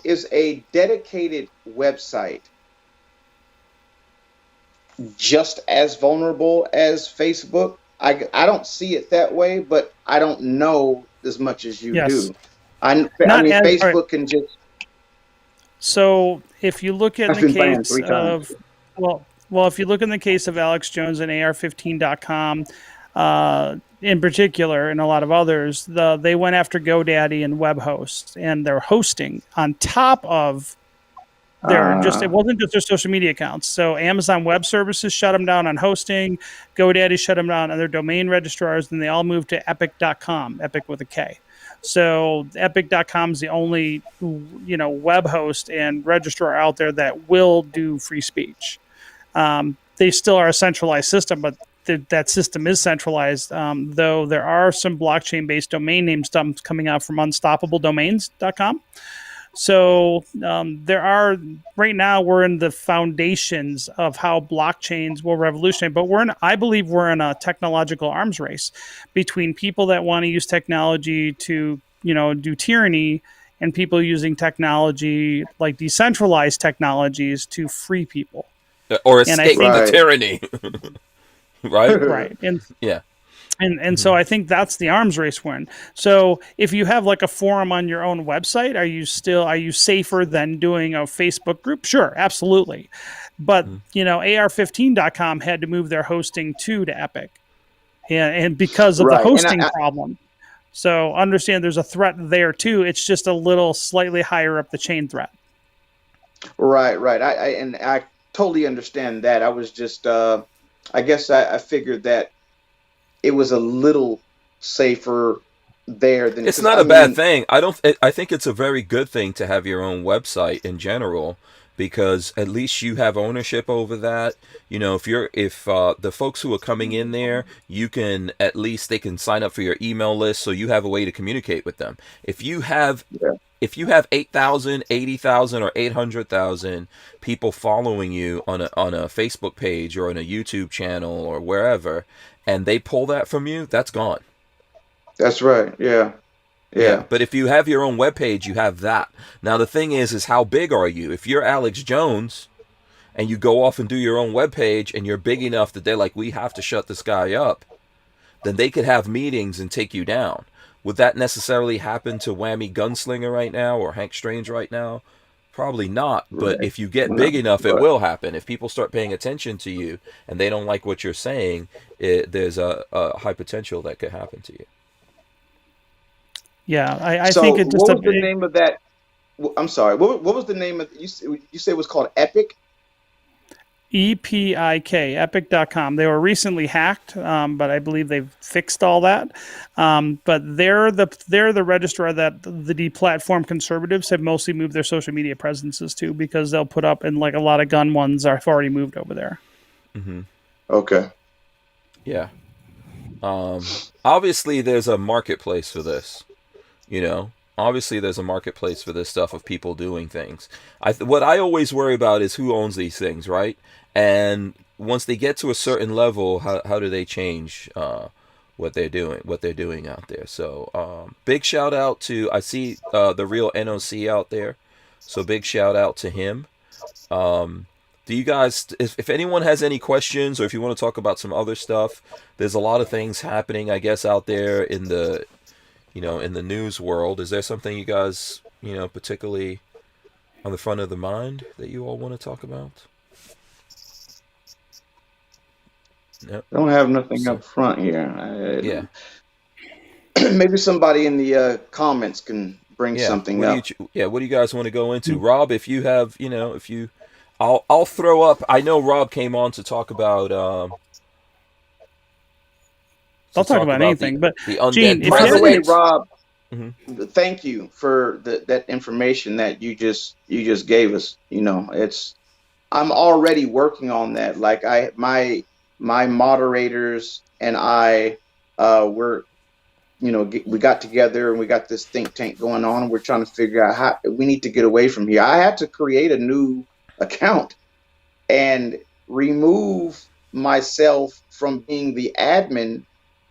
Speaker 3: is a dedicated website just as vulnerable as Facebook? I don't see it that way, but I don't know as much as you
Speaker 2: yes,
Speaker 3: do. I mean,
Speaker 2: all right.
Speaker 3: Facebook can just.
Speaker 2: So if you look at
Speaker 3: I've
Speaker 2: the
Speaker 3: been banned
Speaker 2: case
Speaker 3: 3 times.
Speaker 2: of, if you look in the case of Alex Jones and AR15.com, in particular, and a lot of others, they went after GoDaddy and web hosts and their hosting on top of it wasn't just their social media accounts. So Amazon Web Services shut them down on hosting, GoDaddy shut them down on their domain registrars, and they all moved to Epic.com, Epic with a K. So Epic.com is the only web host and registrar out there that will do free speech. They still are a centralized system, but that system is centralized, though there are some blockchain-based domain name stuff coming out from unstoppabledomains.com. So there are, right now, we're in the foundations of how blockchains will revolutionize, but I believe we're in a technological arms race between people that want to use technology to, do tyranny and people using technology like decentralized technologies to free people.
Speaker 1: Or
Speaker 2: And I
Speaker 1: escape
Speaker 2: think,
Speaker 1: the tyranny. Right?
Speaker 2: right.
Speaker 1: Yeah.
Speaker 2: And so I think that's the arms race we're in. So if you have like a forum on your own website, are you safer than doing a Facebook group? Sure, absolutely. But AR15.com had to move their hosting to Epic, and because of the
Speaker 3: Right.
Speaker 2: hosting problem. So understand there's a threat there too. It's just a little slightly higher up the chain threat.
Speaker 3: Right. I totally understand that. I was just, I guess I figured that it was a little safer there than.
Speaker 1: It's not a bad thing. I think it's a very good thing to have your own website in general, because at least you have ownership over that. If the folks who are coming in there, they can sign up for your email list, so you have a way to communicate with them. If you have 8,000, 80,000, or 800,000 people following you on a Facebook page or on a YouTube channel or wherever, and they pull that from you, that's gone.
Speaker 3: That's right. Yeah.
Speaker 1: Yeah,
Speaker 3: Yeah.
Speaker 1: but if you have your own web page, you have that. Now the thing is how big are you? If you're Alex Jones and you go off and do your own web page and you're big enough that they're like, we have to shut this guy up, then they could have meetings and take you down. Would that necessarily happen to Whammy Gunslinger right now or Hank Strange right now? Probably not. But
Speaker 3: Right.
Speaker 1: if you get
Speaker 3: No,
Speaker 1: big enough, it
Speaker 3: but
Speaker 1: will happen. If people start paying attention to you and they don't like what you're saying, there's a high potential that could happen to you.
Speaker 2: Yeah, I
Speaker 3: so
Speaker 2: think it just
Speaker 3: what was the name of that? I'm sorry. What was the name of you said it was called Epic?
Speaker 2: EPIK, epic.com. They were recently hacked, but I believe they've fixed all that. But they're the registrar that the deplatform conservatives have mostly moved their social media presences to, because they'll put up, and like a lot of gun ones have already moved over there.
Speaker 1: Mm-hmm.
Speaker 3: Okay.
Speaker 1: Yeah. Obviously, there's a marketplace for this. You know, obviously there's a marketplace for this stuff of people doing things. What I always worry about is who owns these things, right? And once they get to a certain level, how do they change what they're doing out there? So big shout out to, I see the real NOC out there, so big shout out to him. Do you guys, if anyone has any questions, or if you want to talk about some other stuff, there's a lot of things happening, I guess, out there in the in the news world. Is there something you guys, particularly on the front of the mind that you all want to talk about? No.
Speaker 3: I don't have nothing up front here.
Speaker 1: Yeah.
Speaker 3: Maybe somebody in the comments can bring
Speaker 1: Yeah.
Speaker 3: something
Speaker 1: What
Speaker 3: up.
Speaker 1: do what do you guys want to go into? Rob, if you have, I'll throw up. I know Rob came on to talk about
Speaker 2: I'll talk about anything, but
Speaker 1: the undead.
Speaker 2: Gene, if
Speaker 3: By the way, Rob,
Speaker 1: mm-hmm.
Speaker 3: thank you for that information that you just gave us. I'm already working on that. Like my moderators and I were, we got together and we got this think tank going on, and we're trying to figure out how we need to get away from here. I had to create a new account and remove myself from being the admin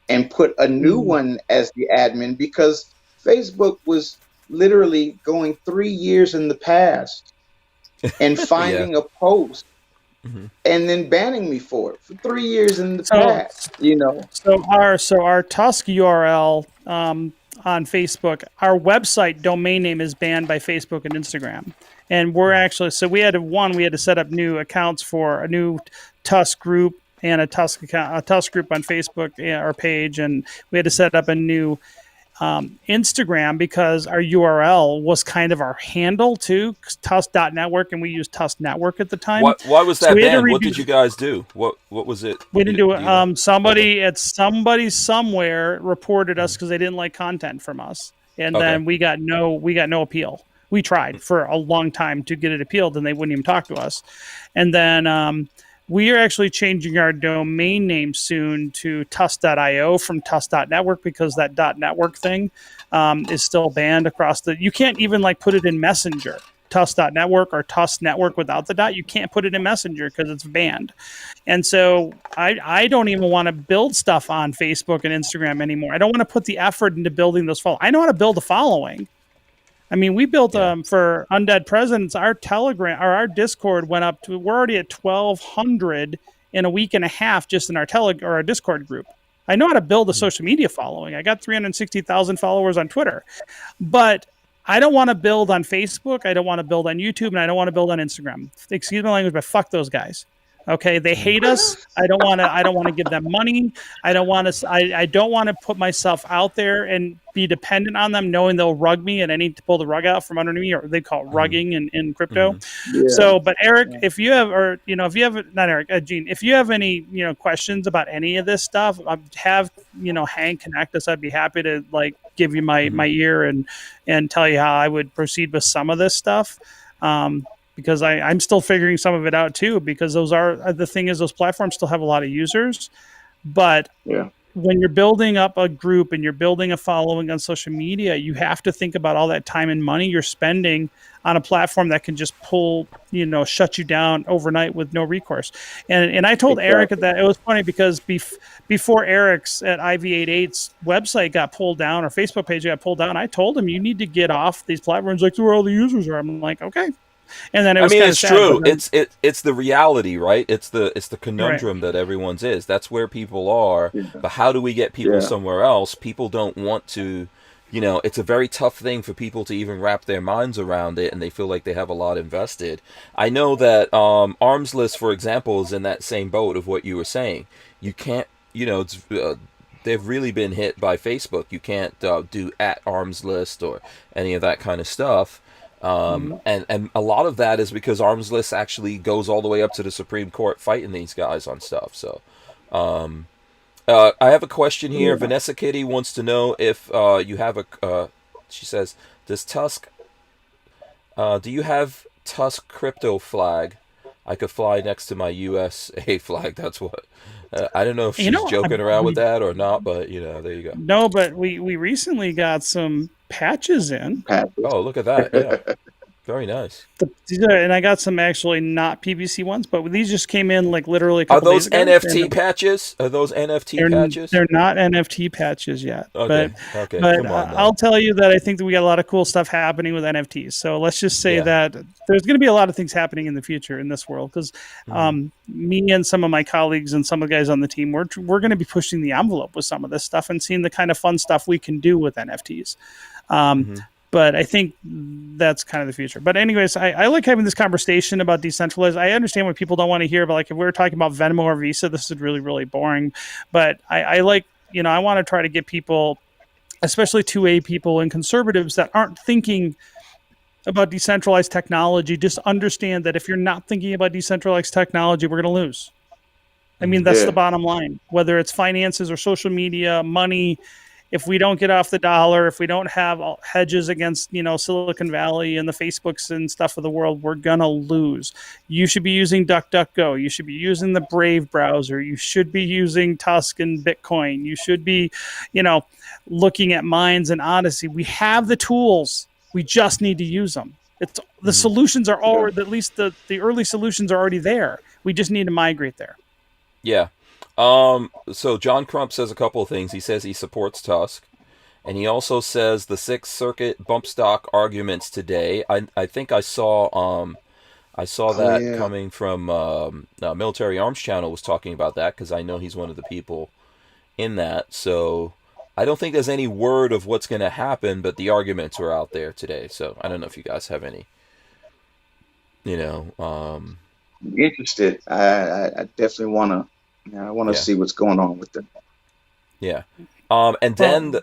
Speaker 3: and put a new one as the admin, because Facebook was literally going 3 years in the past and finding a post and then banning me for it for 3 years in the past.
Speaker 2: So our TUSC URL on Facebook, our website domain name is banned by Facebook and Instagram, and we're actually, so we had to set up new accounts for a new TUSC group and a TUSC account, a TUSC group on Facebook, our page, and we had to set up a new Instagram, because our URL was kind of our handle too, tusk.network, and we used Tusk Network at the time.
Speaker 1: Why was that banned? What did you guys do? What was it?
Speaker 2: We didn't do it. Somebody somewhere reported us because they didn't like content from us, and then we got no appeal. We tried for a long time to get it appealed, and they wouldn't even talk to us. And then we are actually changing our domain name soon to tusk.io from tusk.network, because that .network thing is still banned across you can't even put it in Messenger, tusk.network or Tusk Network without the dot. You can't put it in Messenger because it's banned. And so I don't even want to build stuff on Facebook and Instagram anymore. I don't want to put the effort into building those followers. I know how to build a following. I mean, we built for Undead Presidents, our Telegram or our Discord went up to, we're already at 1,200 in a week and a half just in our our Discord group. I know how to build a social media following. I got 360,000 followers on Twitter, but I don't want to build on Facebook. I don't want to build on YouTube, and I don't want to build on Instagram. Excuse my language, but fuck those guys. Okay, they hate us. I don't want to give them money. I don't want to put myself out there and be dependent on them, knowing they'll rug me and I need to pull the rug out from underneath me, or they call it rugging in crypto.
Speaker 3: Yeah.
Speaker 2: So, but Eric, if you have, not Eric, Gene, if you have any, questions about any of this stuff, have, Hank connect us. I'd be happy to give you my ear and tell you how I would proceed with some of this stuff. Because I'm still figuring some of it out too, because the thing is those platforms still have a lot of users, but when you're building up a group and you're building a following on social media, you have to think about all that time and money you're spending on a platform that can just shut you down overnight with no recourse. And I told Eric that it was funny because before Eric's at IV88's website got pulled down or Facebook page got pulled down, I told him you need to get off these platforms, like where all the users are. I'm like, okay. And then it was kind of
Speaker 1: it's
Speaker 2: sad,
Speaker 1: true.
Speaker 2: then,
Speaker 1: It's the reality, right? It's the conundrum
Speaker 2: right.
Speaker 1: that everyone's is. That's where people are.
Speaker 3: Yeah.
Speaker 1: But how do we get people
Speaker 3: Yeah.
Speaker 1: somewhere else? People don't want to. It's a very tough thing for people to even wrap their minds around it, and they feel like they have a lot invested. I know that Arms List, for example, is in that same boat of what you were saying. You can't, they've really been hit by Facebook. You can't do at Arms List or any of that kind of stuff. And a lot of that is because Arms List actually goes all the way up to the Supreme Court fighting these guys on stuff. So, I have a question here.
Speaker 3: Yeah.
Speaker 1: Vanessa Kitty wants to know if you have she says, does Tusk, do you have Tusk crypto flag? I could fly next to my USA flag. That's what. I don't know if she's joking around with that or not, but there you go.
Speaker 2: No, but we recently got some patches in.
Speaker 1: Oh, look at that. Yeah. Very nice.
Speaker 2: And I got some actually not PVC ones, but these just came in like literally a
Speaker 1: Are
Speaker 2: couple
Speaker 1: those
Speaker 2: days ago.
Speaker 1: NFT patches? Are those NFT patches?
Speaker 2: They're not NFT patches yet.
Speaker 1: Okay.
Speaker 2: But
Speaker 1: Come on.
Speaker 2: I'll tell you that I think that we got a lot of cool stuff happening with NFTs. So let's just say
Speaker 1: Yeah.
Speaker 2: that there's going to be a lot of things happening in the future in this world because me and some of my colleagues and some of the guys on the team, we're going to be pushing the envelope with some of this stuff and seeing the kind of fun stuff we can do with NFTs. But I think that's kind of the future. But anyways, I like having this conversation about decentralized. I understand what people don't want to hear, but like if we were talking about Venmo or Visa, this is really, really boring. But I like, I want to try to get people, especially 2A people and conservatives that aren't thinking about decentralized technology, just understand that if you're not thinking about decentralized technology, we're going to lose. I mean, that's the bottom line, whether it's finances or social media, money. If we don't get off the dollar, if we don't have hedges against, Silicon Valley and the Facebooks and stuff of the world, we're going to lose. You should be using DuckDuckGo. You should be using the Brave browser. You should be using Tusk and Bitcoin. You should be, looking at Minds and Odyssey. We have the tools. We just need to use them. The solutions are already, at least the early solutions are already there. We just need to migrate there.
Speaker 1: Yeah. So John Crump says a couple of things. He says he supports Tusk, and he also says the Sixth Circuit bump stock arguments today. I think I saw that coming from Military Arms Channel was talking about that because I know he's one of the people in that. So I don't think there's any word of what's going to happen, but the arguments are out there today. So I don't know if you guys have any.
Speaker 3: I'm interested. I definitely want to. I want to see what's going on with them.
Speaker 1: Yeah. And Dan,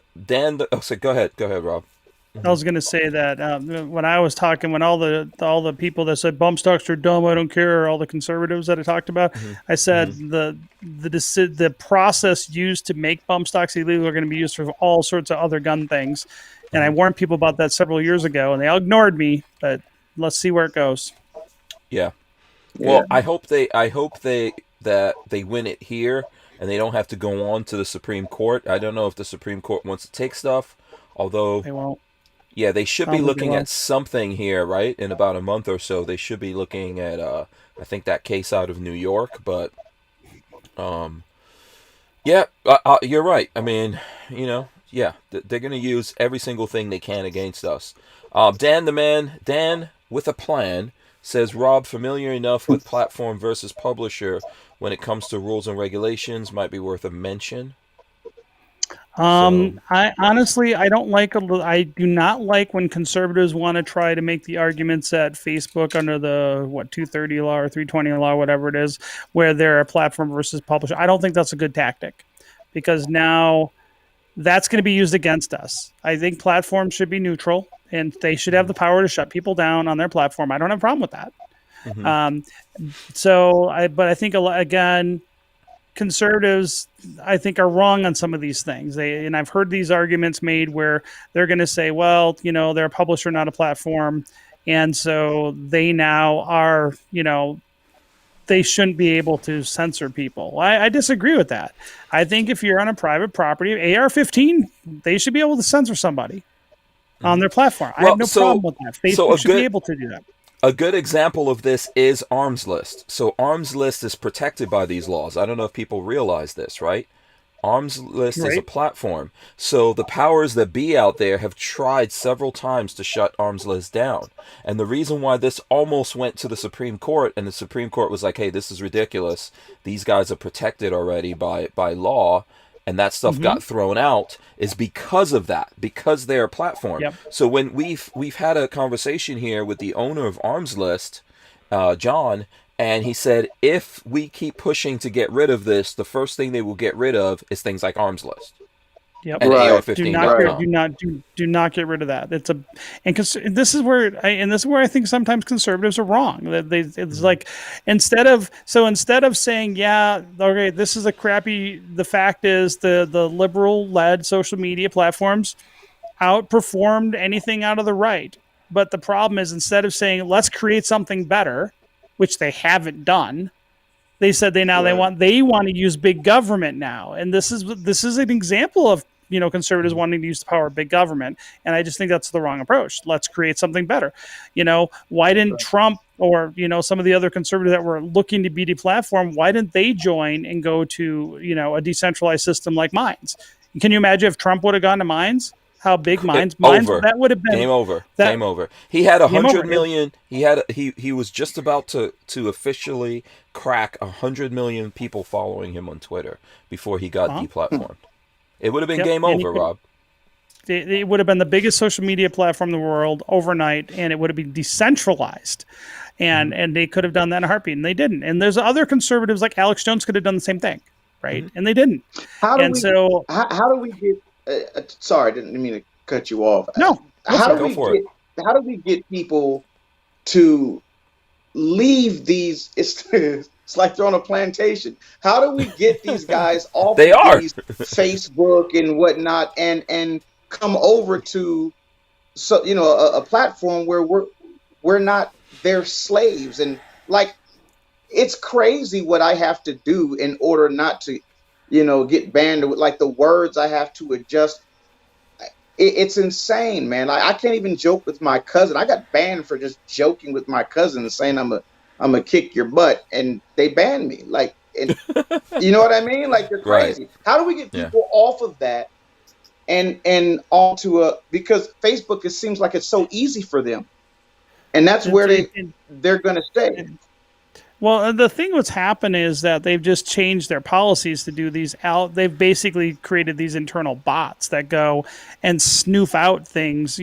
Speaker 1: so go ahead, Rob.
Speaker 2: I was going to say that when I was talking, when all the people that said bump stocks are dumb, I don't care, all the conservatives that I talked about, I said the process used to make bump stocks illegal are going to be used for all sorts of other gun things, and I warned people about that several years ago, and they all ignored me. But let's see where it goes.
Speaker 1: Yeah. Well, I hope that they win it here and they don't have to go on to the Supreme Court. I don't know if the Supreme Court wants to take stuff, although
Speaker 2: they won't.
Speaker 1: Yeah, they should be looking at something here, right? In about a month or so, they should be looking at I think that case out of New York, but you're right. I mean, they're going to use every single thing they can against us. Dan with a plan says, Rob, familiar enough with platform versus publisher when it comes to rules and regulations, might be worth a mention.
Speaker 2: I honestly, I do not like when conservatives want to try to make the arguments that Facebook under the 230 law or 320 law, whatever it is, where they're a platform versus publisher. I don't think that's a good tactic because now that's going to be used against us. I think platforms should be neutral and they should have the power to shut people down on their platform. I don't have a problem with that. But I think again, conservatives, I think, are wrong on some of these things. And I've heard these arguments made where they're going to say, well, they're a publisher, not a platform. And so they now are, they shouldn't be able to censor people. I disagree with that. I think if you're on a private property, AR-15, they should be able to censor somebody on their platform. I have no problem with that. Facebook should be able to do that.
Speaker 1: A good example of this is Arms List. So Arms List is protected by these laws. I don't know if people realize this, right? Arms List is a platform. So the powers that be out there have tried several times to shut Arms List down. And the reason why this almost went to the Supreme Court, and the Supreme Court was like, hey, this is ridiculous. These guys are protected already by law, and that stuff got thrown out, is because of that, because they're a platform.
Speaker 2: Yep.
Speaker 1: So when we've had a conversation here with the owner of Arms List, John, and he said, if we keep pushing to get rid of this, the first thing they will get rid of is things like Arms List.
Speaker 2: Yep.
Speaker 1: And
Speaker 3: Right.
Speaker 1: AR-15.
Speaker 2: Do not get rid of that. This is where I think sometimes conservatives are wrong. It's like instead of saying, yeah, okay, this is a crappy. The fact is the liberal-led social media platforms outperformed anything out of the right. But the problem is, instead of saying let's create something better, which they haven't done, they said they want to use big government now, and this is an example of conservatives wanting to use the power of big government, and I just think that's the wrong approach. Let's create something better. Why didn't Trump or some of the other conservatives that were looking to be deplatformed, why didn't they join and go to a decentralized system like Mines? Can you imagine if Trump would have gone to Mines? How big Mines that would have been
Speaker 1: game over. Game over. He had 100 million. He was just about to officially crack 100 million people following him on Twitter before he got deplatformed. It would have been game over, Rob.
Speaker 2: It would have been the biggest social media platform in the world overnight, and it would have been decentralized. And they could have done that in a heartbeat, and they didn't. And there's other conservatives like Alex Jones could have done the same thing, right? And they didn't.
Speaker 3: How do we get? Sorry, didn't mean to cut you off.
Speaker 2: No,
Speaker 3: how do we get people to leave these? It's like they're on a plantation. How do we get these guys off these Facebook and whatnot and come over to a platform where we're not their slaves? And like, it's crazy what I have to do in order not to get banned. Like the words I have to adjust. It's insane, man. Like, I can't even joke with my cousin. I got banned for just joking with my cousin and saying I'm a kick your butt, and they banned me. Like, and, you know what I mean? Like, they're crazy. Right. How do we get people off of that and onto because Facebook, it seems like it's so easy for them, and that's where they're going to stay.
Speaker 2: Well, the thing what's happened is that they've just changed their policies to do these out. They've basically created these internal bots that go and snoof out things,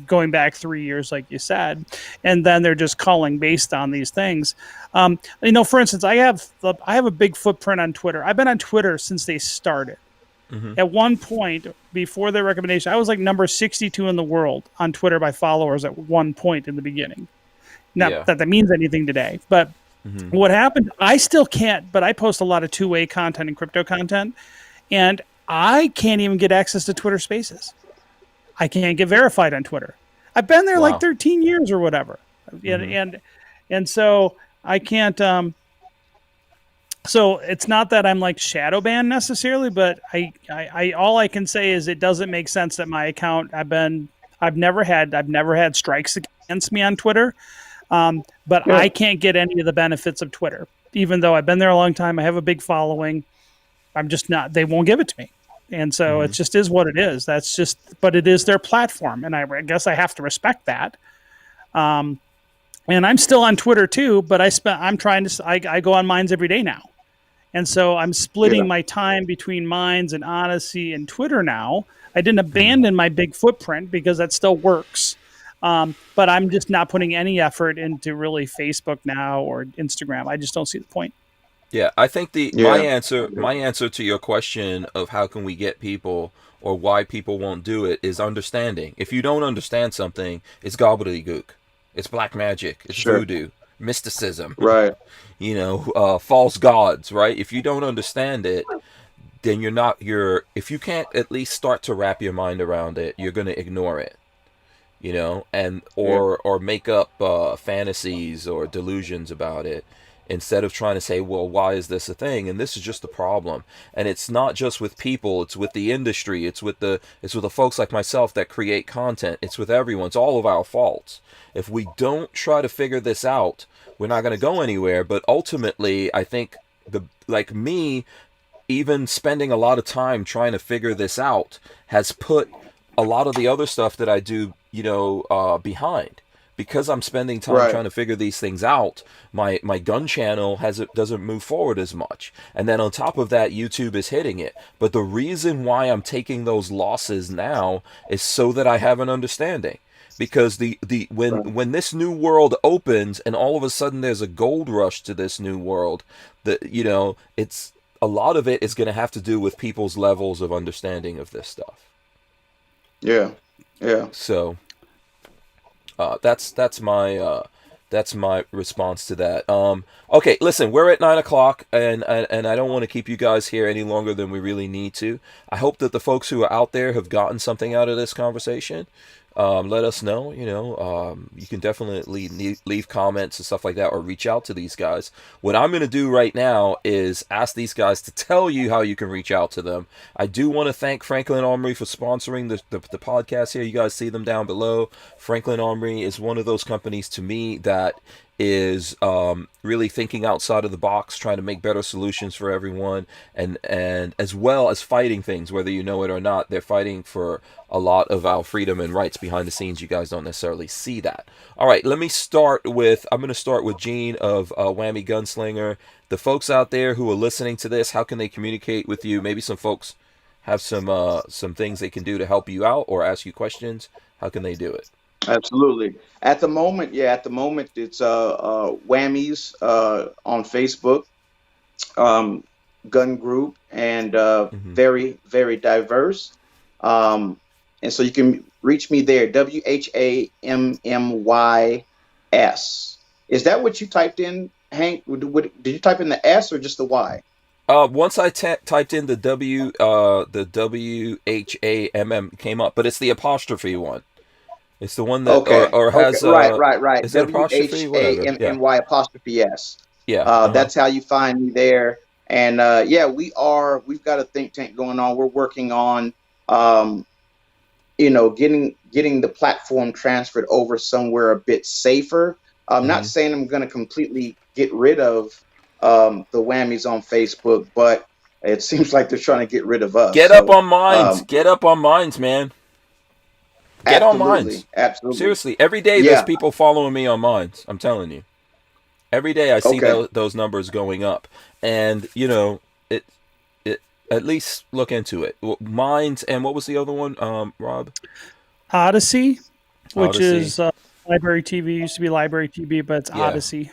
Speaker 2: going back 3 years, like you said, and then they're just calling based on these things. For instance, I have a big footprint on Twitter. I've been on Twitter since they started. Mm-hmm. At one point, before their recommendation, I was like number 62 in the world on Twitter by followers at one point in the beginning. Not that means anything today, but what happened, I still can't, but I post a lot of two-way content and crypto content, and I can't even get access to Twitter Spaces. I can't get verified on Twitter. I've been there like 13 years or whatever. And so I can't, so it's not that I'm like shadow banned necessarily, but I all I can say is it doesn't make sense that my account, I've never had strikes against me on Twitter. But I can't get any of the benefits of Twitter, even though I've been there a long time. I have a big following. I'm just not, they won't give it to me. And so it just is what it is. But it is their platform. And I guess I have to respect that. And I'm still on Twitter too, but I go on Minds every day now. And so I'm splitting my time between Minds and Odyssey and Twitter now. I didn't abandon my big footprint because that still works. But I'm just not putting any effort into really Facebook now or Instagram. I just don't see the point.
Speaker 1: Yeah, I think my answer to your question of how can we get people or why people won't do it is understanding. If you don't understand something, it's gobbledygook. It's black magic. It's voodoo, mysticism.
Speaker 3: Right.
Speaker 1: False gods, right? If you don't understand it, then if you can't at least start to wrap your mind around it, you're going to ignore it. Or make up fantasies or delusions about it. instead of trying to say, well, why is this a thing? And this is just the problem. And it's not just with people, it's with the industry, it's with the folks like myself that create content. It's with everyone. It's all of our faults. If we don't try to figure this out, we're not going to go anywhere. But ultimately, I think like me, even spending a lot of time trying to figure this out has put a lot of the other stuff that I do, behind. Because I'm spending time trying to figure these things out, my gun channel doesn't move forward as much. And then on top of that, YouTube is hitting it. But the reason why I'm taking those losses now is so that I have an understanding. Because when this new world opens and all of a sudden there's a gold rush to this new world, it's a lot of it is going to have to do with people's levels of understanding of this stuff.
Speaker 3: Yeah.
Speaker 1: So that's my response to that. Okay, listen, we're at 9:00, and I don't want to keep you guys here any longer than we really need to. I hope that the folks who are out there have gotten something out of this conversation. Let us know. You can definitely leave comments and stuff like that, or reach out to these guys. What I'm going to do right now is ask these guys to tell you how you can reach out to them. I do want to thank Franklin Armory for sponsoring the podcast here. You guys see them down below. Franklin Armory is one of those companies to me that is really thinking outside of the box, trying to make better solutions for everyone, and as well as fighting things, whether you know it or not. They're fighting for a lot of our freedom and rights behind the scenes. You guys don't necessarily see that. All right, I'm going to start with Gene of Whammy Gunslinger. The folks out there who are listening to this, how can they communicate with you? Maybe some folks have some things they can do to help you out or ask you questions. How can they do it?
Speaker 3: Absolutely. At the moment, it's Whammies on Facebook, gun group, and very, very diverse. And so you can reach me there, WHAMMYS. Is that what you typed in, Hank? Did you type in the S or just the Y?
Speaker 1: Once I typed in the WHAMM came up, but it's the apostrophe one. It's the one that or has
Speaker 3: right.
Speaker 1: Is it apostrophe?
Speaker 3: WHAMMY apostrophe S.
Speaker 1: Yeah.
Speaker 3: That's how you find me there. And we've got a think tank going on. We're working on getting the platform transferred over somewhere a bit safer. I'm not saying I'm going to completely get rid of the Whammies on Facebook, but it seems like they're trying to get rid of us.
Speaker 1: Get up on Minds. Get up on Minds, man. Get on Minds.
Speaker 3: Absolutely.
Speaker 1: Seriously, every day there's people following me on Minds. I'm telling you. Every day I see those numbers going up. And, it at least look into it. Minds, and what was the other one, Rob?
Speaker 2: Odyssey, which is Library TV. Used to be Library TV, but it's Odyssey.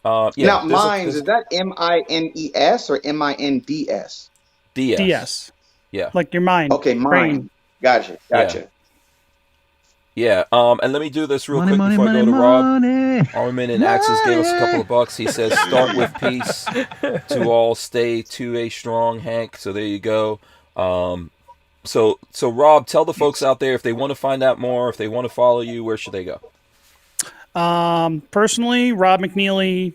Speaker 3: Now, Minds, is that MINES or MINDS?
Speaker 2: DS.
Speaker 1: Yeah.
Speaker 2: Like your mind.
Speaker 3: Okay, mind. Gotcha.
Speaker 1: Yeah, and let me do this real quick before I go to Rob. Armin and Axis gave us a couple of bucks. He says, start with peace to all, stay 2A strong, Hank. So there you go. So Rob, tell the folks out there if they want to find out more, if they want to follow you, where should they go?
Speaker 2: Personally, Rob McNealy,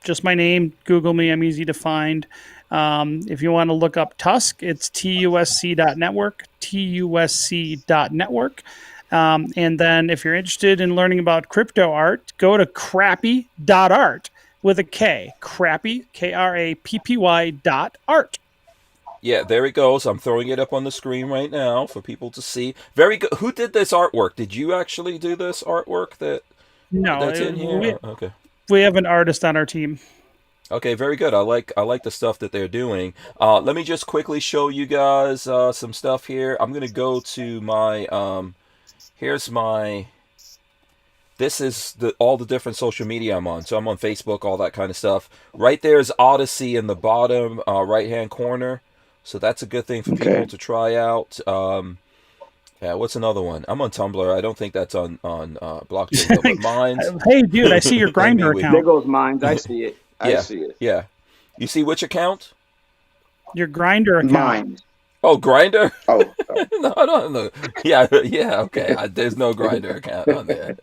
Speaker 2: just my name. Google me. I'm easy to find. If you want to look up TUSC, it's TUSC.network, TUSC.network. And then if you're interested in learning about crypto art, go to crappy.art with a K. Crappy, KRAPPY.art.
Speaker 1: Yeah, there it goes. I'm throwing it up on the screen right now for people to see. Very good. Who did this artwork? Did you actually do this artwork that's in here? Okay.
Speaker 2: We have an artist on our team.
Speaker 1: Okay, very good. I like the stuff that they're doing. Let me just quickly show you guys some stuff here. I'm gonna go to my this is all the different social media I'm on. So I'm on Facebook, all that kind of stuff. Right there is Odyssey in the bottom right hand corner. So that's a good thing for people to try out. What's another one? I'm on Tumblr. I don't think that's on blockchain, but Minds.
Speaker 2: Hey, dude, I see your Grindr account.
Speaker 3: There goes Minds. I see it. I see it.
Speaker 1: Yeah. You see which account?
Speaker 2: Your Grindr account.
Speaker 3: Minds.
Speaker 1: Oh, Grinder?
Speaker 3: Oh,
Speaker 1: No. Yeah, yeah. Okay. There's no Grinder account on there.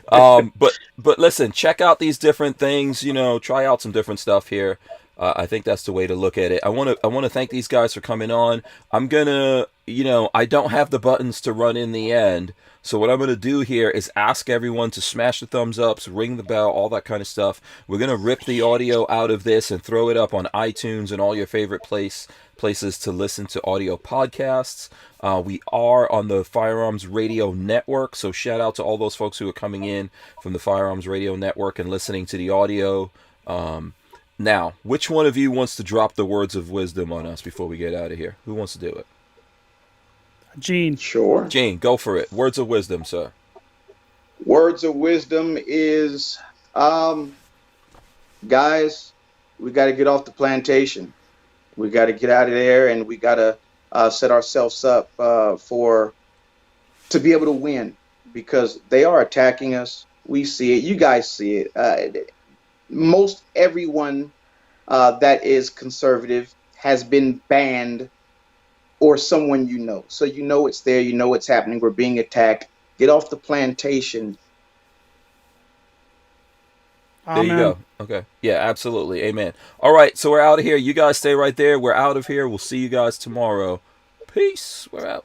Speaker 1: But listen, check out these different things. You know, try out some different stuff here. I think that's the way to look at it. I want to thank these guys for coming on. I'm gonna, I don't have the buttons to run in the end. So what I'm going to do here is ask everyone to smash the thumbs ups, ring the bell, all that kind of stuff. We're going to rip the audio out of this and throw it up on iTunes and all your favorite places to listen to audio podcasts. We are on the Firearms Radio Network, so shout out to all those folks who are coming in from the Firearms Radio Network and listening to the audio. Now, which one of you wants to drop the words of wisdom on us before we get out of here? Who wants to do it?
Speaker 2: Gene.
Speaker 3: sure.
Speaker 1: Gene, go for it. Words of wisdom, sir.
Speaker 3: Words of wisdom is, guys, we got to get off the plantation. We got to get out of there, and we got to set ourselves up to be able to win, because they are attacking us. We see it. You guys see it. Most everyone that is conservative has been banned, or someone you know. So you know it's there. You know it's happening. We're being attacked. Get off the plantation.
Speaker 1: There you go. Okay. Yeah, absolutely. Amen. All right, so we're out of here. You guys stay right there. We're out of here. We'll see you guys tomorrow. Peace. We're out.